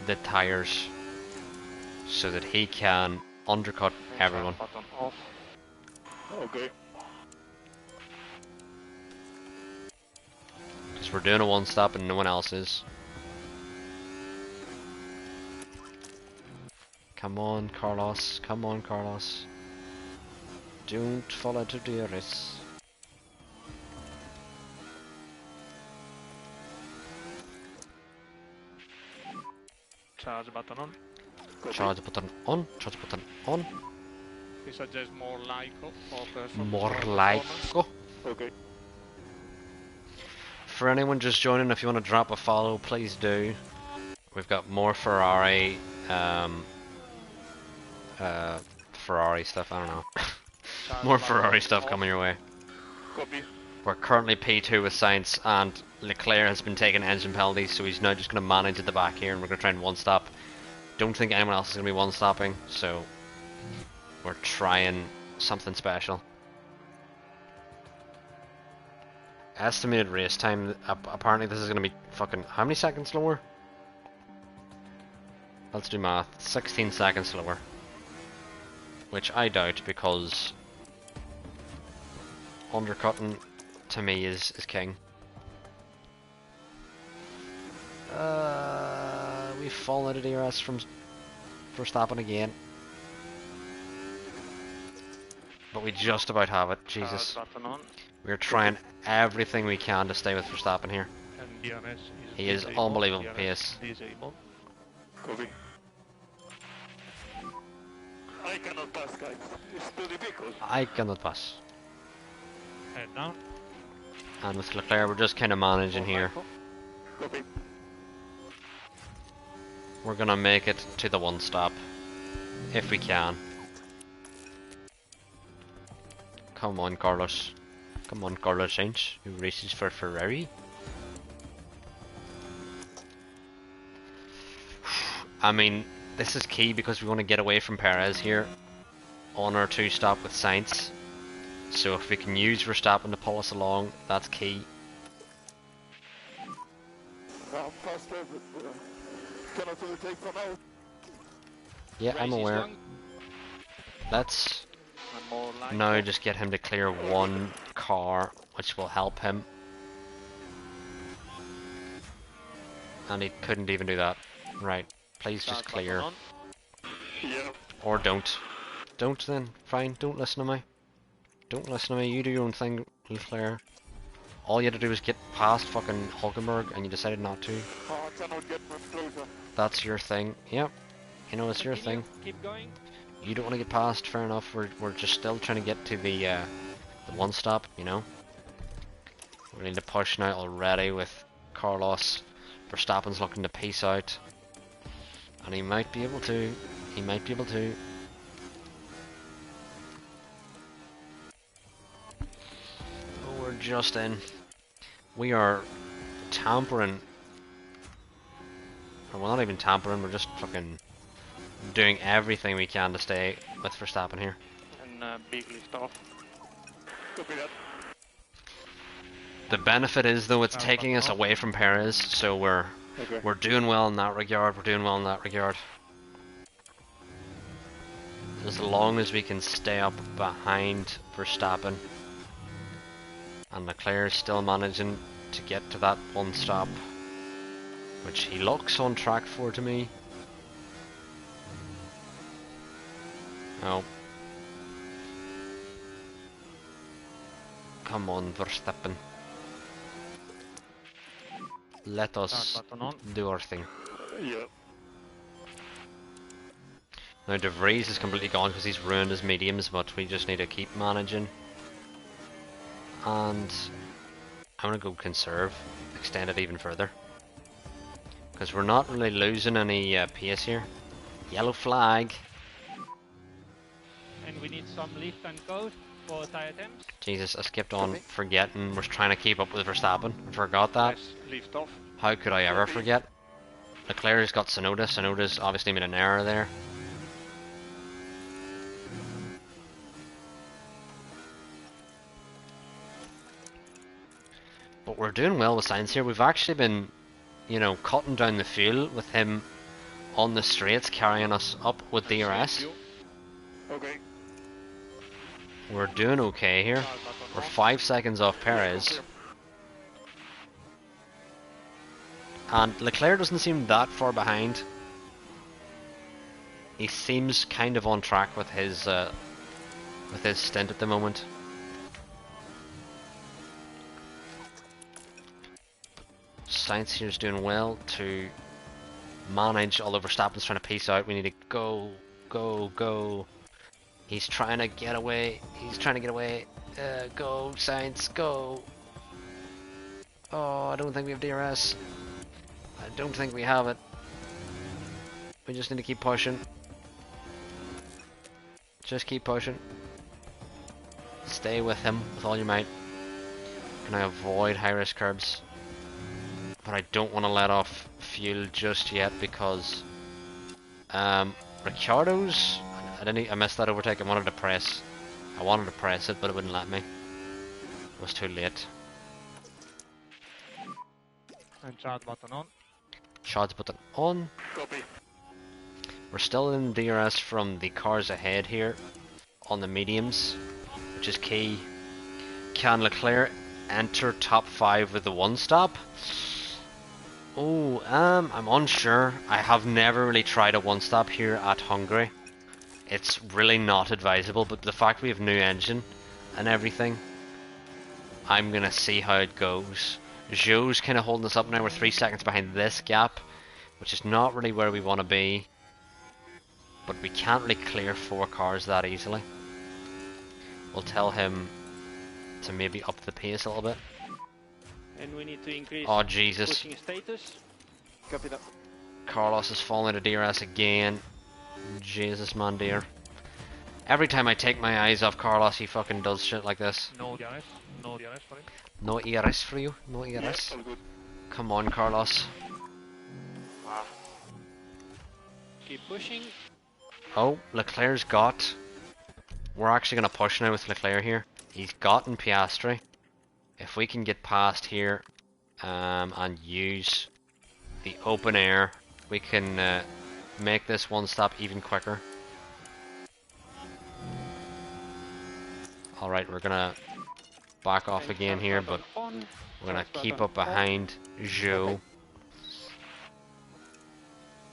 the tyres so that he can undercut And everyone. charge button off. Okay. Because we're doing a one stop and no one else is. Come on, Carlos. Come on, Carlos. Don't fall out of DRS. Charge button on. Copy. Charge button on. Charge button on. We suggest more Lyco for person. More like. Go. Okay. For anyone just joining, if you want to drop a follow, please do. We've got more Ferrari, Ferrari stuff. I don't know. Charge More button Ferrari stuff off. coming your way. Copy. We're currently P2 with Sainz, and Leclerc has been taking engine penalties, so he's now just going to manage at the back here, and we're going to try and one stop. Don't think anyone else is going to be one stopping, so we're trying something special. Estimated race time, apparently this is going to be fucking, how many seconds slower? Let's do math, 16 seconds slower. Which I doubt, because undercutting to me is king. We've fallen out of DRS from Verstappen again. But we just about have it, Jesus. Charge button on. We're trying everything we can to stay with Verstappen here. And DRS is He is disabled. unbelievable DRS pace. Disabled. Copy. I cannot pass, guys. It's too difficult. I cannot pass. Head down. And with Leclerc we're just kind of managing here. Copy. We're gonna make it to the one stop. If we can. Come on, Carlos. Come on, Carlos Sainz, who races for Ferrari. I mean, this is key because we want to get away from Perez here on our two stop with Sainz. So if we can use Verstappen to pull us along, that's key. I'm faster, but cannot really take from out. Yeah, Race I'm is aware. long. Let's And more Lyco. now just get him to clear one car, which will help him. And he couldn't even do that. Right, please just Charge button clear. on. Yeah. Or don't. Don't then, fine, don't listen to me. Don't listen to me, you do your own thing, Leclerc. All you had to do was get past fucking Hulkenberg and you decided not to. Oh, I cannot get much closer. That's your thing. Yep. You know, it's your Continue, thing. Keep going. You don't want to get past, fair enough. We're just still trying to get to the one stop, you know. We need to push now already with Carlos. Verstappen's looking to peace out. And he might be able to. He might be able to. Oh, we're just in. We are tampering. Or we're not even tampering, we're just fucking doing everything we can to stay with Verstappen here. And big lift off. Copy that. The benefit is though it's Oh, taking us oh. away from Perez, so we're Okay. doing well in that regard. We're doing well in that regard. As long as we can stay up behind Verstappen, and Leclerc is still managing to get to that one stop, which he looks on track for to me. Oh. Come on, Verstappen. Let us Start button on. do our thing. Yeah. Now De Vries is completely gone because he's ruined his mediums, but we just need to keep managing. And I'm gonna go conserve, extend it even further. Because we're not really losing any pace here. Yellow flag. And we need some lift and go for tire temps. Jesus, I skipped on forgetting we're trying to keep up with Verstappen. I forgot that. Yes, lift off. How could I ever forget? Leclerc has got Sonoda. Sonoda's obviously made an error there. But we're doing well with Sainz here. We've actually been, you know, cutting down the fuel with him on the straights, carrying us up with DRS. Okay. We're doing okay here. Start button We're on. 5 seconds off Perez. And Leclerc doesn't seem that far behind. He seems kind of on track with his stint at the moment. Sainz here is doing well to manage, although Verstappen's trying to pace out. We need to go, go, go. He's trying to get away. He's trying to get away. Go, Sainz, go. Oh, I don't think we have DRS. I don't think we have it. We just need to keep pushing. Just keep pushing. Stay with him with all your might. Can I avoid high risk curbs? But I don't want to let off fuel just yet because Ricciardo's. I missed that overtake. I wanted to press it, but it wouldn't let me. It was too late. And charge button on. Charge button on. Copy. We're still in DRS from the cars ahead here on the mediums, which is key. Can Leclerc enter top 5 with the one stop? Oh, I'm unsure. I have never really tried a one stop here at Hungary. It's really not advisable, but the fact we have new engine and everything, I'm gonna see how it goes. Zhou's kind of holding us up now. We're 3 seconds behind this gap, which is not really where we want to be. But we can't really clear 4 cars that easily. We'll tell him to maybe up the pace a little bit. And we need to increase Oh Jesus! pushing status. Copy that. Carlos is falling into DRS again. Jesus, man, dear. Every time I take my eyes off Carlos, he fucking does shit like this. No DRS. No DRS for him. No ERS for you. No ERS. All good. Come on, Carlos. Keep pushing. Oh, Leclerc's got. We're actually going to push now with Leclerc here. He's gotten Piastri. If we can get past here and use the open air, we can make this one stop even quicker. Alright, we're going to back off again here, but we're going to keep up behind Zhou.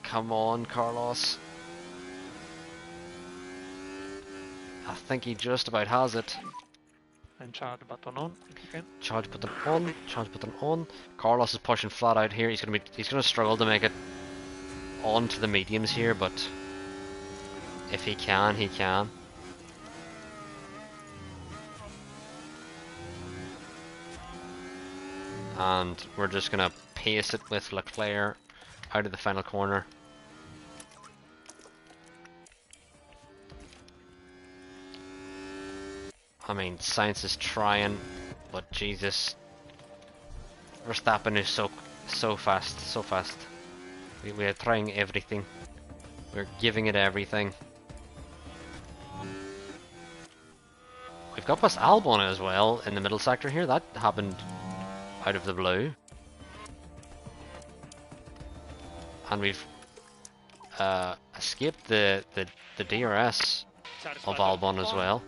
Come on, Carlos. I think he just about has it. And charge button on if you can. Charge button on, charge button on. Carlos is pushing flat out here. He's gonna struggle to make it onto the mediums here, but if he can, he can. And we're just gonna pace it with Leclerc out of the final corner. I mean, Sainz is trying, but Jesus, Verstappen is so fast. We are trying everything. We're giving it everything. We've got past Albon as well in the middle sector here. That happened out of the blue, and we've escaped the DRS of Albon as well.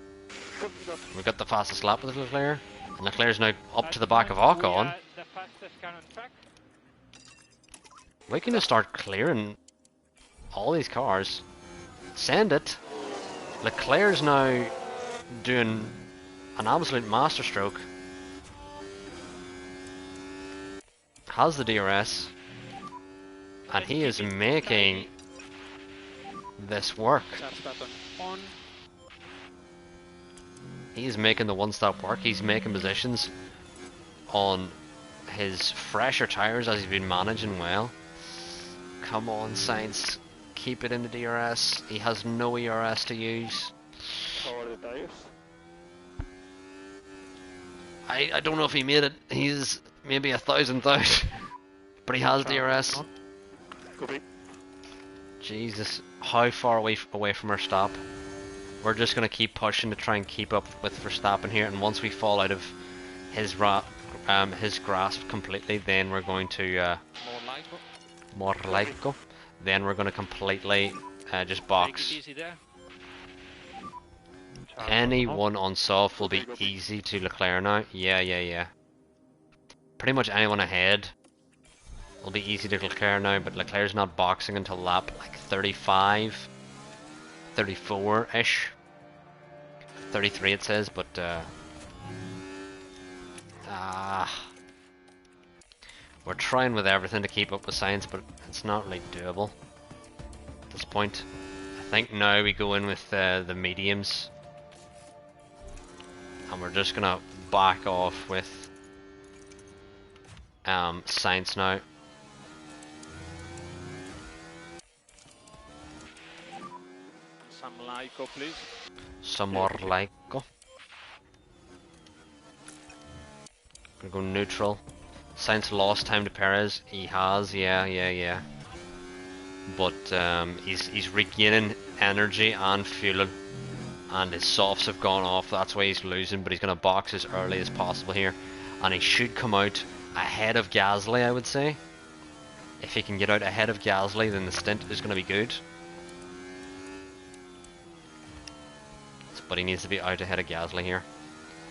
We've got the fastest lap with Leclerc, and Leclerc's now up to the back of Ocon. The fastest car on track. We can just start clearing all these cars. Send it. Leclerc's now doing an absolute masterstroke. Has the DRS, and he is making this work. Charge button on. He's making the one-stop work. He's making positions on his fresher tires as he's been managing well. Come on, Sainz, keep it in the DRS. He has no ERS to use. How are the tires? I don't know if he made it. He's maybe 1,000th out, but he has DRS. Copy. Jesus, how far away from our stop? We're just going to keep pushing to try and keep up with Verstappen here, and once we fall out of his grasp completely, then we're going to More light. then we're going to completely just box. Take it easy there. Anyone on soft will be easy to Leclerc now. Yeah. Pretty much anyone ahead will be easy to Leclerc now, but Leclerc's not boxing until lap like 35, 34-ish. 33 it says, but we're trying with everything to keep up with science, but it's not really doable at this point. I think now we go in with the mediums, and we're just gonna back off with science now. Some Lyco, please. Some more Lyco. Gonna go neutral. Sainz lost time to Perez. He has, yeah. But he's regaining energy and fueling, and his softs have gone off. That's why he's losing. But he's gonna box as early as possible here, and he should come out ahead of Gasly, I would say. If he can get out ahead of Gasly, then the stint is gonna be good. But he needs to be out ahead of Gasly here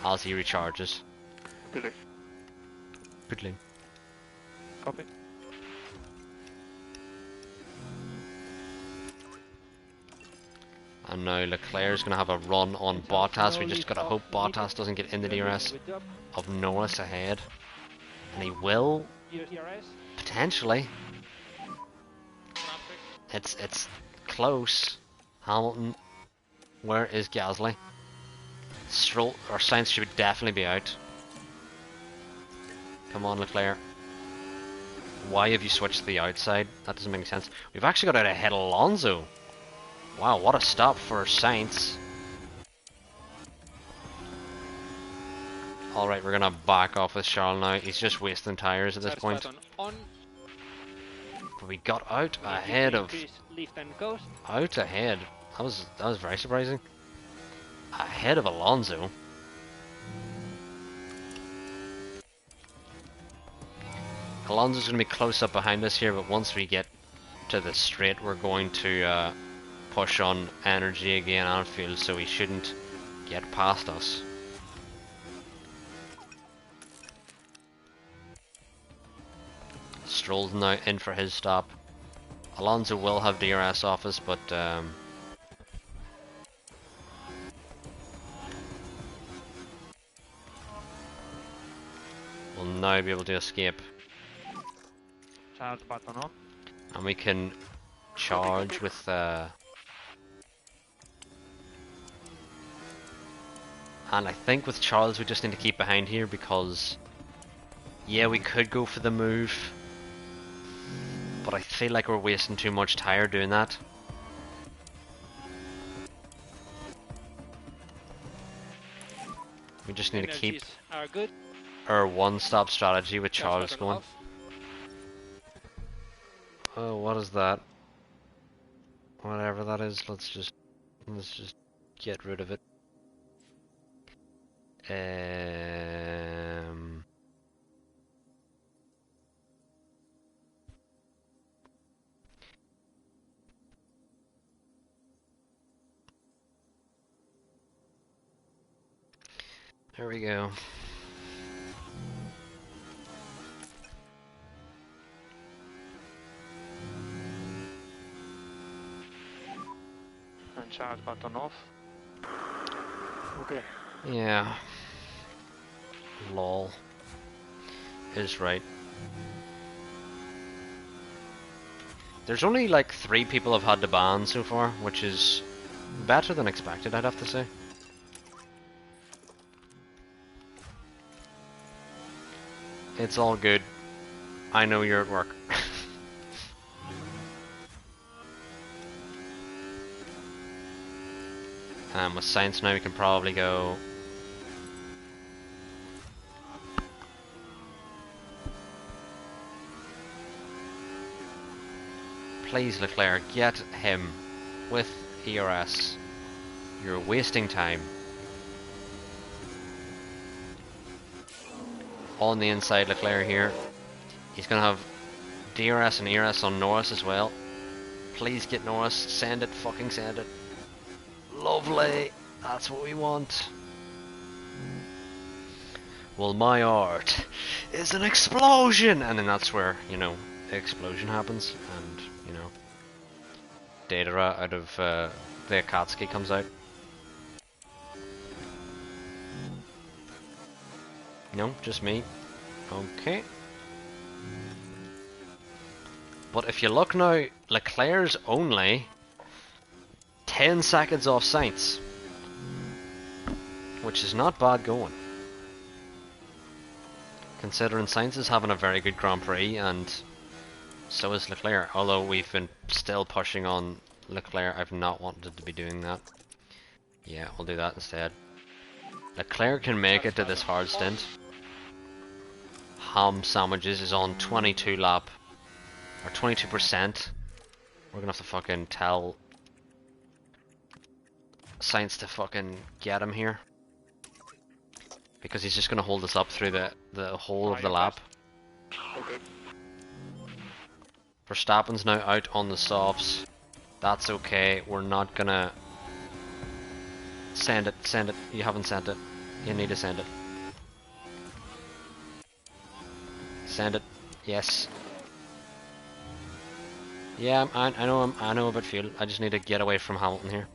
as he recharges. Good. Good lane. Copy. And now Leclerc's going to have a run on Bottas. We just got to hope Bottas doesn't get in the DRS of Norris ahead. And he will, potentially. It's close. Hamilton. Where is Gasly? Stroll or Sainz should definitely be out. Come on, Leclerc. Why have you switched to the outside? That doesn't make any sense. We've actually got out ahead of Alonso. Wow, what a stop for Sainz. Alright, we're gonna back off with Charles now. He's just wasting tyres at this point. On. But we got out ahead of... Lift and coast. Out ahead. That was very surprising. Ahead of Alonso. Alonso's going to be close up behind us here, but once we get to the straight, we're going to push on energy again and fuel, so he shouldn't get past us. Stroll's now in for his stop. Alonso will have DRS off us, but we'll now be able to escape. Charge button on. And we can charge with and I think with Charles we just need to keep behind here, because yeah, we could go for the move, but I feel like we're wasting too much tyre doing that. We just need to keep Are good. our one-stop strategy with Charge Charles button going. off. Oh, what is that? Whatever that is, let's just get rid of it. There we go. And charge button off. Okay. Yeah. Lol. Is right. There's only like 3 people have had to ban so far, which is better than expected, I'd have to say. It's all good. I know you're at work. With science now we can probably go... Please Leclerc, get him with ERS. You're wasting time. On the inside Leclerc here. He's gonna have DRS and ERS on Norris as well. Please get Norris, send it, fucking send it. Lovely, that's what we want. Well, my art is an explosion! And then that's where, you know, the explosion happens, and, you know, Data out of the Akatsuki comes out. No, just me. Okay. But if you look now, Leclerc's only 10 seconds off Sainz, which is not bad going. Considering Sainz is having a very good Grand Prix, and so is Leclerc. Although we've been still pushing on Leclerc, I've not wanted to be doing that. Yeah, we'll do that instead. Leclerc can make it to this hard stint. Ham Sandwiches is on 22 lap, or 22%. We're gonna have to fucking tell Sainz to fucking get him here, because he's just gonna hold us up through the whole of the lap. Okay. Verstappen's now out on the softs. That's okay. We're not gonna send it. Send it. You haven't sent it. You need to send it. Send it. Yes. Yeah, I know. I know about fuel. I just need to get away from Hamilton here.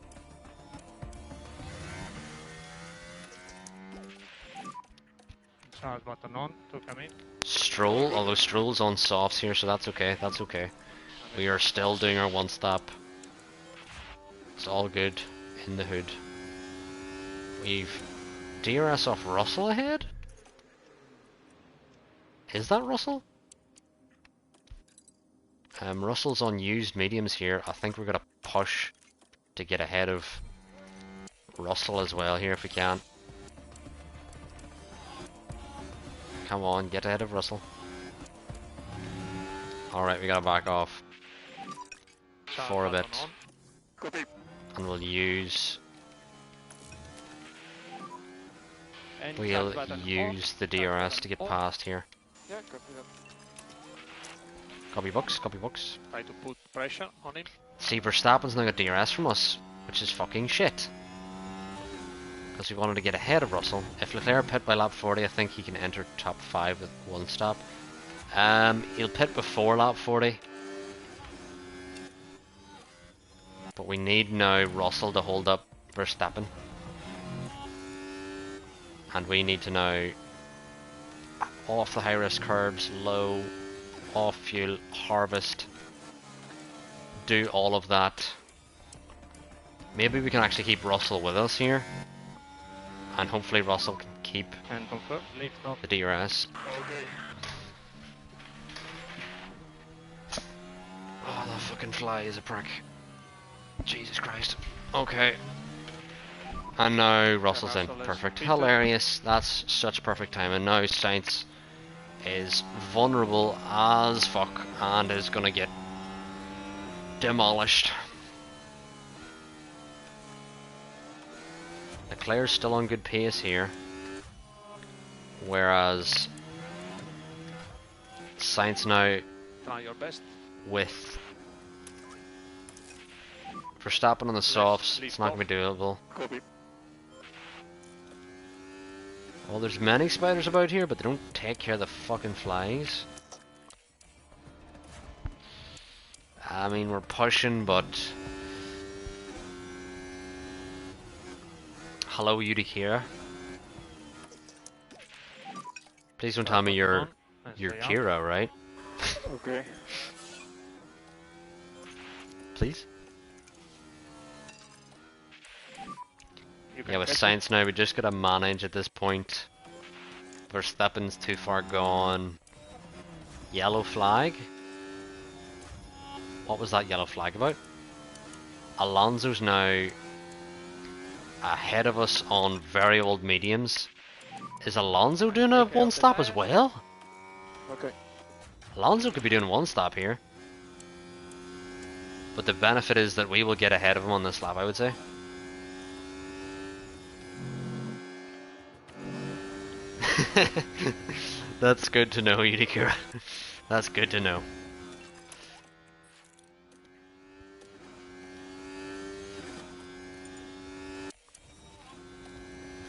Start button on to come in. Stroll, although Stroll's on softs here, so that's okay. That's okay. We are still doing our one stop. It's all good in the hood. We've DRS off Russell ahead? Is that Russell? Russell's on used mediums here. I think we're gonna push to get ahead of Russell as well here if we can. Come on, get ahead of Russell. Alright, we gotta back off for a bit. Copy. And We'll use start button use the DRS to get past here. Yeah, copy that. Copy books, copy books. Try to put pressure on him. See, Verstappen's now got DRS from us, which is fucking shit. Because we wanted to get ahead of Russell. If Leclerc pit by lap 40, I think he can enter top 5 with one stop. He'll pit before lap 40. But we need now Russell to hold up Verstappen. And we need to now off the high risk curbs, low, off fuel, harvest, do all of that. Maybe we can actually keep Russell with us here, and hopefully Russell can keep And confirm. Lift off. the DRS. Okay. Oh, that fucking fly is a prick. Jesus Christ. Okay. And now Russell's in. Perfect. Hilarious. That's such perfect time. And now Sainz is vulnerable as fuck and is gonna get demolished. Leclerc's still on good pace here, whereas Sainz now Try your best. with Verstappen on the softs, it's not gonna be doable. Copy. Well, there's many spiders about here, but they don't take care of the fucking flies. I mean, we're pushing, but Hello, Yudikira. Please don't tell me you're Kira, right? Okay. Please? You can Yeah, with catch science now, we just gotta manage at this point. Verstappen's too far gone. Yellow flag? What was that yellow flag about? Alonso's now ahead of us on very old mediums. Is Alonso doing a one stop as well? Okay. Alonso could be doing one stop here. But the benefit is that we will get ahead of him on this lap, I would say. That's good to know, Yudikura. That's good to know.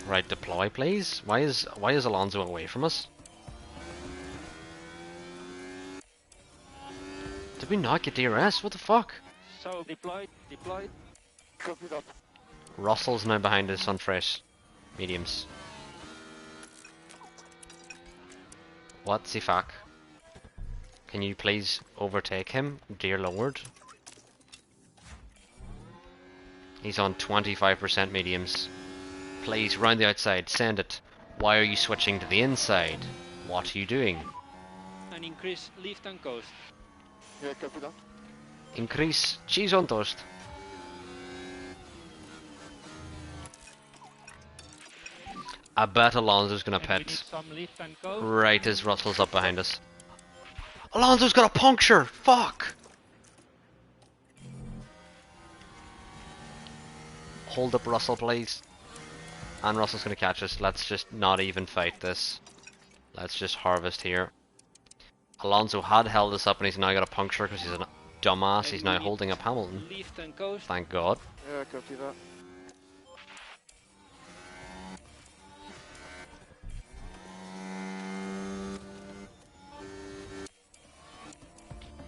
Right, deploy please. Why is Alonso away from us? Did we not get DRS? What the fuck? So deployed. Copy that. Russell's now behind us on fresh mediums. What's the fuck? Can you please overtake him, dear lord? He's on 25% mediums. Please, round the outside, send it. Why are you switching to the inside? What are you doing? And increase lift and coast. Yeah, copy that. Increase cheese on toast. I bet Alonso's gonna And we need pit some lift and coast. right as Russell's up behind us. Alonso's got a puncture! Fuck! Hold up Russell, please. And Russell's gonna catch us. Let's just not even fight this. Let's just harvest here. Alonso had held us up and he's now got a puncture because he's a dumbass. And He's we now need holding up Hamilton. Lift and coast. Thank God. Yeah, copy that.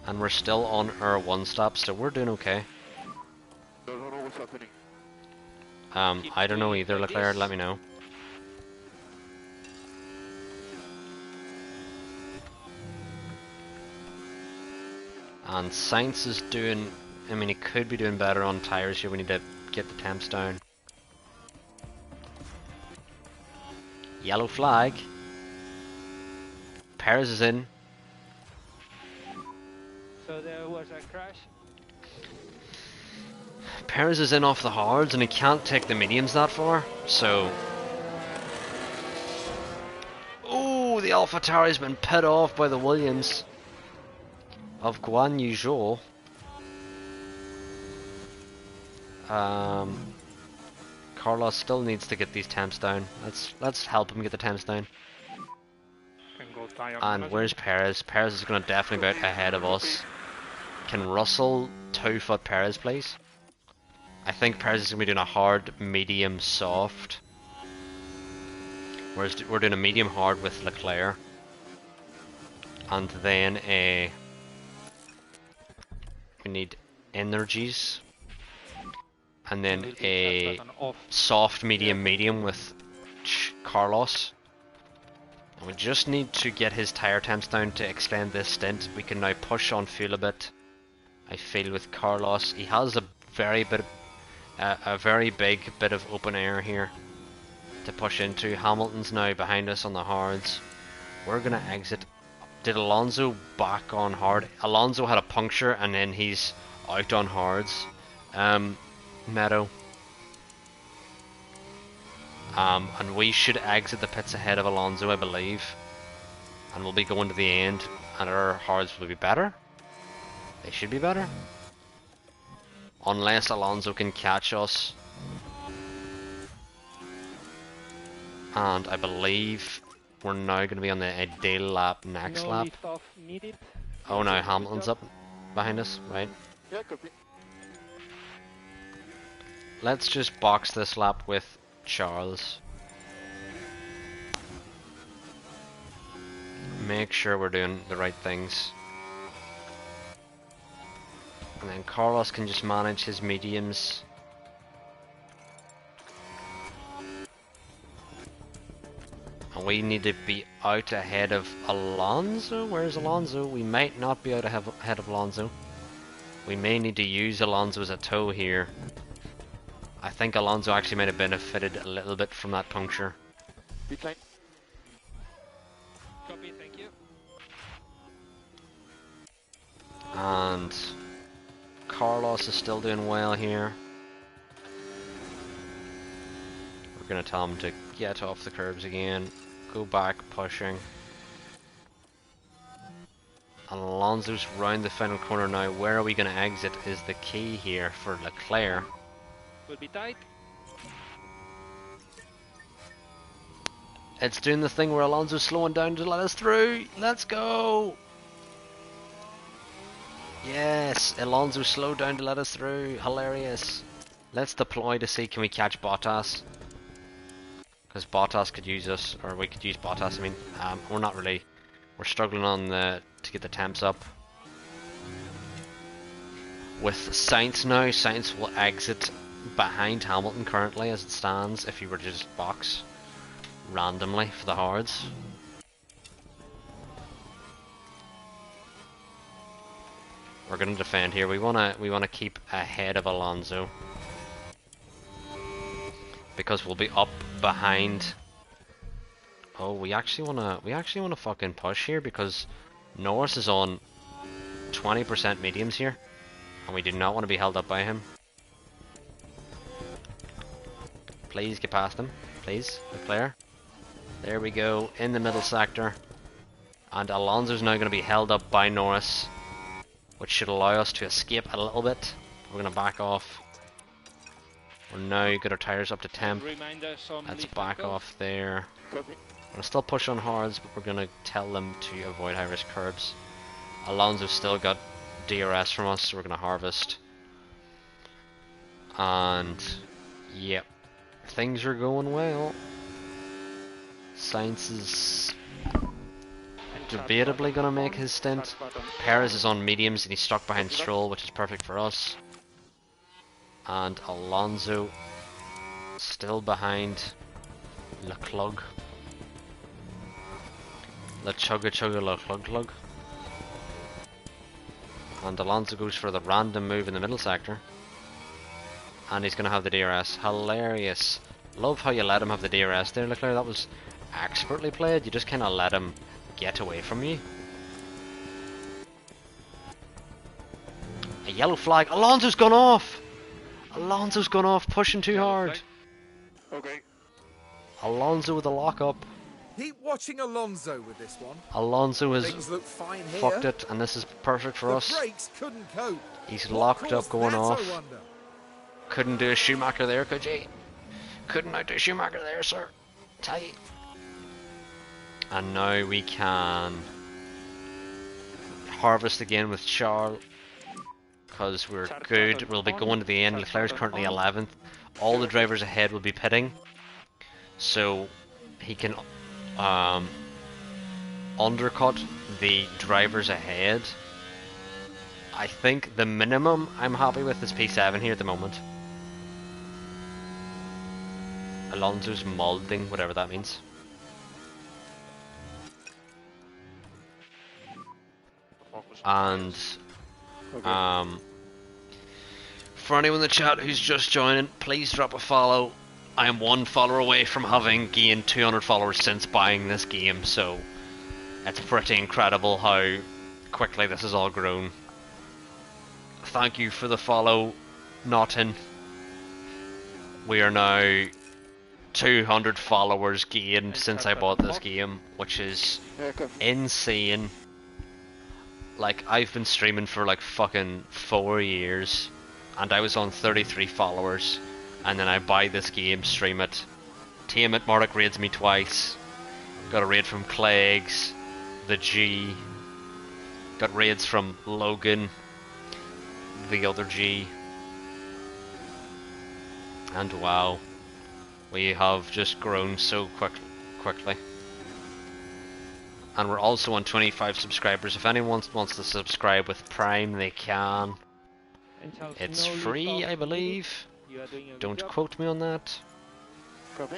And we're still on our one stop, so we're doing okay. Don't know what's happening. I don't know doing either, like Leclerc, this. let me know. And Sainz is doing, I mean, he could be doing better on tyres here. We need to get the temps down. Yellow flag. Perez is in. So there was a crash. Perez is in off the hards and he can't take the mediums that far, so... Oh, the AlphaTauri's been pit off by the Williams of Guan Yu Zhou. Carlos still needs to get these temps down. Let's help him get the temps down. Can go tire And management. where's Perez? Perez is going to definitely be out ahead of us. Can Russell 2-foot Perez, please? I think Perez is going to be doing a hard, medium, soft. Whereas we're doing a medium hard with Leclerc. And then we need energies. And then Little bit a faster than off. soft, medium, medium with Carlos. And we just need to get his tyre temps down to extend this stint. We can now push on fuel a bit. I feel with Carlos, he has a very big bit of open air here to push into. Hamilton's now behind us on the hards. We're gonna exit. Did Alonso back on hard? Alonso had a puncture and then he's out on hards. Meadow. And we should exit the pits ahead of Alonso, I believe. And we'll be going to the end, and our hards will be better. They should be better. Unless Alonso can catch us. And I believe we're now going to be on the ideal lap next No lap. lift off needed. Oh no, Good Hamilton's job. up behind us, right? Yeah, copy. Let's just box this lap with Charles. Make sure we're doing the right things. And then Carlos can just manage his mediums. We need to be out ahead of Alonso. Where's Alonso? We might not be out ahead of Alonso. We may need to use Alonso as a tow here. I think Alonso actually might have benefited a little bit from that puncture. Decline. Copy, thank you. And Carlos is still doing well here. We're going to tell him to get off the curbs again. Go back pushing. And Alonso's round the final corner now. Where are we going to exit is the key here for Leclerc. Will be tight. It's doing the thing where Alonso's slowing down to let us through. Let's go! Yes, Alonso slowed down to let us through. Hilarious. Let's deploy to see can we catch Bottas. Because Bottas could use us, or we could use Bottas. I mean, we're not really. We're struggling on to get the temps up. With Sainz now, Sainz will exit behind Hamilton currently as it stands. If he were to just box randomly for the hards. We're going to defend here. We wanna keep ahead of Alonso because we'll be up behind. Oh, we actually wanna fucking push here because Norris is on 20% mediums here, and we do not want to be held up by him. Please get past him, please, Leclerc. There we go, in the middle sector, and Alonso's now going to be held up by Norris, which should allow us to escape a little bit. We're going to back off. We're now got our tyres up to temp. Let's back off there. We're going to still push on hards, but we're going to tell them to avoid high risk curbs. Alonso's still got DRS from us, so we're going to harvest. And yep, things are going well. Sainz is debatably going to make his stint. Perez is on mediums and he's stuck behind Stroll, which is perfect for us. And Alonso still behind Leclerc. Leclerc. And Alonso goes for the random move in the middle sector. And he's going to have the DRS. Hilarious. Love how you let him have the DRS there, Leclerc. That was expertly played. You just kind of let him get away from you. A yellow flag. Alonso's gone off! Alonso's gone off, pushing too hard. Okay. Alonso with a lock-up. Keep watching Alonso with this one. Alonso has Things look fine here. fucked it, and this is perfect for us. The brakes couldn't cope. He's What locked up, caused going that, I off. wonder? Couldn't do a Schumacher there, could you? Couldn't outdo Schumacher there, sir. Tight. And now we can harvest again with Charles, because we're good. We'll be going to the end. Leclerc's currently 11th. All the drivers ahead will be pitting, so he can undercut the drivers ahead. I think the minimum I'm happy with is P7 here at the moment. Alonso's molding, whatever that means. And for anyone in the chat who's just joining, please drop a follow. I am 1 follower away from having gained 200 followers since buying this game, so it's pretty incredible how quickly this has all grown. Thank you for the follow, Naughton. We are now 200 followers gained since I bought this game, which is insane. Like, I've been streaming for like fucking 4 years, and I was on 33 followers, and then I buy this game, stream it, tame it, Marek raids me twice, got a raid from Cleggs, the G, got raids from Logan, the other G, and wow, we have just grown so quickly. And we're also on 25 subscribers. If anyone wants to subscribe with Prime, they can. It's free, I believe. Don't quote me on that. Copy.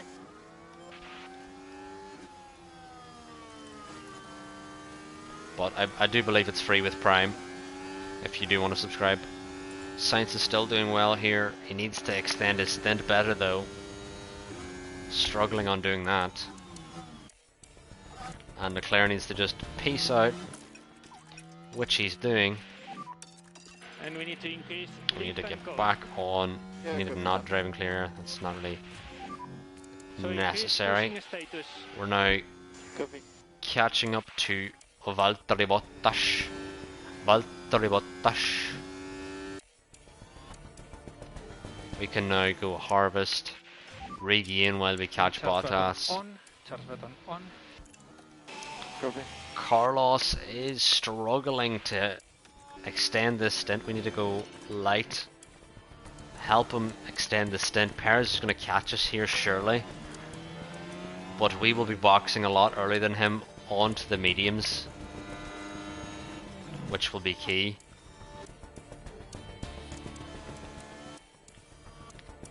but I do believe it's free with Prime, if you do want to subscribe. Sainz is still doing well here. He needs to extend his stint better though. Struggling on doing that. And Leclerc needs to just peace out, which he's doing. And we need to increase. We need to lead get time back on. Yeah, We need to good. not driving clear. That's not really So increase necessary. pushing status. We're now Copy. catching up to Valtteri Bottas. Valtteri Bottas. We can now go harvest, regain while we catch Charge button Bottas. on. Charge button on. Copy. Carlos is struggling to extend this stint. We need to go light. Help him extend the stint. Perez is going to catch us here surely. But we will be boxing a lot earlier than him onto the mediums, which will be key.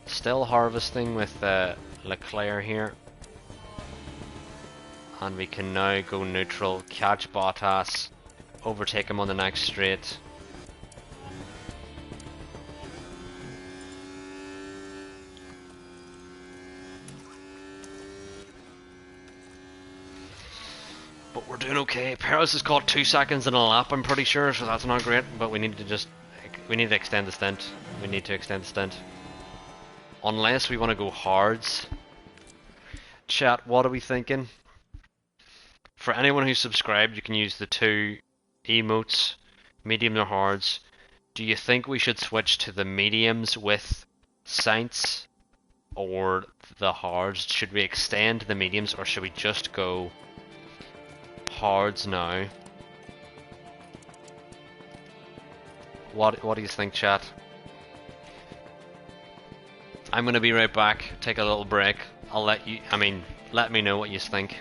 Still harvesting with Leclerc here. And we can now go neutral, catch Bottas, overtake him on the next straight. But we're doing okay. Perez has caught 2 seconds in a lap, I'm pretty sure, so that's not great. But we need to extend the stint. We need to extend the stint. Unless we want to go hards. Chat, what are we thinking? For anyone who's subscribed, you can use the 2 emotes, medium or hards. Do you think we should switch to the mediums with Sainz or the hards? Should we extend the mediums or should we just go hards now? What do you think, chat? I'm gonna be right back, take a little break. Let me know what you think.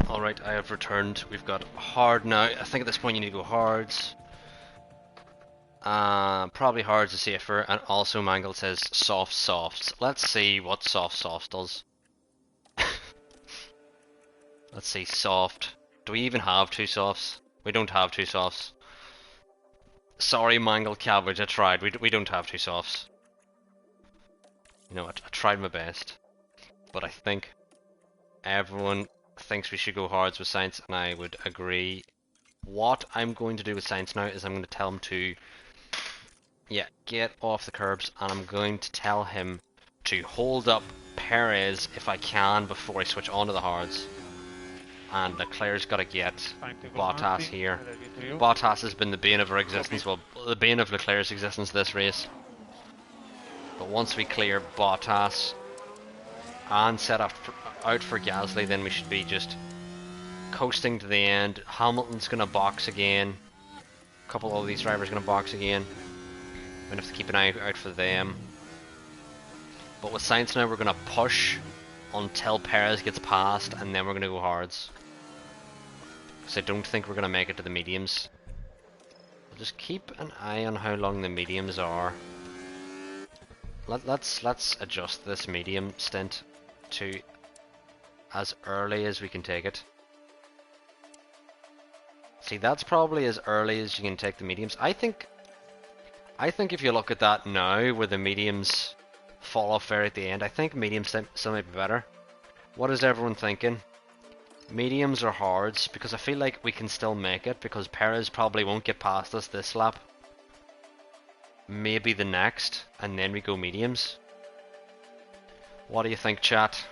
Alright, I have returned. We've got hard now. I think at this point you need to go hards. Probably hards is safer, and also Mangle says soft softs. Let's see what soft soft does. Let's see, soft. Do we even have 2 softs? We don't have 2 softs. Sorry, Mangle Cabbage, I tried. We don't have 2 softs. You know, I tried my best. But I think everyone thinks we should go hards with Sainz, and I would agree. What I'm going to do with Sainz now is I'm going to tell him to get off the curbs, and I'm going to tell him to hold up Perez if I can before I switch on to the hards. and Leclerc's got to get Time to go Bottas Martin, here. LB3. Bottas has been the bane of our existence, well, the bane of Leclerc's existence this race. But once we clear Bottas and set up out for Gasly, then we should be just coasting to the end. Hamilton's going to box again. A couple of these drivers are going to box again. We're going to have to keep an eye out for them. But with Sainz now, we're going to push until Perez gets past, and then we're going to go hards. Because I don't think we're going to make it to the mediums. We'll just keep an eye on how long the mediums are. Let's adjust this medium stint to as early as we can take it. See, that's probably as early as you can take the mediums. I think if you look at that now, where the mediums fall off there at the end, I think mediums still might be better. What is everyone thinking? Mediums or hards? Because I feel like we can still make it, because Perez probably won't get past us this lap. Maybe the next, and then we go mediums. What do you think, chat?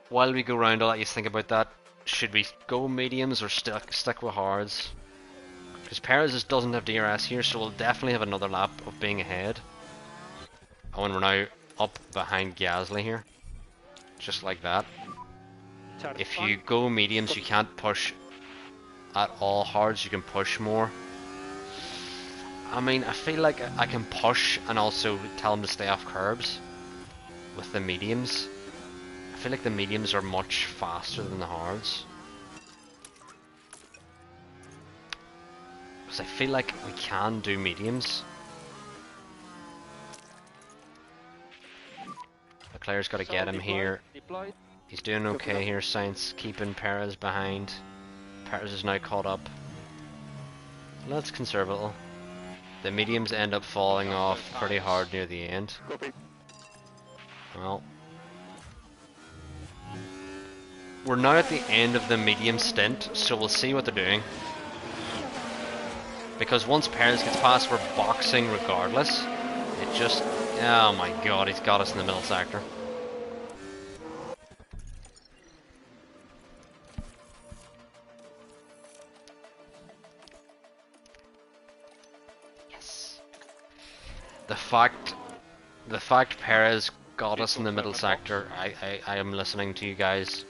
While we go round, I'll let you think about that. Should we go mediums or stick with hards? Because Perez doesn't have DRS here, so we'll definitely have another lap of being ahead. And we're now up behind Gasly here. Just like that. If you go mediums, you can't push at all. Hards, you can push more. I mean, I feel like I can push and also tell them to stay off curbs with the mediums. I feel like the mediums are much faster than the hards. Because I feel like we can do mediums. Leclerc's got to get him here. He's doing okay here, Sainz keeping Perez behind. Perez is now caught up. Let's conserve a little. The mediums end up falling off pretty hard near the end. Well, we're now at the end of the medium stint, so we'll see what they're doing. Because once Perez gets past, we're boxing regardless. It just... oh my god, he's got us in the middle sector. The fact Perez got us in the middle sector, I am listening to you guys.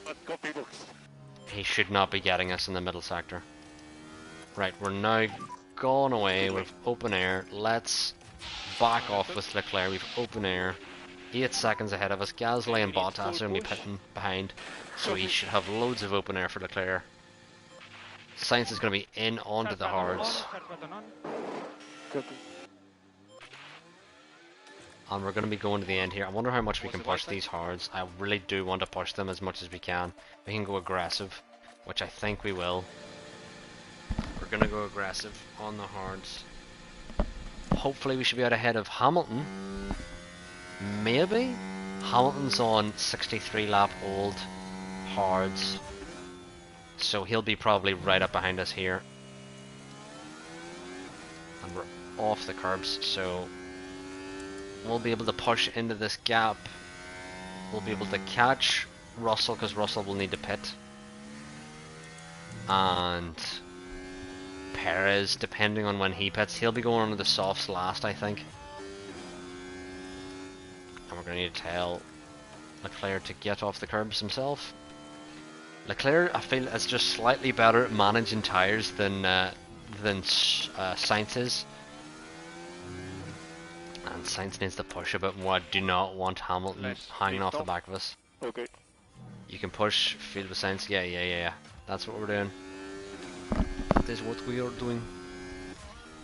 He should not be getting us in the middle sector. Right, we're now gone away with open air. Let's back off with Leclerc. We've open air. 8 seconds ahead of us. Gasly and Bottas are going to be pitting behind. So he should have loads of open air for Leclerc. Sainz is going to be in onto the hards. And we're going to be going to the end here. I wonder how much we can push these hards. I really do want to push them as much as we can. We can go aggressive, which I think we will. We're going to go aggressive on the hards. Hopefully we should be out ahead of Hamilton. Maybe? Hamilton's on 63 lap old hards. So he'll be probably right up behind us here. And we're off the curbs, so we'll be able to push into this gap. We'll be able to catch Russell, because Russell will need to pit. And Perez, depending on when he pits, he'll be going on to the softs last, I think. And we're going to need to tell Leclerc to get off the curbs himself. Leclerc, I feel, is just slightly better at managing tyres than Sainz is. And Sainz needs to push a bit more. I do not want Hamilton hanging off the back of us. Okay. You can push, field with Sainz. Yeah. That's what we're doing. That is what we are doing.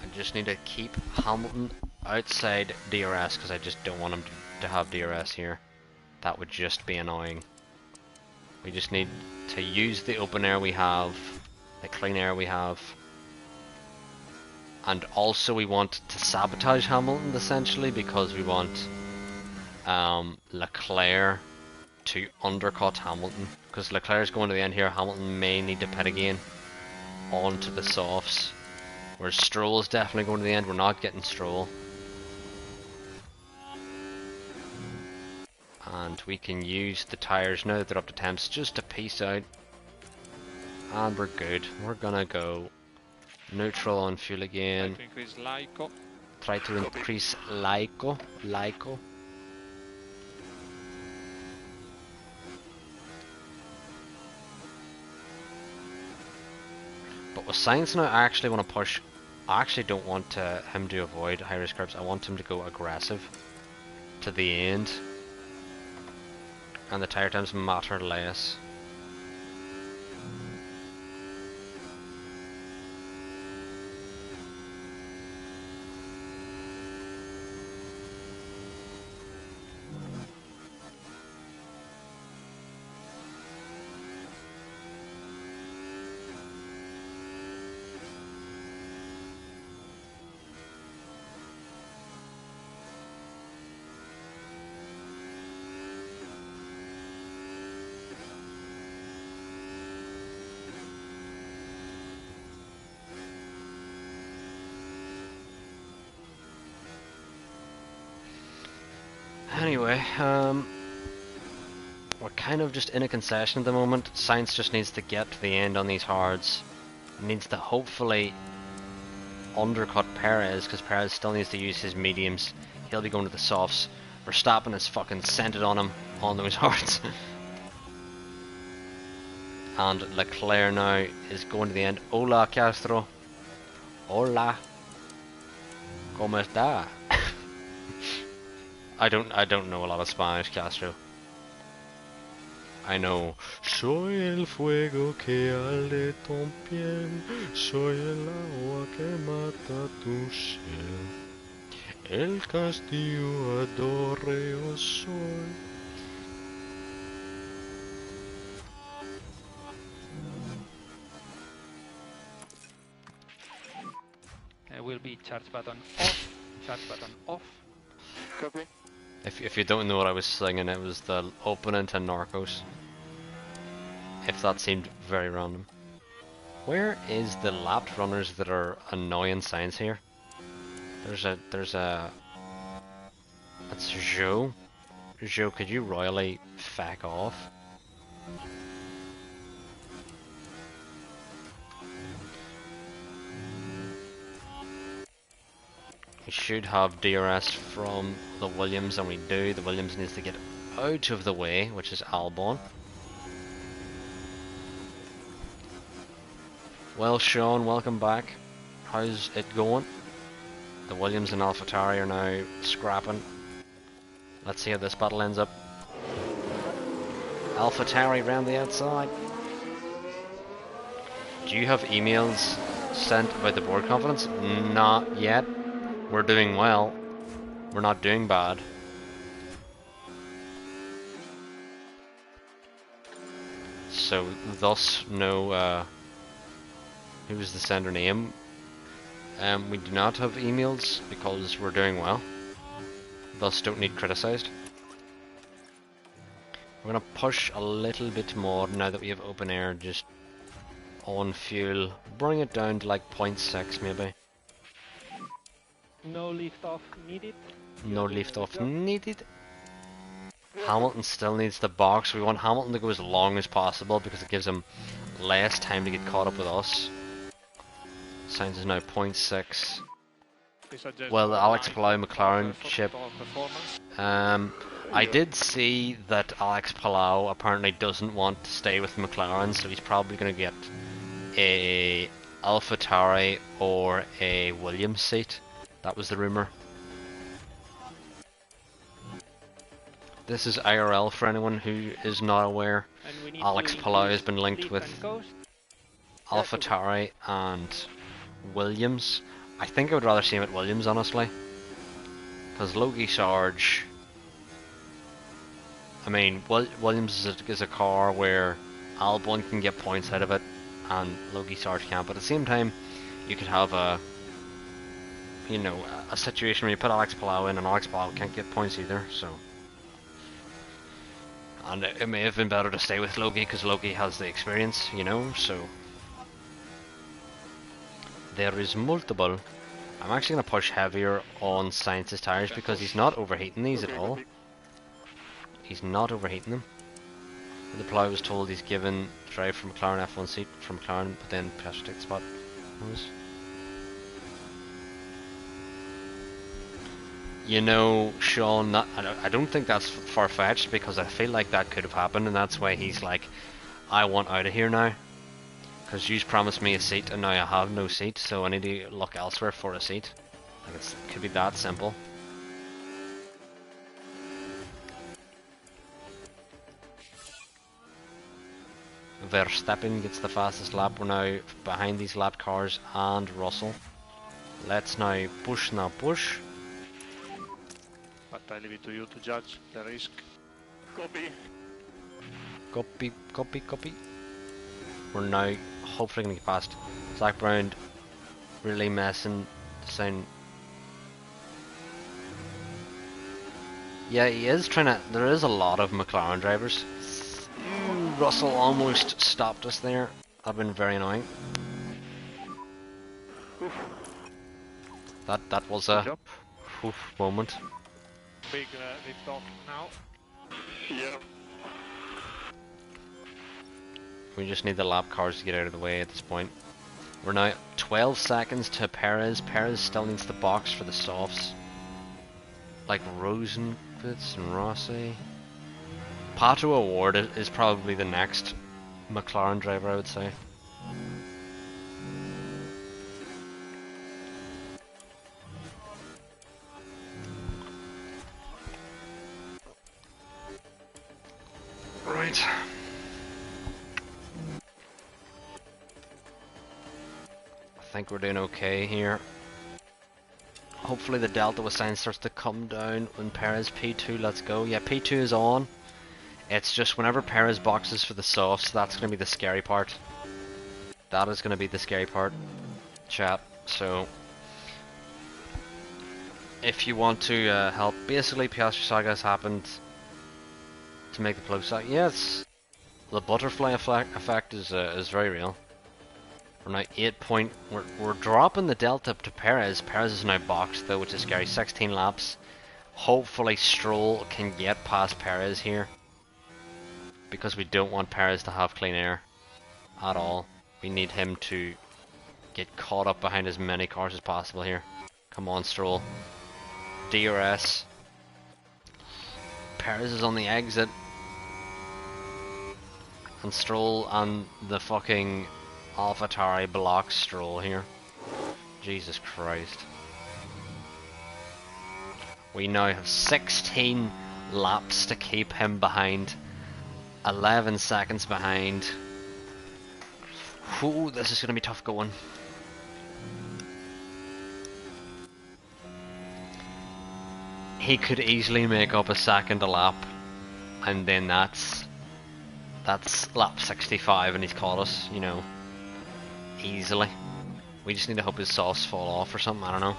I just need to keep Hamilton outside DRS, because I just don't want him to have DRS here. That would just be annoying. We just need to use the open air we have, the clean air we have. And also we want to sabotage Hamilton, essentially, because we want Leclerc to undercut Hamilton. Because Leclerc's going to the end here, Hamilton may need to pit again onto the softs. Whereas Stroll is definitely going to the end, we're not getting Stroll. And we can use the tires now that they're up to temps just to peace out. And we're good. We're gonna go neutral on fuel Try again. to increase LICO. Try to increase LICO. But with Science now, I actually want to push. I actually don't want him to avoid high risk curves. I want him to go aggressive to the end. And the tire times matter less. Anyway, we're kind of just in a concession at the moment. Science just needs to get to the end on these hards. Needs to hopefully undercut Perez, because Perez still needs to use his mediums. He'll be going to the softs. Verstappen is fucking sent it on him on those hards. And Leclerc now is going to the end. Hola, Castro. Hola. ¿Cómo está? I don't know a lot of Spanish, Castro. I know soy el fuego que arde tu piel, soy el agua que mata tu sed, el castillo adore yo soy. Will be charge button off, charge button off. Copy. If you don't know what I was singing, it was the opening to Narcos. If that seemed very random. Where is the lapped runners that are annoying Science here? There's a That's Joe. Joe, could you royally fuck off? We should have DRS from the Williams, and we do. The Williams needs to get out of the way, which is Albon. Well, Sean, welcome back. How's it going? The Williams and AlphaTauri are now scrapping. Let's see how this battle ends up. AlphaTauri round the outside. Do you have emails sent about the board confidence? Not yet. We're doing well. We're not doing bad. So, thus, no, who was the sender name? We do not have emails because we're doing well. Thus, don't need criticised. We're gonna push a little bit more now that we have open air, just on fuel. Bring it down to like 0.6 maybe. No lift off needed. No lift off needed. Hamilton still needs the box. We want Hamilton to go as long as possible because it gives him less time to get caught up with us. Sainz is now 0.6. Well, the Alex Palau McLaren chip. I did see that Alex Palau apparently doesn't want to stay with McLaren, so he's probably going to get a AlphaTauri or a Williams seat. That was the rumour. This is IRL for anyone who is not aware. Alex Palau has been linked with AlphaTauri and Williams. I think I would rather see him at Williams, honestly. Because Logie Sarge... I mean, Williams is a car where Albon can get points out of it, and Logie Sarge can't. But at the same time, you could have a... you know, a situation where you put Alex Palau in and Alex Palau can't get points either, so... And it may have been better to stay with Logie because Logie has the experience, you know, so... There is multiple. I'm actually going to push heavier on Science's tyres because he's not overheating these at all. He's not overheating them. The plough was told he's given drive from McLaren F1 seat from McLaren, but then Piastri took the spot. You know, Sean, I don't think that's far-fetched, because I feel like that could have happened, and that's why he's like, I want out of here now. Because you promised me a seat, and now I have no seat, so I need to look elsewhere for a seat. Like, it could be that simple. Verstappen gets the fastest lap. We're now behind these lap cars and Russell. Let's now push, But I leave it to you to judge the risk. Copy. Copy. We're now hopefully going to get past Zach Brown. Really messing the sound. Yeah, he is trying to. There is a lot of McLaren drivers. Russell almost stopped us there. That'd been very annoying. That was a moment. Big lift off now. Yeah. We just need the lap cars to get out of the way at this point. We're now 12 seconds to Perez. Perez still needs the box for the softs. Like Rosenquist and Rossi. Pato O'Ward is probably the next McLaren driver, I would say. Right. I think we're doing okay here. Hopefully the delta with sign starts to come down when Perez P2, let's go. Yeah, P2 is on. It's just whenever Perez boxes for the softs, that's going to be the scary part. That is going to be the scary part, chat. So, if you want to help, basically Piastri Saga has happened to make the close out. Yes, the butterfly effect is very real. We're now 8 point. We're dropping the delta up to Perez. Perez is now boxed though, which is scary. 16 laps. Hopefully Stroll can get past Perez here, because we don't want Perez to have clean air at all. We need him to get caught up behind as many cars as possible here. Come on, Stroll. DRS. Perez is on the exit. And Stroll and the fucking AlphaTauri blocks Stroll here. Jesus Christ. We now have 16 laps to keep him behind. 11 seconds behind. Ooh, this is going to be tough going. He could easily make up a second a lap, and then that's lap 65 and he's caught us, you know, easily. We just need to hope his sauce fall off or something, I don't know.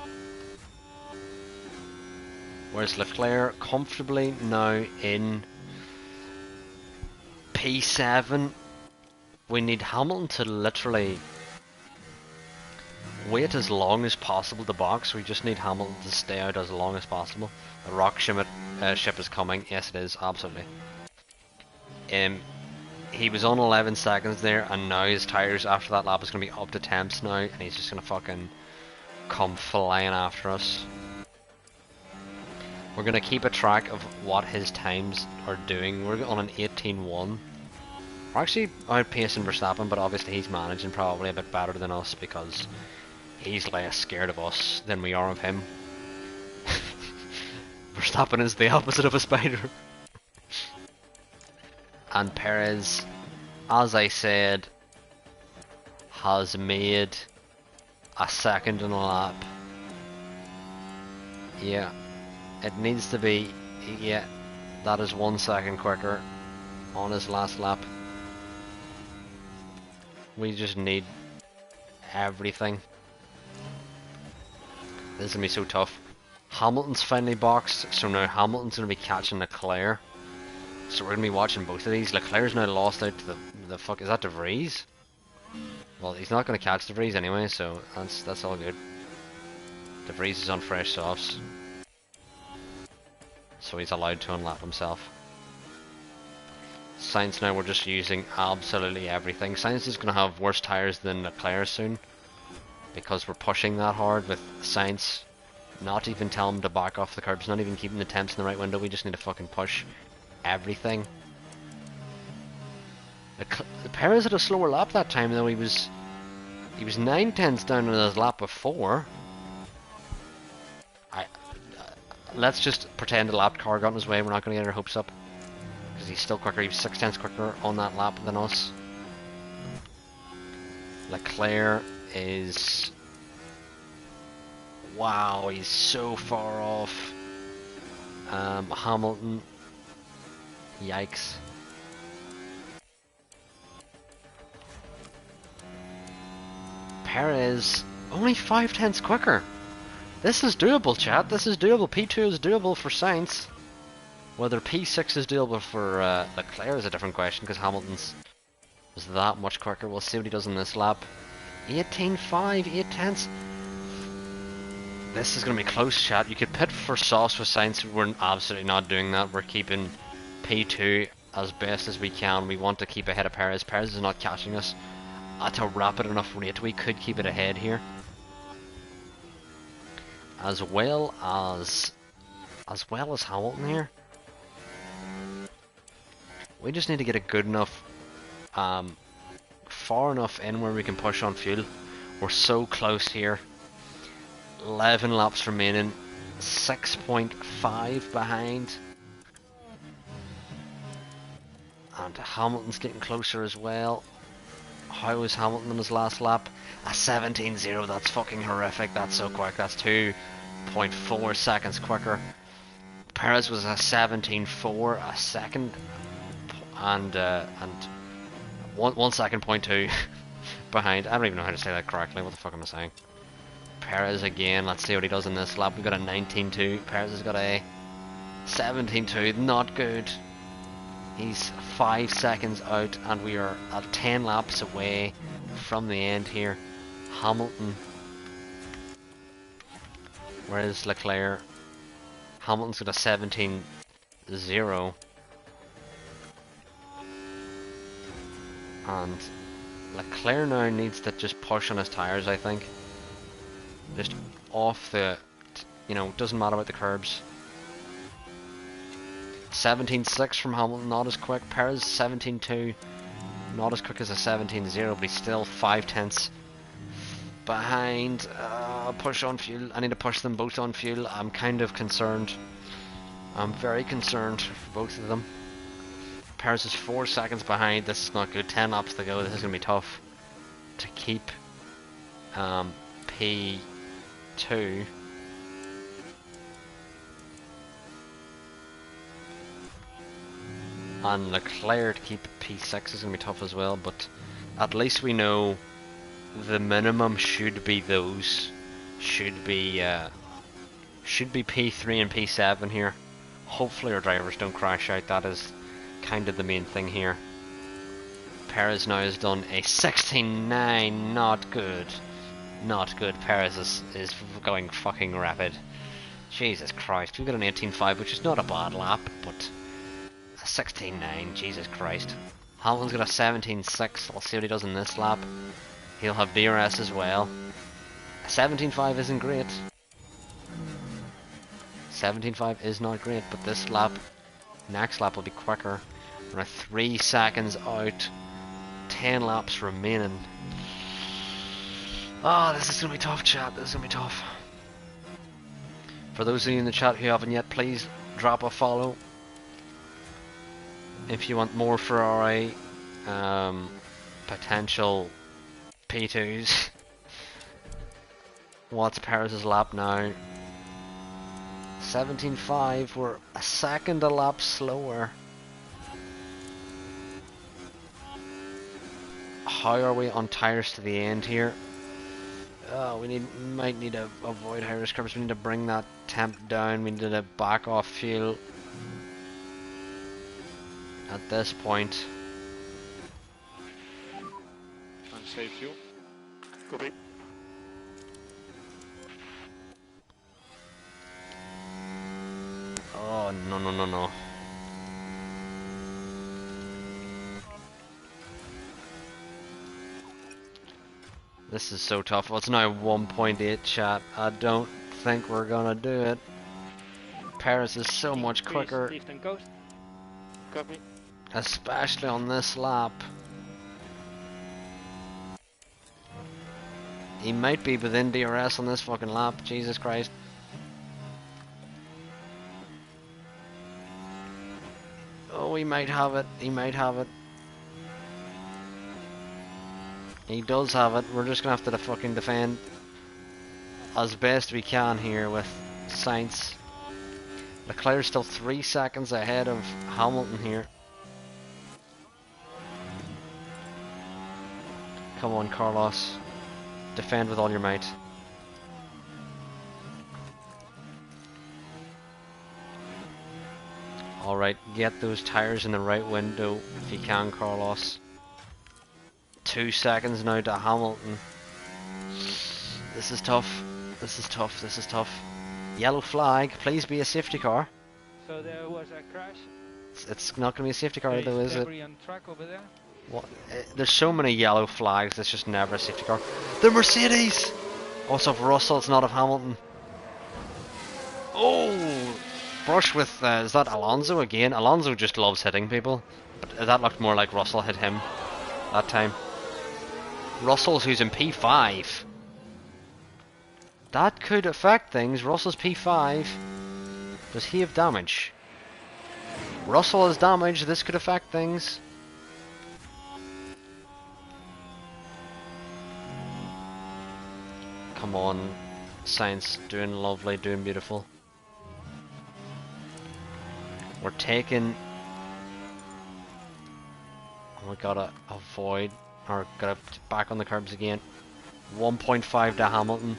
Where's Leclerc? Comfortably now in P7. We need Hamilton to literally wait as long as possible to box. We just need Hamilton to stay out as long as possible. The rock ship is coming. Yes, it is, absolutely. He was on 11 seconds there, and now his tyres after that lap is going to be up to temps now, and he's just going to fucking come flying after us. We're going to keep a track of what his times are doing. We're on an 18-1. We're actually outpacing Verstappen, but obviously he's managing probably a bit better than us because he's less scared of us than we are of him. Verstappen is the opposite of a spider. And Perez, as I said, has made a second in a lap. Yeah, it needs to be, yeah, that is 1 second quicker on his last lap. We just need everything. This is going to be so tough. Hamilton's finally boxed, so now Hamilton's going to be catching Leclerc. So we're going to be watching both of these. Leclerc's now lost out to the fuck, is that De Vries? Well, he's not going to catch De Vries anyway, so that's all good. De Vries is on fresh softs, so he's allowed to unlap himself. Sainz now, we're just using absolutely everything. Sainz is going to have worse tyres than Leclerc soon, because we're pushing that hard with Sainz. Not even telling him to back off the curbs, not even keeping the temps in the right window. We just need to fucking push everything. Perez had a slower lap that time though. He was 9/10 down on his lap before. Let's just pretend the lap car got in his way. We're not going to get our hopes up, because he's still quicker. He was 6/10 quicker on that lap than us. Leclerc is... wow, he's so far off. Hamilton, yikes. Perez, only 5/10 quicker. This is doable, chat. This is doable. P2 is doable for Sainz. Whether P6 is doable for Leclerc is a different question, because Hamilton's was that much quicker. We'll see what he does in this lap. 18.5, 8/10. This is going to be close, chat. You could pit for sauce with Sainz. We're absolutely not doing that. We're keeping P2 as best as we can. We want to keep ahead of Perez. Perez is not catching us at a rapid enough rate. We could keep it ahead here. As well as Hamilton here. We just need to get a good enough, far enough in where we can push on fuel. We're so close here. 11 laps remaining. 6.5 behind. And Hamilton's getting closer as well. How was Hamilton in his last lap? A 17.0, that's fucking horrific. That's so quick. That's 2.4 seconds quicker. Perez was a 17.4 a second, and 1 second point 2 behind. I don't even know how to say that correctly. What the fuck am I saying? Perez again. Let's see what he does in this lap. We got a 19.2. Perez has got a 17.2. Not good. He's 5 seconds out, and we are at 10 laps away from the end here. Hamilton. Where is Leclerc? Hamilton's got a 17.0. And Leclerc now needs to just push on his tyres, I think. Just off the, doesn't matter about the curbs. 17.6 from Hamilton, not as quick. Perez 17.2, not as quick as a 17.0, but he's still 5/10 behind. Push on fuel. I need to push them both on fuel. I'm kind of concerned. I'm very concerned for both of them. Perez is 4 seconds behind. This is not good. 10 laps to go. This is going to be tough to keep P2. And Leclerc to keep P6 is going to be tough as well, but at least we know the minimum should be those. Should be P3 and P7 here. Hopefully our drivers don't crash out. That is kind of the main thing here. Perez now has done a 16.9. Not good. Not good. Perez is going fucking rapid. Jesus Christ. We got an 18.5, which is not a bad lap, but 16.9, Jesus Christ. Hamilton's got a 17.6. I'll see what he does in this lap. He'll have DRS as well. A 17.5 isn't great. 17.5 is not great, but this lap, next lap will be quicker. We're 3 seconds out. 10 laps remaining. Oh, this is going to be tough, chat. This is going to be tough. For those of you in the chat who haven't yet, please drop a follow. If you want more Ferrari, potential P2s. What's Perez's lap now? 17.5, we're a second a lap slower. How are we on tyres to the end here? Oh, we might need to avoid high risk curves. We need to bring that temp down. We need to back off fuel. At this point. Unsafe fuel. Copy. Oh, no. This is so tough. Well, it's now 1.8, chat. I don't think we're gonna do it. Paris is so much Increase quicker, lift and coast. Copy. especially on this lap. He might be within DRS on this fucking lap, Jesus Christ. Oh, he might have it, he might have it. He does have it, we're just gonna have to fucking defend as best we can here with Sainz. Leclerc's still 3 seconds ahead of Hamilton here. Come on, Carlos. Defend with all your might. Alright, get those tires in the right window if you can, Carlos. 2 seconds now to Hamilton. This is tough. This is tough. This is tough. Yellow flag. Please be a safety car. So there was a crash. It's not going to be a safety car There though, is it? debris on track over there. What? There's so many yellow flags. It's just never a safety car. The Mercedes. Also, of Russell, it's not of Hamilton. Oh, brush with. Is that Alonso again? Alonso just loves hitting people, but that looked more like Russell hit him that time. Russell's who's in P5. That could affect things. Russell's P5. Does he have damage? Russell has damage. This could affect things. Come on, Sainz, doing lovely, doing beautiful. We're taking. We gotta avoid, or gotta back on the curbs again. 1.5 to Hamilton.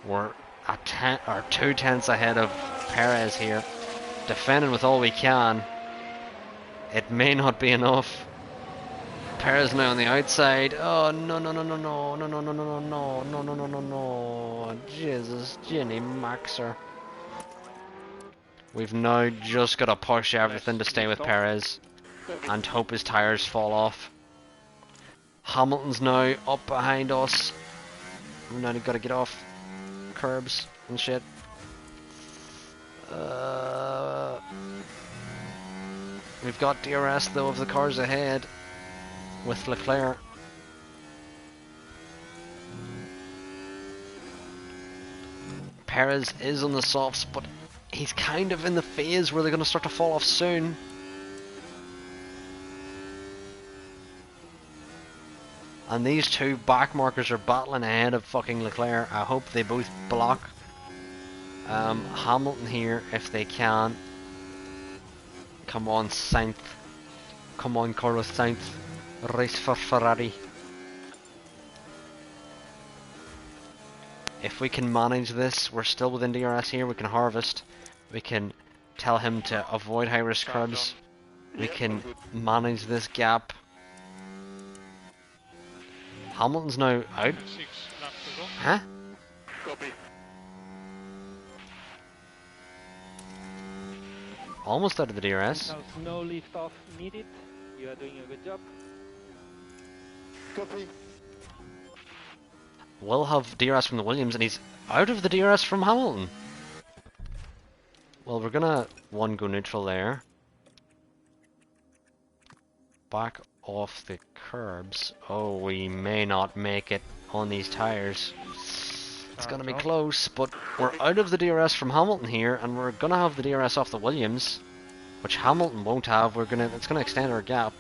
We're at 10 or 2 tenths ahead of Perez here, defending with all we can. It may not be enough. Perez now on the outside. Oh no no no no no no no no no no no no no no no no! Jesus, Ginny Maxer. We've now just got to push everything to stay with Perez and hope his tires fall off. Hamilton's now up behind us. We've now got to get off curbs and shit. We've got DRS though of the cars ahead with Leclerc. Perez is on the softs, but he's kind of in the phase where they're going to start to fall off soon. And these two back markers are battling ahead of fucking Leclerc. I hope they both block Hamilton here if they can. Come on, Sainz. Come on, Carlos Sainz. Race for Ferrari. If we can manage this, we're still within DRS here. We can harvest. We can tell him to avoid high risk curbs. We can manage this gap. Hamilton's now out. 6 laps to go. Huh? Copy. Almost out of the DRS. Now no lift off needed. You are doing a good job. Copy. Will have DRS from the Williams, and he's out of the DRS from Hamilton. Well, we're gonna go neutral there. Back off the curbs. Oh, we may not make it on these tires. It's gonna be close, but we're out of the DRS from Hamilton here, and we're gonna have the DRS off the Williams, which Hamilton won't have. It's gonna extend our gap.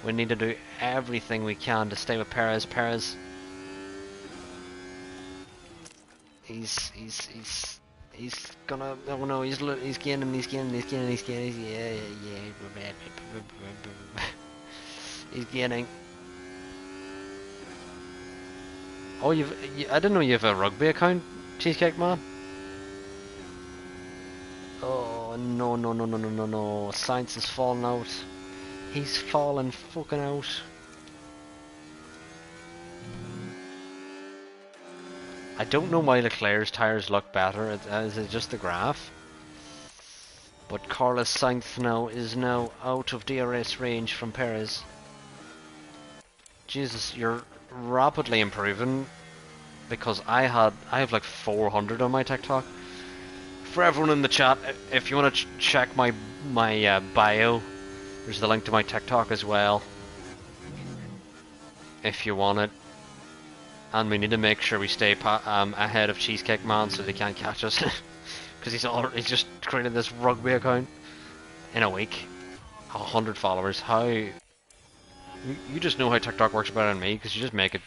We need to do everything we can to stay with Perez. Perez. He's gonna. Oh no, he's gaining. Yeah. He's gaining. Oh, I didn't know you have a rugby account, Cheesecake Man. Oh no. Sainz is falling out. He's falling fucking out. I don't know why Leclerc's tires look better. Is it just the graph? But Carlos Sainz now is out of DRS range from Perez. Jesus, you're rapidly improving, because I have like 400 on my TikTok. For everyone in the chat, if you want to check my bio, there's the link to my TikTok as well. If you want it. And we need to make sure we stay ahead of Cheesecake Man so they can't catch us. Because he's just created this rugby account in a week. 100 followers. How... You just know how TikTok works better than me, because you just make it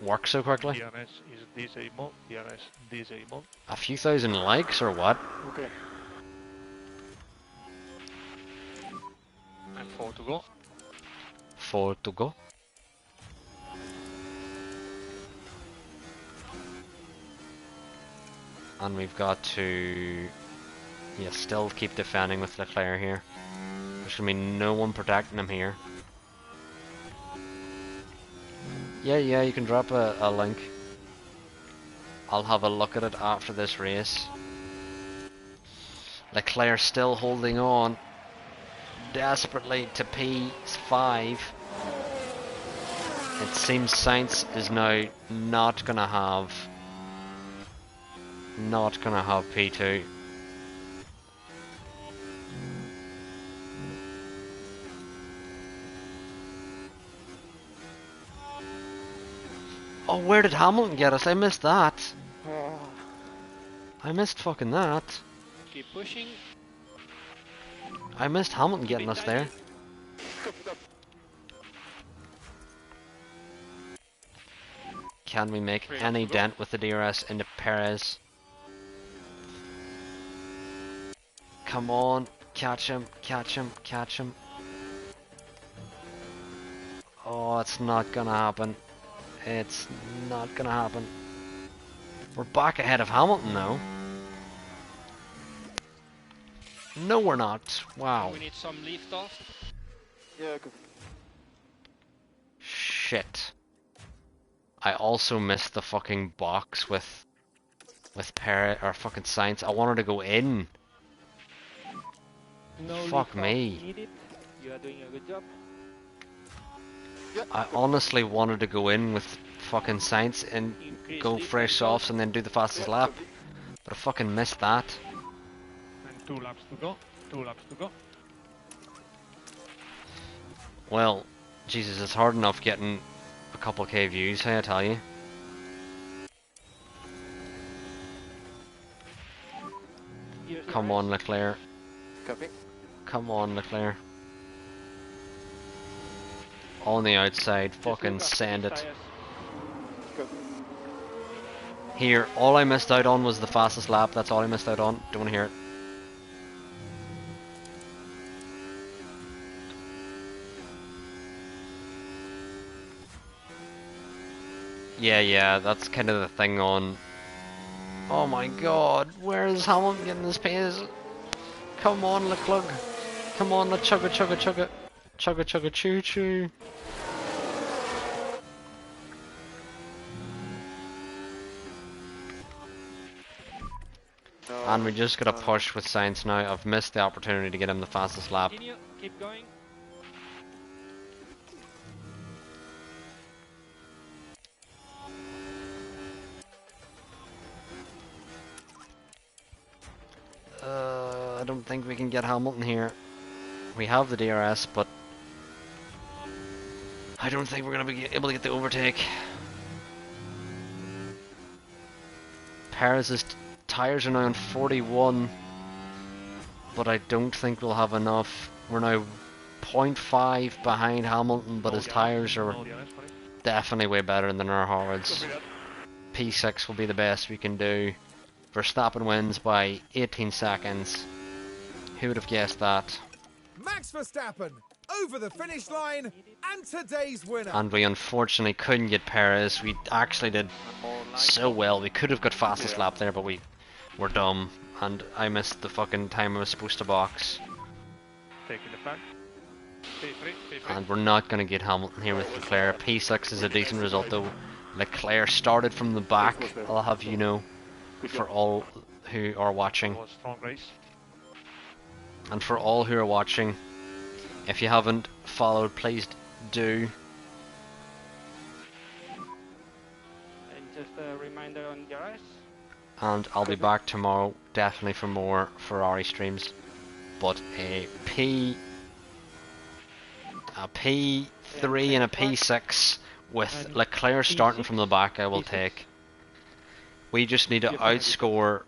work so quickly. DNS is disabled. DNS disabled. A few thousand likes or what? Okay. And 4 to go. 4 to go. And we've got to... Yeah, still keep defending with Leclerc here. There's gonna be no one protecting him here. Yeah, you can drop a link. I'll have a look at it after this race. Leclerc still holding on desperately to P5. It seems Sainz is now not gonna have P2. Oh, where did Hamilton get us? I missed that. I missed fucking that. Keep pushing. I missed Hamilton getting us there. Can we make any dent with the DRS into Perez? Come on, catch him, catch him, catch him. Oh, it's not gonna happen. It's not gonna happen. We're back ahead of Hamilton now. No, we're not. Wow. We need some lift off. Yeah, okay. Shit. I also missed the fucking box with Parrot or fucking Sainz. I wanted to go in. No Fuck lift me. off needed. You are doing a good job. I honestly wanted to go in with fucking Sainz and Increase go lift fresh off. softs and then do the fastest lap. But I fucking missed that. And 2 laps to go. 2 laps to go. Well, Jesus, it's hard enough getting a couple K views, hey, I tell you. Here's the Come race. on, Leclerc. Copy. Come on, Leclerc. On the outside, Just fucking look after send these it. tires. Copy. Here, all I missed out on was the fastest lap. That's all I missed out on. Don't want to hear it. Yeah, that's kind of the thing on... Oh my god, where is Hamilton getting this pace? Come on, Leclerc. Come on, let's chugga chugga chugga. Chugga chugga choo choo. No, And we just got a push with Sainz now. I've missed the opportunity to get him the fastest lap. Continue. Keep going. I don't think we can get Hamilton here. We have the DRS, but I don't think we're going to be able to get the overtake. Perez's tyres are now on 41, but I don't think we'll have enough. We're now 0.5 behind Hamilton, but his tyres are No DNS for it. definitely way better than our Harrods. Copy that. P6 will be the best we can do. Verstappen wins by 18 seconds. Who would have guessed that? Max Verstappen over the finish line and today's winner. And we unfortunately couldn't get Perez. We actually did so well. We could have got fastest lap there, but we were dumb. And I missed the fucking time I was supposed to box. Taking the back. P3, P3. And we're not going to get Hamilton here with Leclerc. P6 is a decent result though. Leclerc started from the back, I'll have you know, for all who are watching. It was a strong race. And for all who are watching, if you haven't followed, please do. And just a reminder on your eyes. And I'll be back tomorrow, definitely for more Ferrari streams. But a P3 and a P6 with Leclerc starting from the back, I will take. We just need to outscore.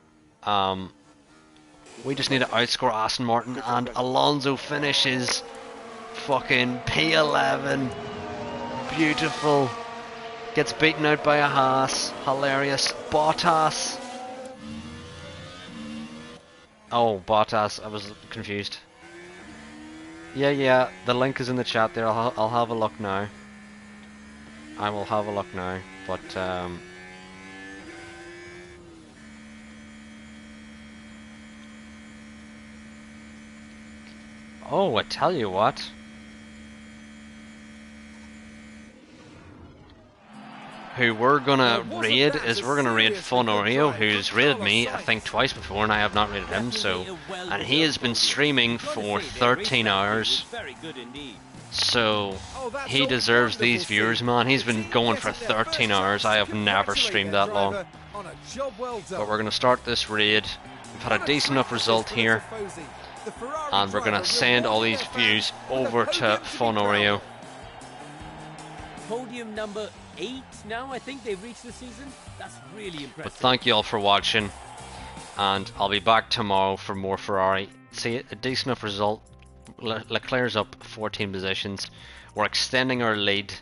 We just need to outscore Aston Martin, and Alonso finishes fucking P11. Beautiful. Gets beaten out by a Haas. Hilarious. Bottas. Oh, Bottas. I was confused. Yeah. The link is in the chat there. I'll have a look now. I will have a look now. But oh, I tell you what. Who we're gonna raid is we're gonna raid FERRARI, who's raided me I think twice before, and I have not raided him. So, and he has been streaming for 13 hours. So he deserves these viewers, man. He's been going for 13 hours. I have never streamed that long. But we're gonna start this raid. We've had a decent enough result here, and we're gonna send all these views over to FERRARI. Podium number 8 now, I think they've reached this season. That's really impressive. But thank you all for watching, and I'll be back tomorrow for more Ferrari. See, a decent enough result. Leclerc's up 14 positions. We're extending our lead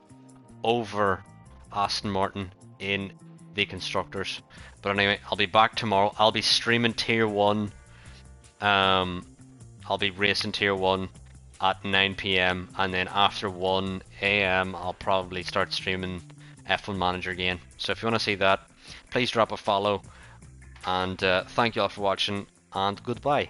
over Aston Martin in the constructors. But anyway, I'll be back tomorrow. I'll be streaming Tier 1. I'll be racing Tier 1 at 9 PM, and then after 1 AM I'll probably start streaming F1 Manager again. So if you want to see that, please drop a follow, and thank you all for watching, and goodbye.